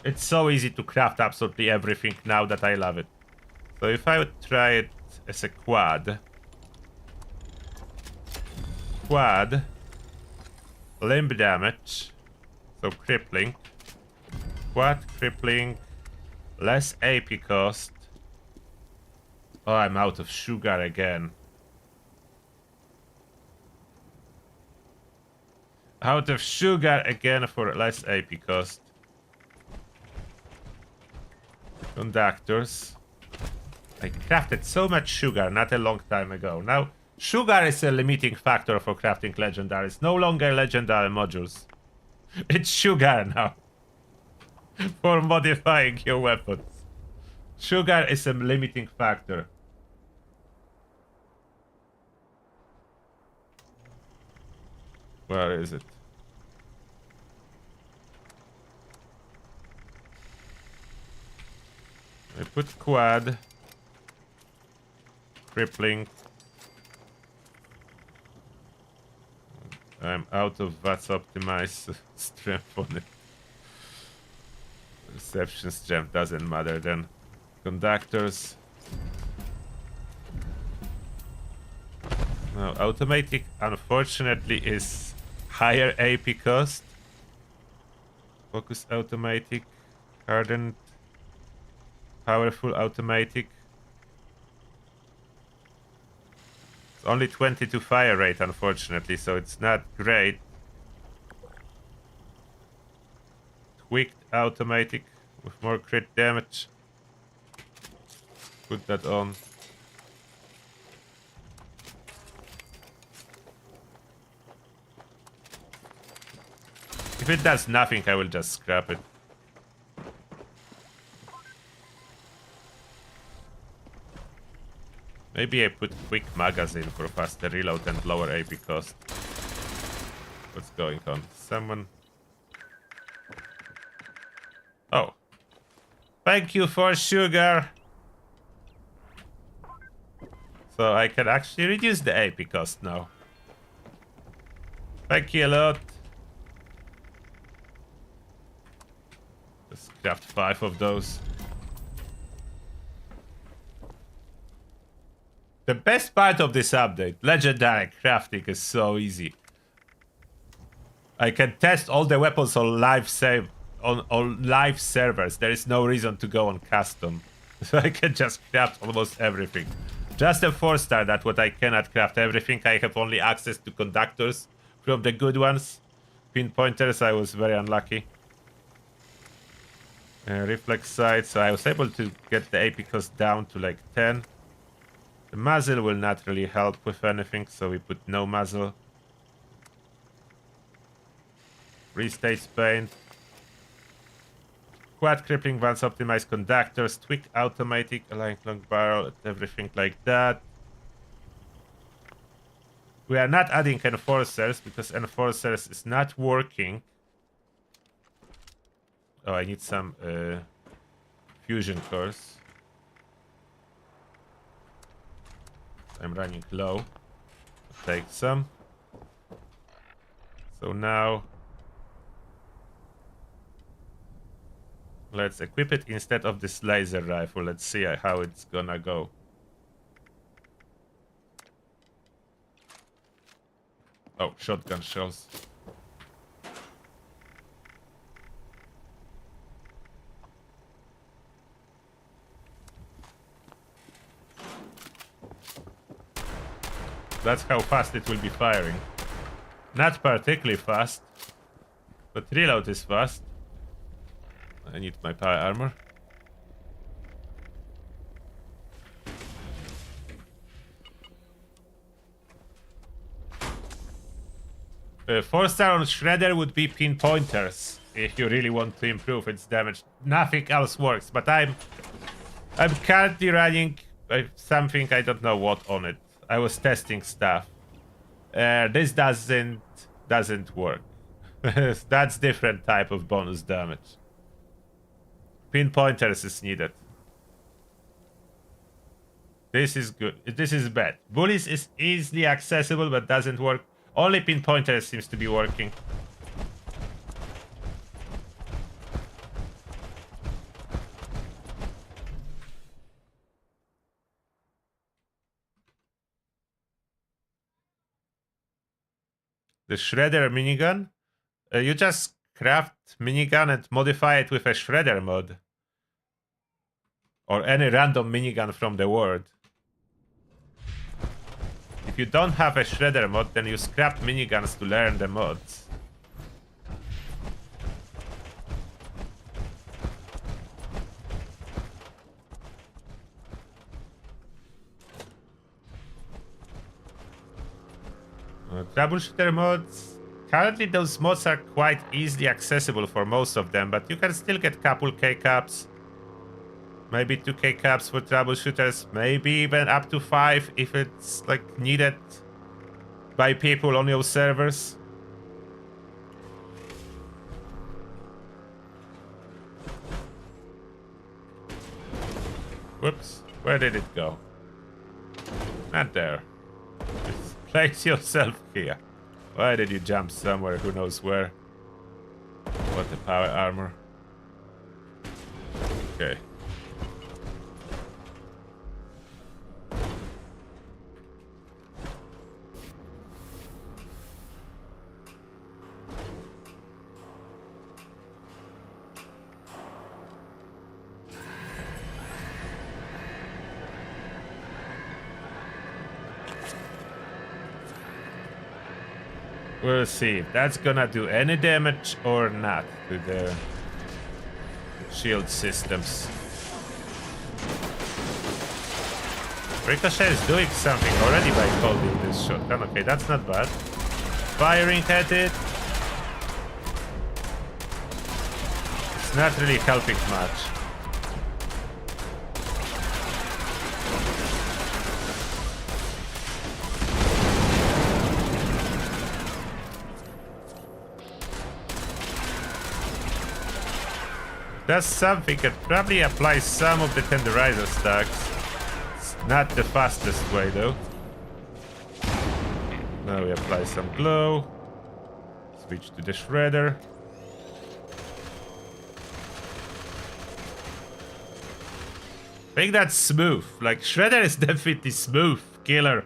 It's so easy to craft absolutely everything now that I love it. So if I would try it as a quad. Quad. Limb damage. So crippling. Quad crippling. Less AP cost. Oh, I'm out of sugar again. Out of sugar again for less AP cost. Conductors. I crafted so much sugar not a long time ago. Now, sugar is a limiting factor for crafting legendaries. No longer legendary modules. It's sugar now. For modifying your weapons. Sugar is a limiting factor. Where is it? I put quad. Crippling. I'm out of VATS optimized strength on it. Reception strength doesn't matter then. Conductors. Now, automatic unfortunately is higher AP cost. Focus automatic. Hardened. Powerful automatic. It's only 22 fire rate unfortunately, so it's not great. Tweaked automatic with more crit damage. Put that on. If it does nothing, I will just scrap it. Maybe I put quick magazine for faster reload and lower AP cost. What's going on? Someone... Oh. Thank you for sugar. So I can actually reduce the AP cost now. Thank you a lot. Just craft 5 of those. The best part of this update, legendary crafting, is so easy. I can test all the weapons on live on live servers. There is no reason to go on custom. So I can just craft almost everything. Just a 4-star, that's what I cannot craft everything. I have only access to conductors from the good ones. Pinpointers, I was very unlucky. Reflex sight, so I was able to get the AP cost down to like 10. The muzzle will not really help with anything, so we put no muzzle. Restage paint. Quad crippling once optimized conductors, tweak automatic, aligned long barrel, everything like that. We are not adding enforcers because enforcers is not working. Oh, I need some fusion cores. I'm running low. Take some. So now let's equip it instead of this laser rifle. Let's see how it's gonna go. Oh, shotgun shells. That's how fast it will be firing. Not particularly fast, but reload is fast. I need my power armor. Four-star on Shredder would be pinpointers if you really want to improve its damage. Nothing else works, but I'm currently running something, I don't know what on it. I was testing stuff. This doesn't work. That's different type of bonus damage. Pinpointers is needed. This is good. This is bad. Bullies is easily accessible but doesn't work. Only pinpointers seems to be working. The Shredder minigun? You just craft minigun and modify it with a Shredder mod. Or any random minigun from the world. If you don't have a Shredder mod, then you scrap miniguns to learn the mods. Troubleshooter mods. Currently those mods are quite easily accessible for most of them, but you can still get couple K-caps. Maybe 2 K-caps for troubleshooters, maybe even up to 5 if it's like needed by people on your servers. Whoops, where did it go? Not there. Just place yourself here. Why did you jump somewhere? Who knows where? What the power armor? Okay. We'll see if that's gonna do any damage or not to the shield systems. Ricochet is doing something already by holding this shotgun. Okay, that's not bad. Firing at it. It's not really helping much. Does something, it probably applies some of the tenderizer stacks. It's not the fastest way though. Now we apply some glow. Switch to the shredder. I think that's smooth. Like, shredder is definitely smooth killer.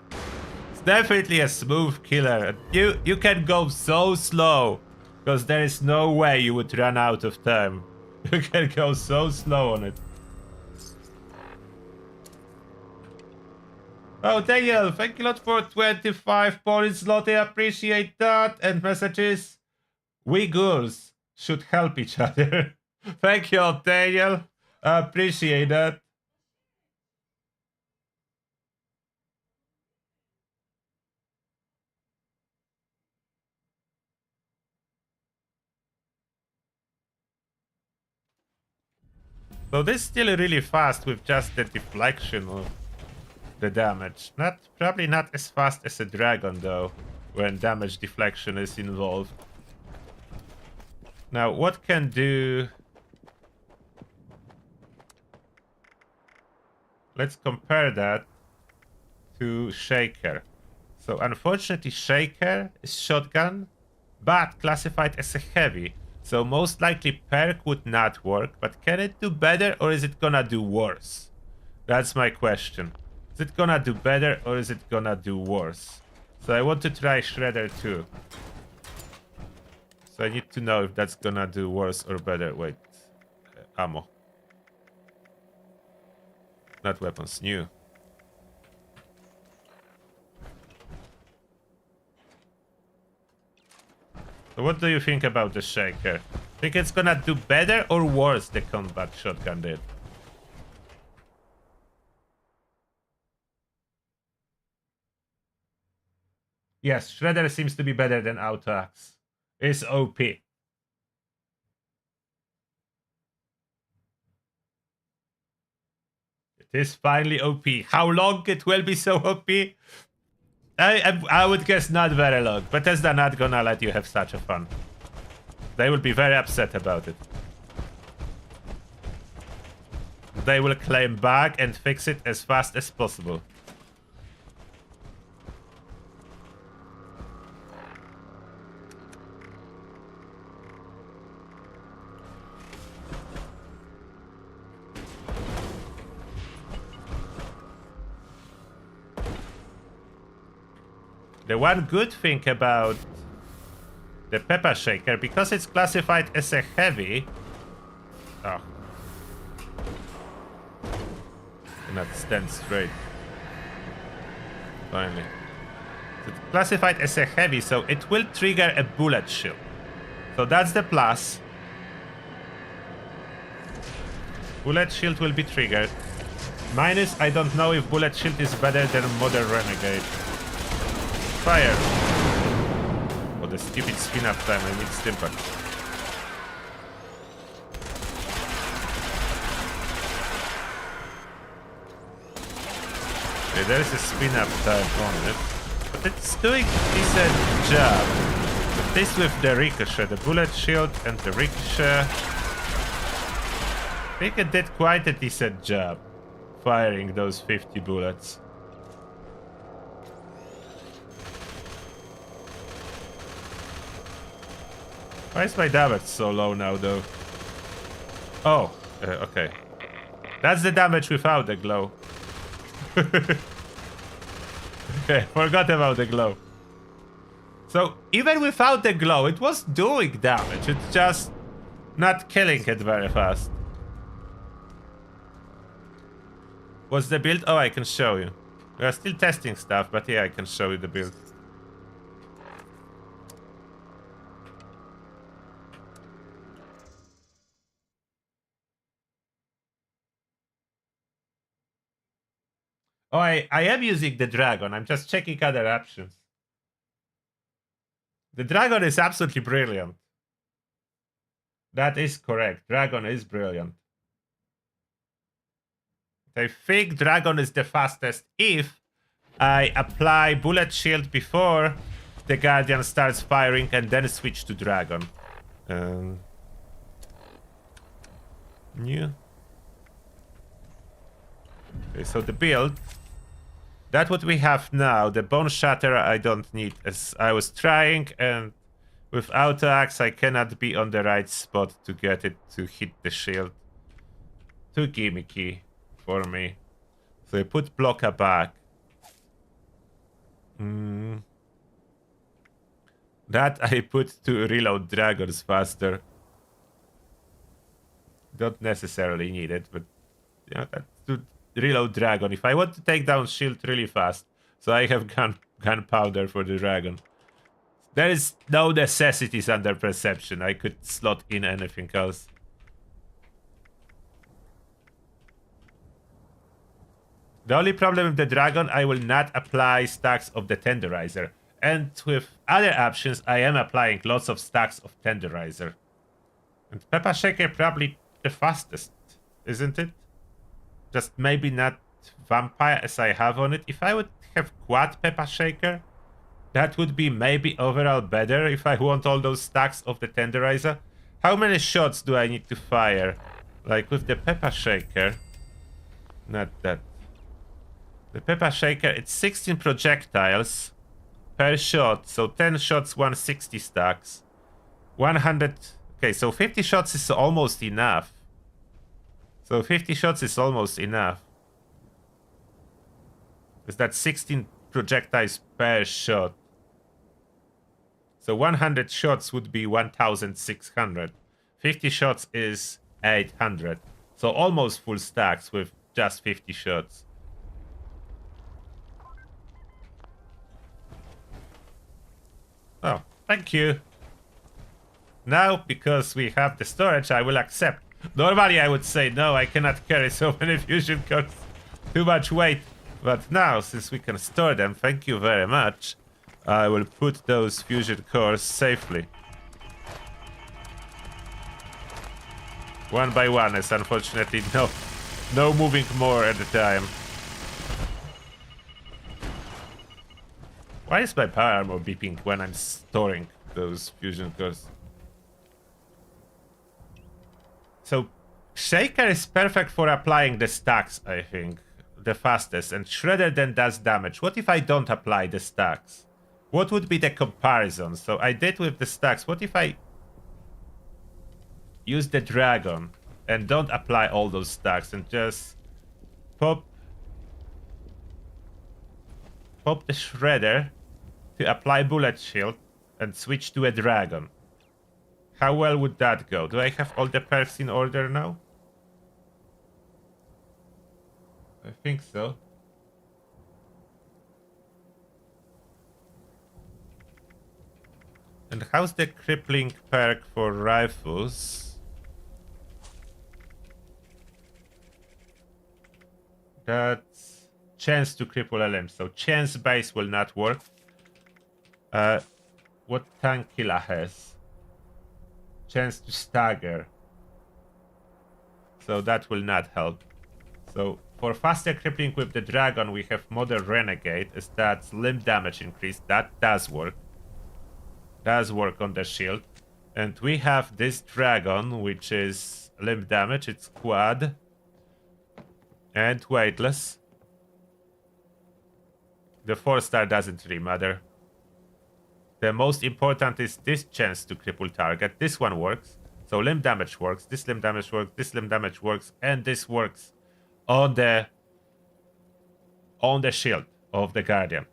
It's definitely a smooth killer. You can go so slow because there is no way you would run out of time. You can go so slow on it. Oh, Daniel, thank you a lot for 25 Polish zloty. I appreciate that. And messages. We girls should help each other. Thank you, Daniel. I appreciate that. So this is still really fast with just the deflection of the damage. Probably not as fast as a dragon though, when damage deflection is involved. Now what can do... Let's compare that to Shaker. So unfortunately Shaker is shotgun, but classified as a heavy. So most likely Perk would not work, but can it do better or is it gonna do worse? That's my question. Is it gonna do better or is it gonna do worse? So I want to try Shredder too. So I need to know if that's gonna do worse or better. Wait, ammo. Not weapons, new. So what do you think about the Shaker? Think it's gonna do better or worse the combat shotgun did? Yes, Shredder seems to be better than Auto Axe. It's OP. It is finally OP. How long it will be so OP? I would guess not very long. Bethesda not gonna let you have such a fun. They will be very upset about it. They will claim bug and fix it as fast as possible. The one good thing about the Peppa Shaker, because it's classified as a heavy... Oh. Cannot stand straight. Finally. It's classified as a heavy, so it will trigger a bullet shield. So that's the plus. Bullet shield will be triggered. Minus, I don't know if bullet shield is better than Modern Renegade. Fire! Oh, the stupid spin up time, I need stimpak. Okay, there's a spin up time on it. But it's doing a decent job. But this with the ricochet, the bullet shield and the ricochet. I think it did quite a decent job firing those 50 bullets. Why is my damage so low now, though? Oh, okay. That's the damage without the glow. Okay, forgot about the glow. So, even without the glow, it was doing damage. It's just not killing it very fast. What's the build? Oh, I can show you. We are still testing stuff, but yeah, I can show you the build. Oh, I am using the dragon. I'm just checking other options. The dragon is absolutely brilliant. That is correct. Dragon is brilliant. I think dragon is the fastest if I apply bullet shield before the guardian starts firing and then switch to dragon. Yeah. Okay, so the build. That's what we have now. The Bone Shatterer I don't need, as I was trying, and with Auto Axe I cannot be on the right spot to get it to hit the shield. Too gimmicky for me. So I put blocker back. That I put to reload dragons faster. Don't necessarily need it, but you know, that to reload dragon. If I want to take down shield really fast, so I have gunpowder for the dragon. There is no necessities under perception. I could slot in anything else. The only problem with the dragon, I will not apply stacks of the tenderizer. And with other options, I am applying lots of stacks of tenderizer. And Peppa Shaker probably the fastest, isn't it? Just maybe not vampire as I have on it. If I would have quad Peppa Shaker, that would be maybe overall better if I want all those stacks of the tenderizer. How many shots do I need to fire? Like with the Peppa Shaker. Not that. The Peppa Shaker, it's 16 projectiles per shot. So 10 shots, 160 stacks. 100... Okay, so 50 shots is almost enough. So 50 shots is almost enough. Is that 16 projectiles per shot? So 100 shots would be 1,600. 50 shots is 800. So almost full stacks with just 50 shots. Oh, thank you. Now, because we have the storage, I will accept. Normally, I would say, no, I cannot carry so many fusion cores. Too much weight. But now, since we can store them, thank you very much, I will put those fusion cores safely. One by one, as unfortunately no moving more at a time. Why is my power armor beeping when I'm storing those fusion cores? So, Shaker is perfect for applying the stacks, I think. The fastest. And Shredder then does damage. What if I don't apply the stacks? What would be the comparison? So I did with the stacks. What if I use the dragon and don't apply all those stacks and just pop the Shredder to apply bullet shield and switch to a dragon? How well would that go? Do I have all the perks in order now? I think so. And how's the crippling perk for rifles? That's chance to cripple LM. So chance base will not work. What Tankilla has? Chance to stagger. So that will not help. So for faster crippling with the dragon, we have Modern Renegade, as that's limb damage increase. That does work. Does work on the shield. And we have this dragon, which is limb damage. It's quad. And weightless. The 4-star doesn't really matter. The most important is this chance to cripple target. This one works. So limb damage works. This limb damage works. This limb damage works. And this works on the shield of the Guardian.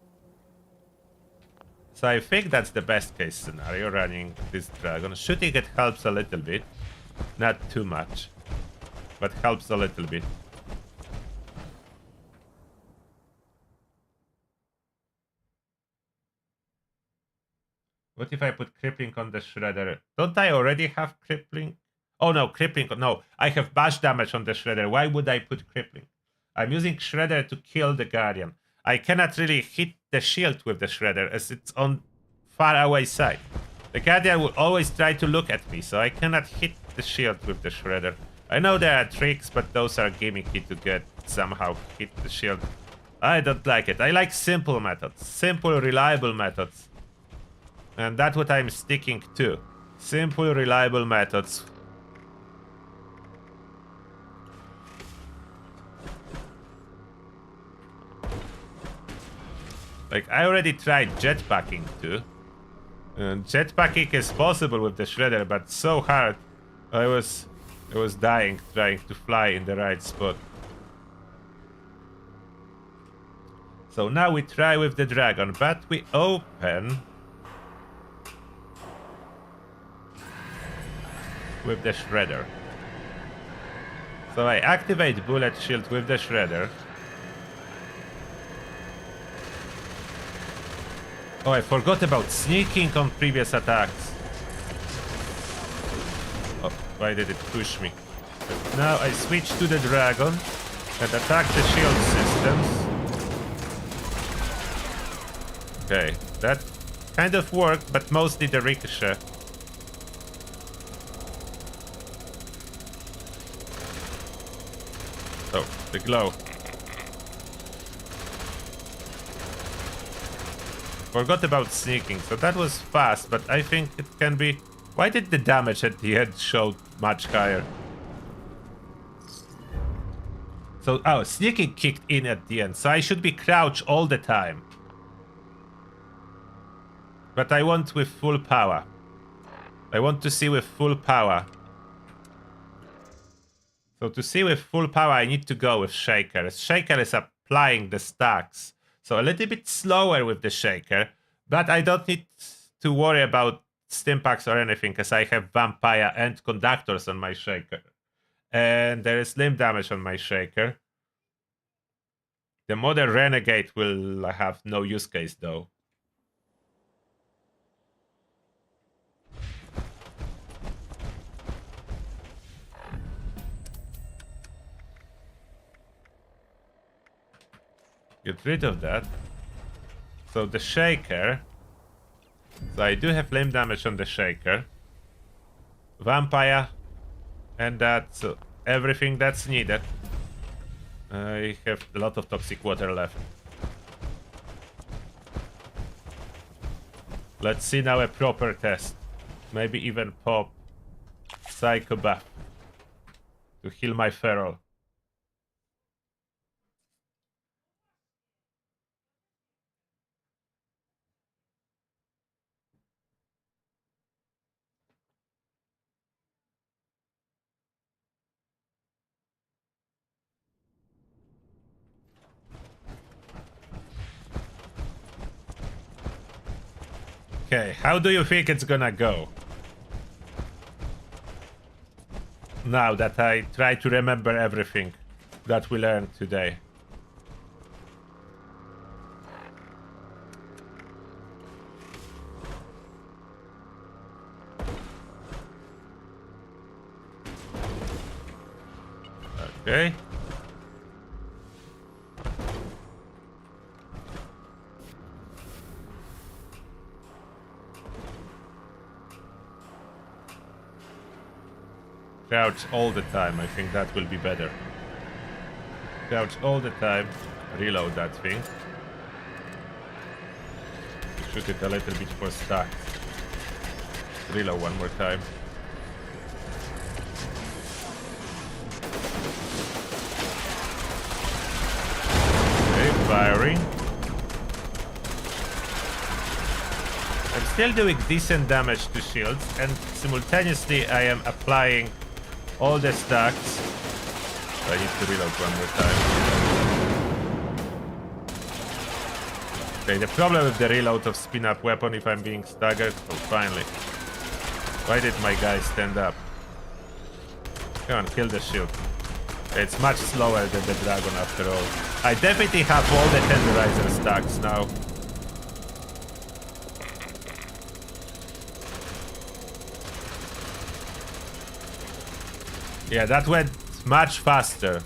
So I think that's the best case scenario, running this dragon. Shooting it helps a little bit. Not too much, but helps a little bit. What if I put crippling on the Shredder? Don't I already have crippling? Oh no, crippling. No, I have bash damage on the Shredder. Why would I put crippling? I'm using Shredder to kill the Guardian. I cannot really hit the shield with the Shredder as it's on far away side. The Guardian will always try to look at me, so I cannot hit the shield with the Shredder. I know there are tricks, but those are gimmicky to get somehow hit the shield. I don't like it. I like simple methods. Simple, reliable methods. And that's what I'm sticking to. Simple, reliable methods. Like, I already tried jetpacking too. And jetpacking is possible with the Shredder, but so hard. I was dying trying to fly in the right spot. So now we try with the dragon, but we open with the Shredder. So I activate bullet shield with the Shredder. Oh, I forgot about sneaking on previous attacks. Oh, why did it push me? But now I switch to the dragon and attack the shield systems. Okay, that kind of worked, but mostly the ricochet. Oh, the glow. Forgot about sneaking, so that was fast, but I think it can be... Why did the damage at the end show much higher? So, oh, sneaking kicked in at the end, so I should be crouched all the time. But I want with full power. I want to see with full power. So to see with full power, I need to go with Shaker. Shaker is applying the stacks. So a little bit slower with the Shaker, but I don't need to worry about Stimpaks or anything, because I have Vampire and Conductors on my Shaker. And there is limb damage on my Shaker. The Modern Renegade will have no use case, though. Get rid of that. So the shaker. So I do have flame damage on the shaker. Vampire. And that's everything that's needed. I have a lot of toxic water left. Let's see now a proper test. Maybe even pop Psycho Buff to heal my feral. Okay, how do you think it's gonna go? Now that I try to remember everything that we learned today. Okay. Crouch all the time, I think that will be better. Crouch all the time, reload that thing. Shoot it a little bit for stacks. Reload one more time. Okay, firing. I'm still doing decent damage to shields, and simultaneously I am applying all the stacks. I need to reload one more time. Okay, the problem with the reload of spin-up weapon if I'm being staggered. Oh, finally. Why did my guy stand up? Come on, kill the shield. It's much slower than the dragon after all. I definitely have all the tenderizer stacks now. Yeah, that went much faster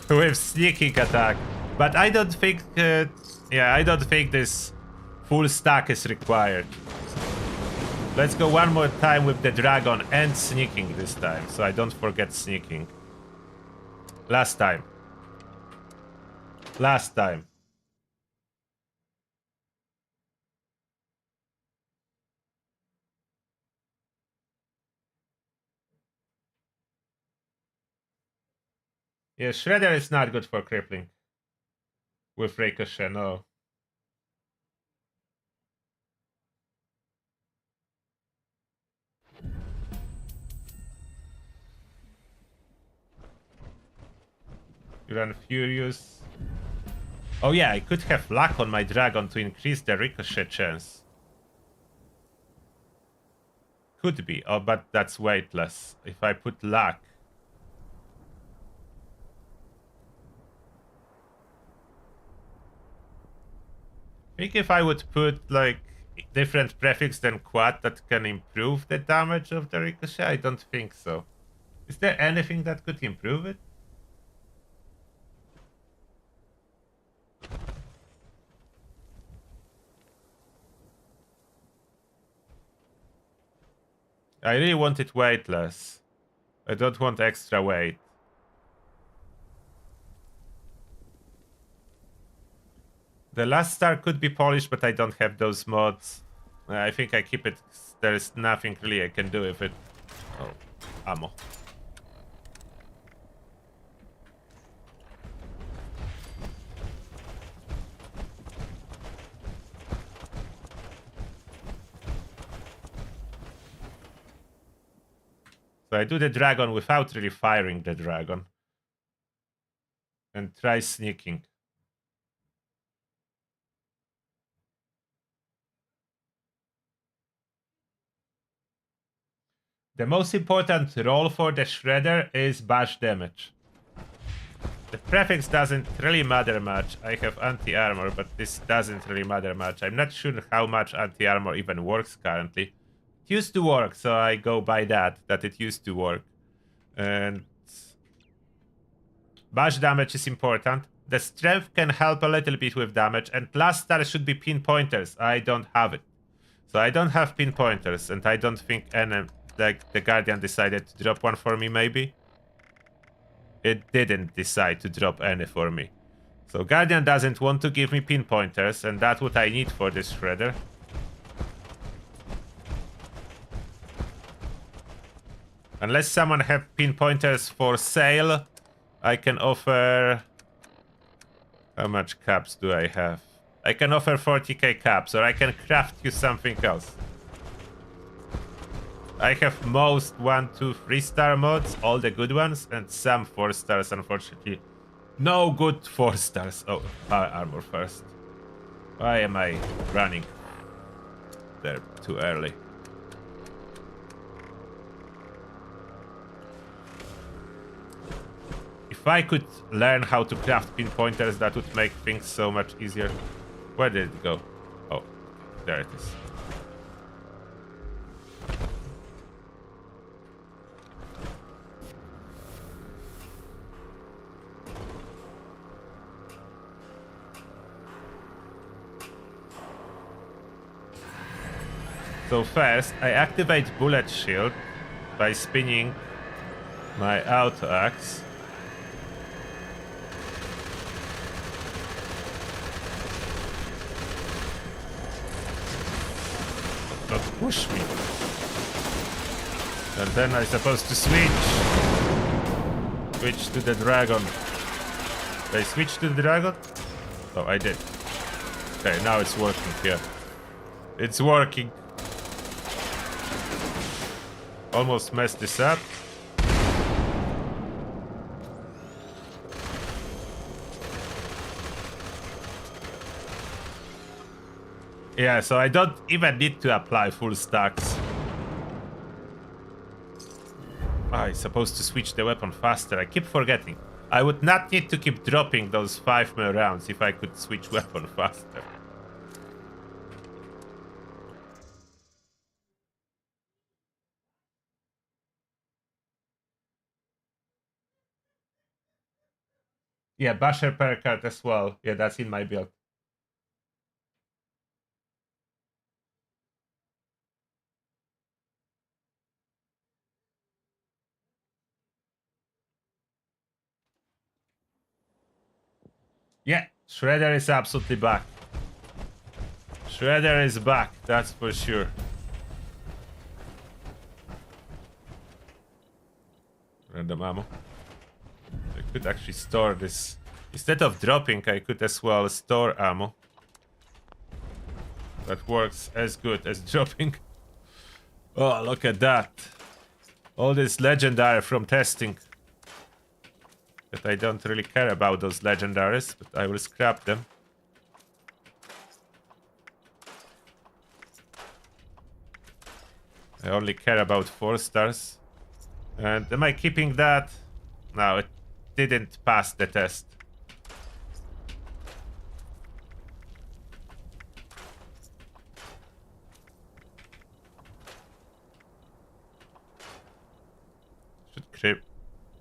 with sneaking attack. But I don't think, I don't think this full stack is required. Let's go one more time with the dragon and sneaking this time, so I don't forget sneaking. Last time. Last time. Yeah, Shredder is not good for crippling. With Ricochet, no. You run Furious. Oh yeah, I could have luck on my dragon to increase the Ricochet chance. Could be, oh, but that's weightless. If I put luck. I think if I would put like different prefix than quad that can improve the damage of the Ricochet, I don't think so. Is there anything that could improve it? I really want it weightless. I don't want extra weight. The last star could be polished, but I don't have those mods. I think I keep it. There's nothing really I can do with it. Oh, ammo. So I do the dragon without really firing the dragon. And try sneaking. The most important role for the Shredder is bash damage. The prefix doesn't really matter much. I have anti-armor, but this doesn't really matter much. I'm not sure how much anti-armor even works currently. It used to work, so I go by that it used to work. And bash damage is important. The strength can help a little bit with damage, and last star should be pinpointers. I don't have it. So I don't have pinpointers, and I don't think any, like, the Guardian decided to drop one for me, maybe? It didn't decide to drop any for me. So Guardian doesn't want to give me pinpointers, and that's what I need for this shredder. Unless someone have pinpointers for sale, I can offer... How much caps do I have? I can offer 40k caps, or I can craft you something else. I have most 1, 2, 3 star mods, all the good ones, and some 4 stars, unfortunately. No good 4 stars. Oh, armor first. Why am I running there too early? If I could learn how to craft pinpointers, that would make things so much easier. Where did it go? Oh, there it is. So first, I activate bullet shield by spinning my auto axe. Not push me. And then I'm supposed to switch to the dragon. Did I switch to the dragon? Oh, I did. Okay, now it's working here. It's working. Almost messed this up. Yeah, so I don't even need to apply full stacks. I'm supposed to switch the weapon faster. I keep forgetting. I would not need to keep dropping those 5 more rounds if I could switch weapon faster. Yeah, Basher Perk card as well. Yeah, that's in my build. Yeah, Shredder is absolutely back. Shredder is back, that's for sure. Random ammo. I could actually store this. Instead of dropping, I could as well store ammo. That works as good as dropping. Oh, look at that. All this legendary from testing. But I don't really care about those legendaries, but I will scrap them. I only care about 4 stars. And am I keeping that? No, it didn't pass the test. Should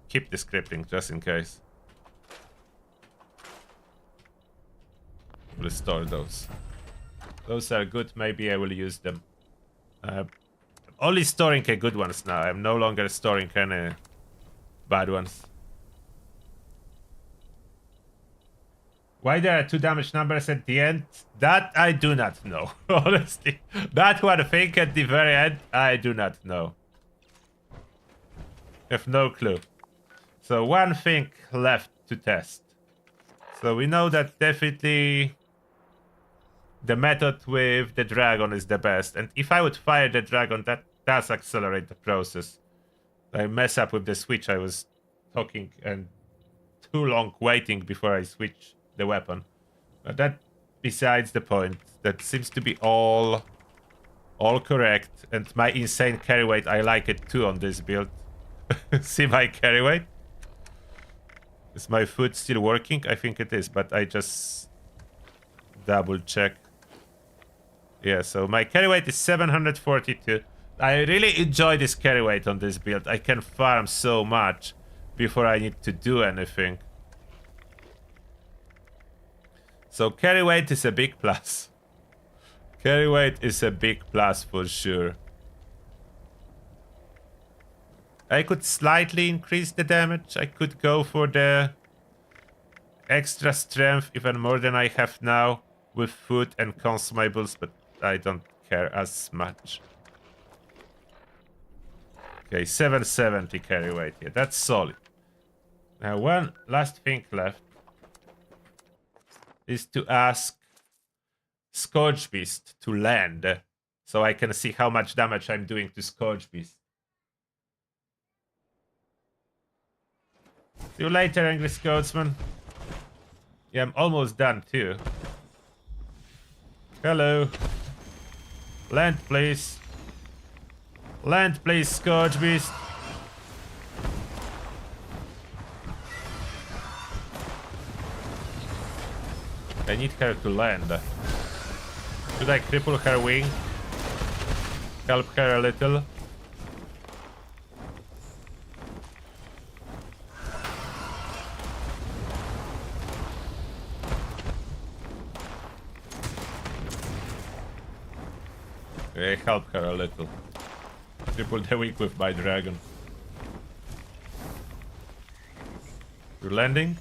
keep the scripting just in case. We'll store those. Those are good, maybe I will use them. Only storing a good ones now. I'm no longer storing any bad ones. Why there are 2 damage numbers at the end? That I do not know. Honestly. That one thing at the very end, I do not know. Have no clue. So one thing left to test. So we know that definitely the method with the dragon is the best. And if I would fire the dragon, that does accelerate the process. I mess up with the switch. I was talking and too long waiting before I switch the weapon. But that besides the point. That seems to be all correct. And my insane carry weight, I like it too on this build. See my carry weight? Is my foot still working? I think it is, but I just double check. Yeah, so my carry weight is 742. I really enjoy this carry weight on this build. I can farm so much before I need to do anything. So carry weight is a big plus. Carry weight is a big plus for sure. I could slightly increase the damage. I could go for the extra strength even more than I have now with food and consumables, but I don't care as much. Okay, 770 carry weight. Yeah, that's solid. Now, one last thing left is to ask Scourge Beast to land so I can see how much damage I'm doing to Scourge Beast. See you later, Angry Scotsman. Yeah, I'm almost done too. Hello. Land, please. Land, please, Scourge Beast. I need her to land. Should I cripple her wing? Help her a little? Okay, help her a little. Cripple the wing with my dragon. You're landing?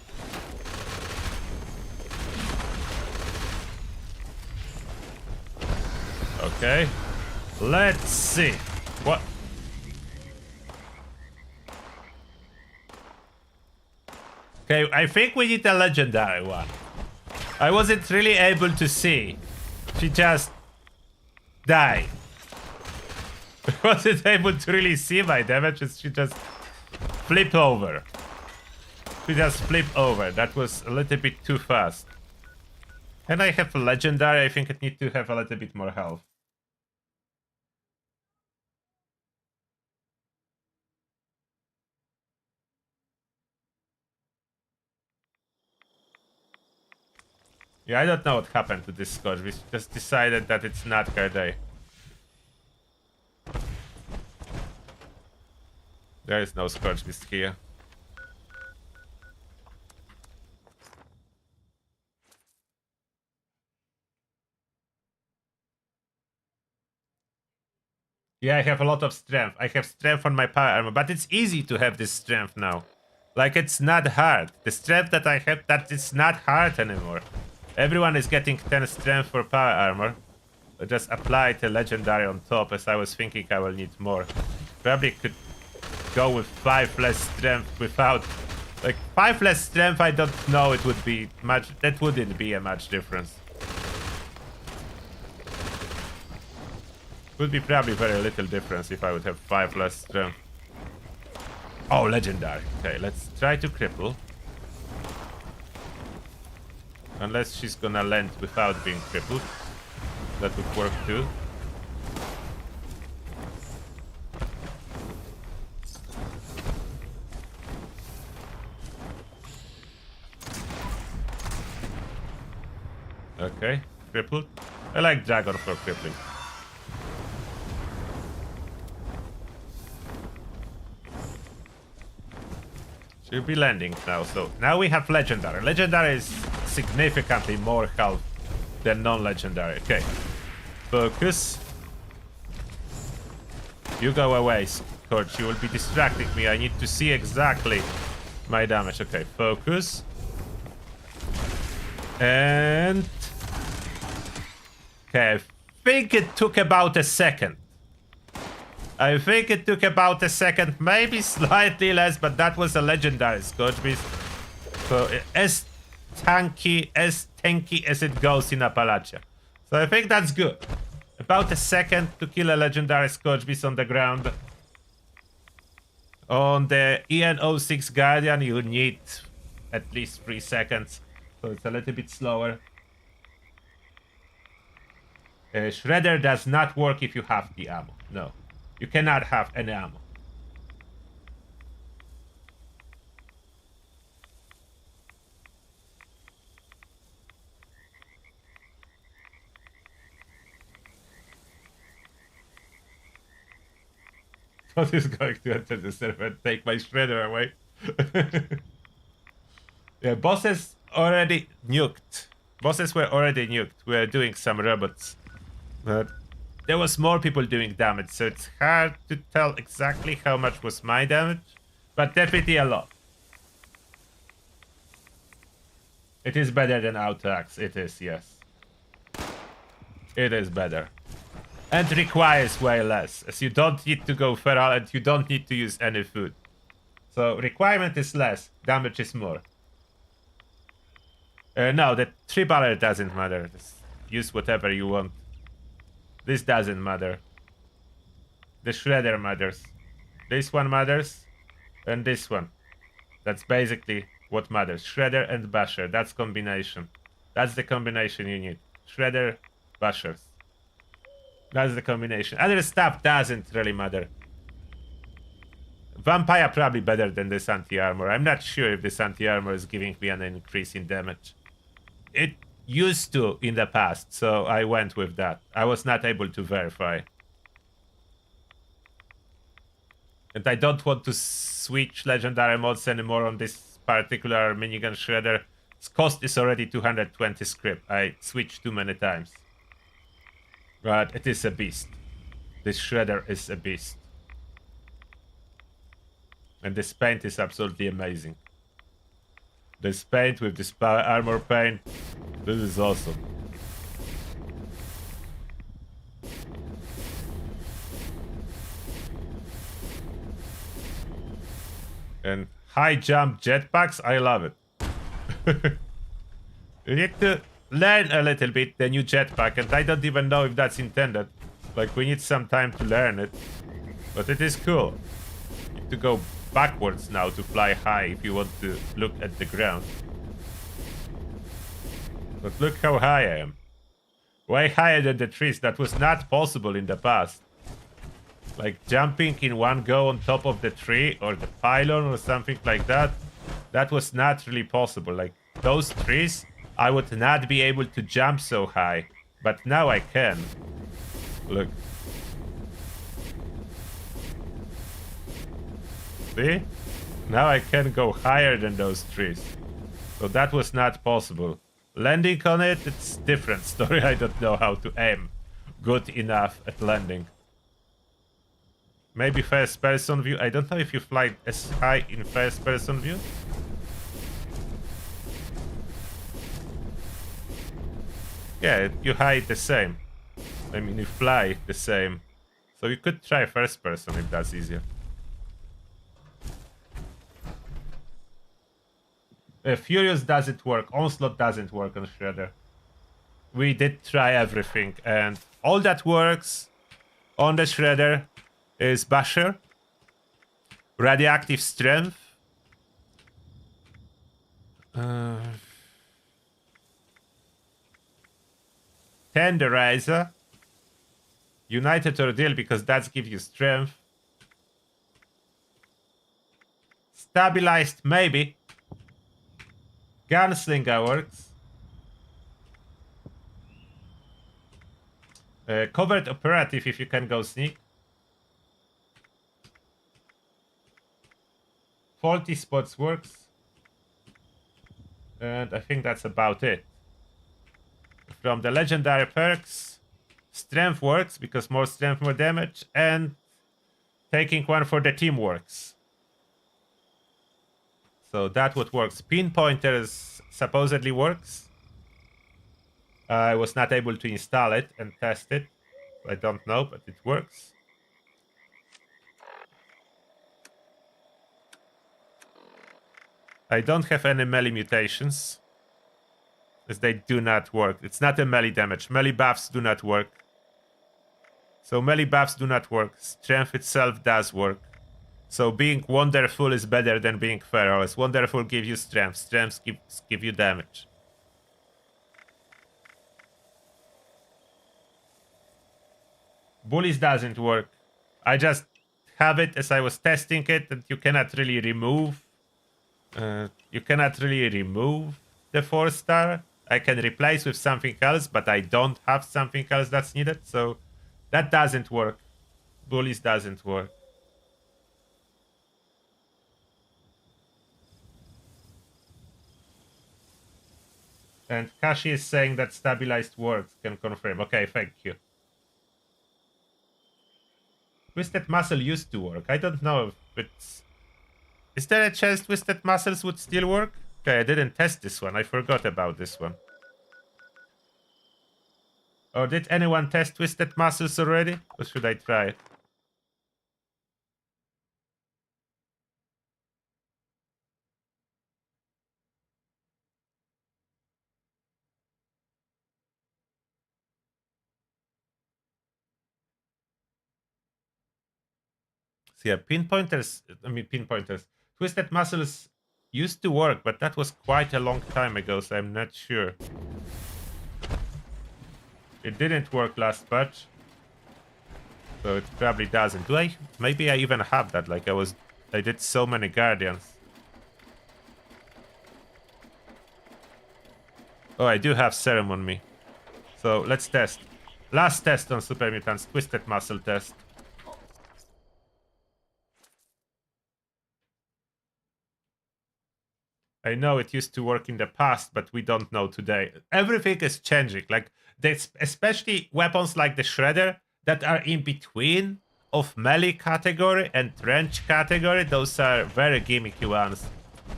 Okay. Let's see. What? Okay, I think we need a legendary one. I wasn't really able to see. She just died. I wasn't able to really see my damage. She just flipped over. She just flipped over. That was a little bit too fast. And I have a legendary. I think it needs to have a little bit more health. Yeah, I don't know what happened to this Scotch. We just decided that it's not her day. There is no Scotch Beast here. Yeah, I have a lot of strength. I have strength on my power armor, but it's easy to have this strength now. Like, it's not hard. The strength that I have, that is not hard anymore. Everyone is getting 10 strength for power armor. I just applied a legendary on top, as I was thinking I will need more. Probably could go with 5 less strength without... Like, 5 less strength, I don't know it would be much... That wouldn't be a much difference. Would be probably very little difference if I would have 5 less strength. Oh, legendary. Okay, let's try to cripple. Unless she's gonna land without being crippled. That would work too. Okay, crippled. I like Dragon for crippling. She'll be landing now, so now we have legendary. Legendary is significantly more health than non-legendary. Okay, focus. You go away, Scourge. You will be distracting me. I need to see exactly my damage. Okay, focus. And... Okay, I think it took about a second. I think it took about a second, maybe slightly less, but that was a legendary Scourge Beast. So as tanky as it goes in Appalachia. So I think that's good. About a second to kill a legendary Scourge Beast on the ground. On the EN06 Guardian, you need at least 3 seconds. So it's a little bit slower. Shredder does not work if you have the ammo. No. You cannot have any ammo. What is going to enter the server and take my shredder away? Yeah, bosses already nuked. Bosses were already nuked. We were doing some robots. But there was more people doing damage, so it's hard to tell exactly how much was my damage. But definitely a lot. It is better than auto-axe. It is, yes. It is better. And requires way less, as you don't need to go feral and you don't need to use any food. So requirement is less, damage is more. No, the 3-baller doesn't matter. Just use whatever you want. This doesn't matter. The shredder matters. This one matters. And this one. That's basically what matters. Shredder and basher. That's combination. That's the combination you need. Shredder, bashers. That's the combination. Other stuff doesn't really matter. Vampire probably better than this anti-armor. I'm not sure if this anti-armor is giving me an increase in damage. It used to in the past, so I went with that. I was not able to verify. And I don't want to switch legendary mods anymore on this particular minigun shredder. Its cost is already 220 script. I switched too many times. But it is a beast. This shredder is a beast. And this paint is absolutely amazing. This paint with this power armor paint. This is awesome. And high jump jetpacks, I love it. You need to learn a little bit the new jetpack, and I don't even know if that's intended. Like, we need some time to learn it. But it is cool. You need to go backwards now to fly high if you want to look at the ground. But look how high I am. Way higher than the trees. That was not possible in the past. Like jumping in one go on top of the tree or the pylon or something like that. That was not really possible. Like those trees, I would not be able to jump so high. But now I can. Look. See? Now I can go higher than those trees. So that was not possible. Landing on it, it's different story. I don't know how to aim good enough at landing. Maybe first person view. I don't know if you fly as high in first person view. Yeah, you hide the same. I mean, you fly the same. So you could try first person if that's easier. Furious doesn't work. Onslaught doesn't work on Shredder. We did try everything, and all that works on the Shredder is Basher, Radioactive Strength, Tenderizer, United Ordeal, because that gives you strength, Stabilized, maybe. Gunslinger works. Covert Operative if you can go sneak. Faulty Spots works. And I think that's about it. From the legendary perks, Strength works because more strength, more damage. And taking one for the team works. So that's what works. Pinpointers supposedly works. I was not able to install it and test it. I don't know, but it works. I don't have any melee mutations, as they do not work. It's not a melee damage. Melee buffs do not work. So melee buffs do not work. Strength itself does work. So being wonderful is better than being feral. As wonderful gives you strength. Strength give you damage. Bullies doesn't work. I just have it as I was testing it, and you cannot really remove. You cannot really remove the 4-star. I can replace with something else, but I don't have something else that's needed, so that doesn't work. Bullies doesn't work. And Kashi is saying that stabilized works, can confirm. Okay, thank you. Twisted Muscle used to work. I don't know if it's... Is there a chance Twisted Muscles would still work? Okay, I didn't test this one. I forgot about this one. Or did anyone test Twisted Muscles already? Or should I try it? So yeah, pinpointers. Twisted Muscles used to work, but that was quite a long time ago, so I'm not sure. It didn't work last patch. So it probably doesn't. Do I? Maybe I even have that. Like I did so many Guardians. Oh, I do have Serum on me. So let's test. Last test on Super Mutants. Twisted Muscle test. I know it used to work in the past, but we don't know today. Everything is changing. Like this, especially weapons like the Shredder that are in between of melee category and trench category. Those are very gimmicky ones.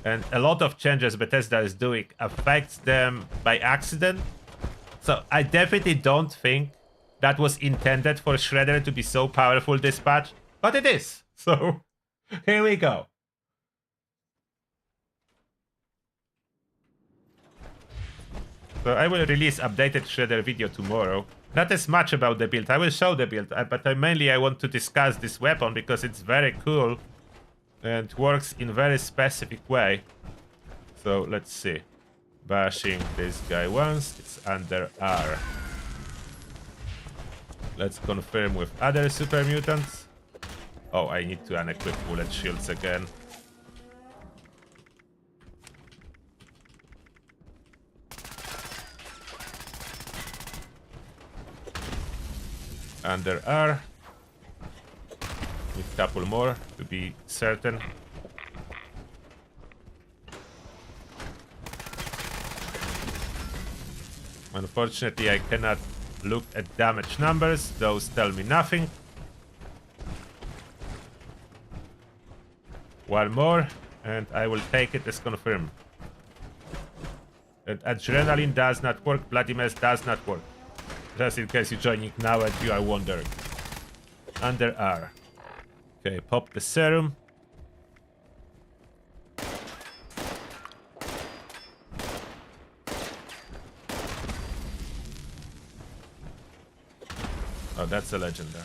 And a lot of changes Bethesda is doing affects them by accident. So I definitely don't think that was intended for Shredder to be so powerful this patch. But it is. So here we go. So I will release updated Shredder video tomorrow. Not as much about the build. I will show the build, but mainly I want to discuss this weapon because it's very cool and works in very specific way. So let's see. Bashing this guy once. It's under R. Let's confirm with other super mutants. Oh, I need to unequip bullet shields again. Under R. Need a couple more to be certain. Unfortunately, I cannot look at damage numbers. Those tell me nothing. One more, and I will take it as confirmed. And adrenaline does not work. Bloody mess does not work. Just in case you're joining now and you are wondering. Under R. Okay, pop the serum. Oh, that's a legendary.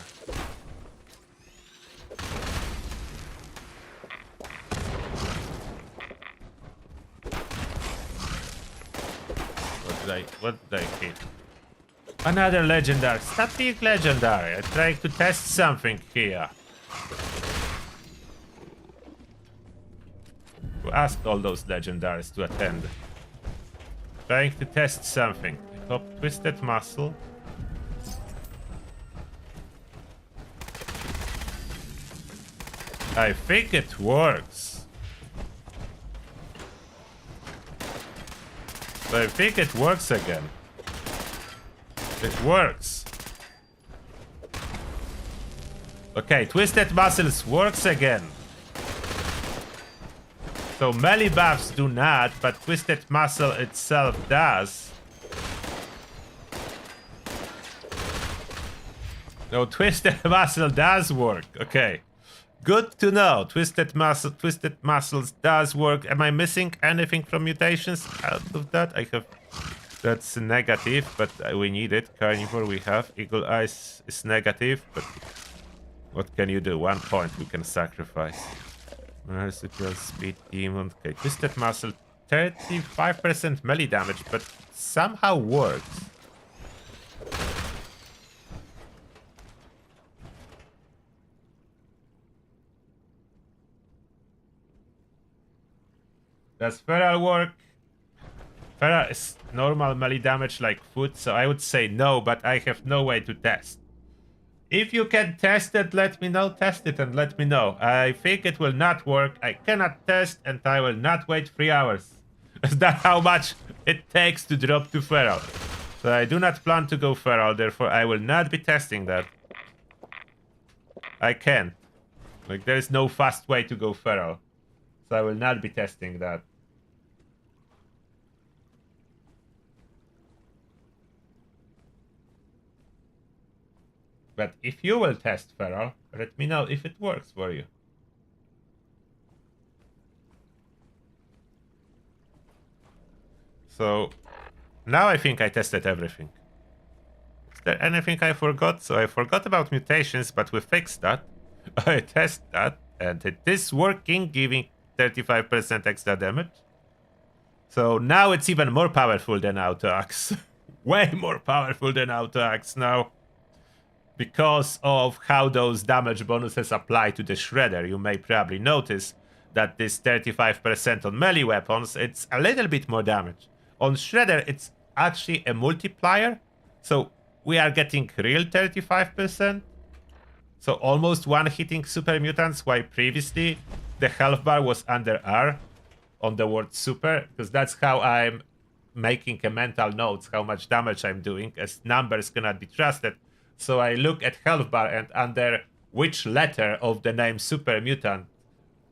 What did I hit? Another legendary. Stop being legendary. I'm trying to test something here. To ask all those legendaries to attend. Trying to test something. Top Twisted Muscle. I think it works. I think it works again. It works. Okay, Twisted Muscles works again. So melee buffs do not, but Twisted Muscle itself does. No, Twisted Muscle does work. Okay. Good to know. Twisted Muscles does work. Am I missing anything from mutations out of that? I have... That's negative, but we need it. Carnivore we have. Eagle Eyes is negative, but... What can you do? 1 point we can sacrifice. Merciful Speed Demon. Okay, Twisted Muscle. 35% melee damage, but somehow works. Does Feral work? Feral is normal melee damage like foot, so I would say no, but I have no way to test. If you can test it, let me know. Test it and let me know. I think it will not work. I cannot test and I will not wait 3 hours. That's how much it takes to drop to feral. So I do not plan to go feral, therefore I will not be testing that. I can't. Like, there is no fast way to go feral. So I will not be testing that. But if you will test feral, let me know if it works for you. So now I think I tested everything. Is there anything I forgot? So I forgot about mutations, but we fixed that. I test that, and it is working, giving 35% extra damage. So now it's even more powerful than Auto Axe. Way more powerful than Auto Axe now. Because of how those damage bonuses apply to the Shredder, you may probably notice that this 35% on melee weapons, it's a little bit more damage. On Shredder, it's actually a multiplier. So we are getting real 35%. So almost one-hitting super mutants, while previously the health bar was under R on the word super, because that's how I'm making a mental notes how much damage I'm doing, as numbers cannot be trusted. So I look at health bar, and under which letter of the name super mutant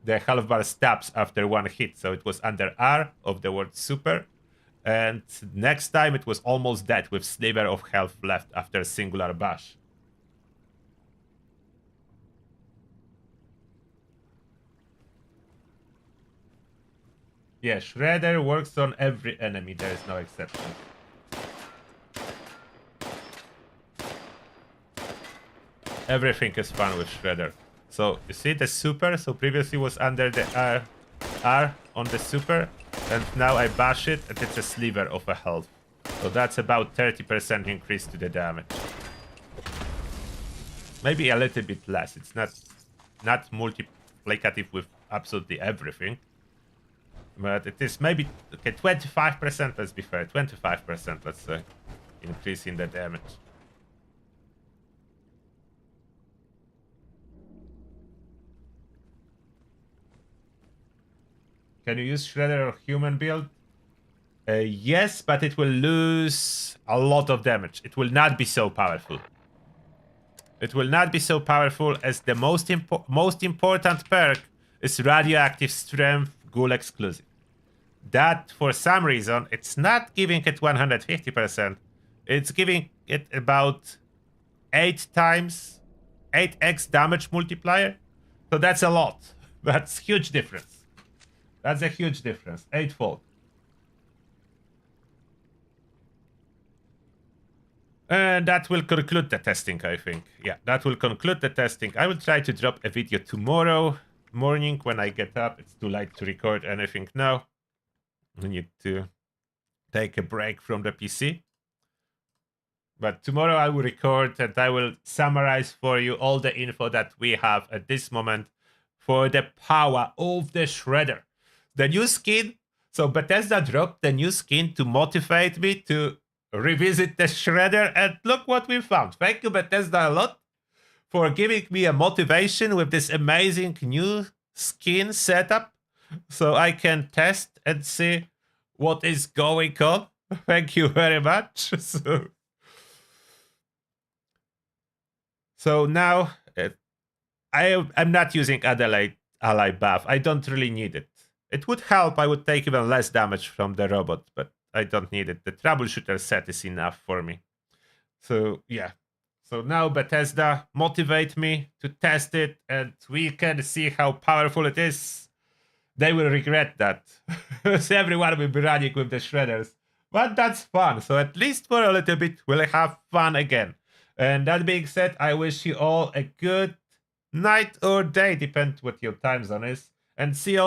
the health bar stops after one hit. So it was under R of the word super. And next time it was almost dead with sliver of health left after singular bash. Yeah, Shredder works on every enemy, there is no exception. Everything is fun with Shredder. So you see the super, so previously was under the R on the super, and now I bash it and it's a sliver of a health. So that's about 30% increase to the damage. Maybe a little bit less, it's not multiplicative with absolutely everything. But it is maybe, okay, 25%, let's be fair, 25%, let's say, increase in the damage. Can you use Shredder or human build? Yes, but it will lose a lot of damage. It will not be so powerful. It will not be so powerful, as the most important perk is Radioactive Strength Ghoul exclusive. That, for some reason, it's not giving it 150%. It's giving it about 8x damage multiplier. So that's a lot. That's huge difference. That's a huge difference. 8-fold. And that will conclude the testing, I think. Yeah, that will conclude the testing. I will try to drop a video tomorrow morning when I get up. It's too late to record anything now. I need to take a break from the PC. But tomorrow I will record and I will summarize for you all the info that we have at this moment for the power of the Shredder. The new skin. So Bethesda dropped the new skin to motivate me to revisit the Shredder, and look what we found. Thank you, Bethesda, a lot for giving me a motivation with this amazing new skin setup, so I can test and see what is going on. Thank you very much. So now I'm not using Adelaide Ally buff. I don't really need it. It would help. I would take even less damage from the robot, but I don't need it. The troubleshooter set is enough for me. So yeah. So now Bethesda motivate me to test it, and we can see how powerful it is. They will regret that. So everyone will be running with the Shredders. But that's fun. So at least for a little bit, we'll have fun again. And that being said, I wish you all a good night or day, depends what your time zone is. And see you all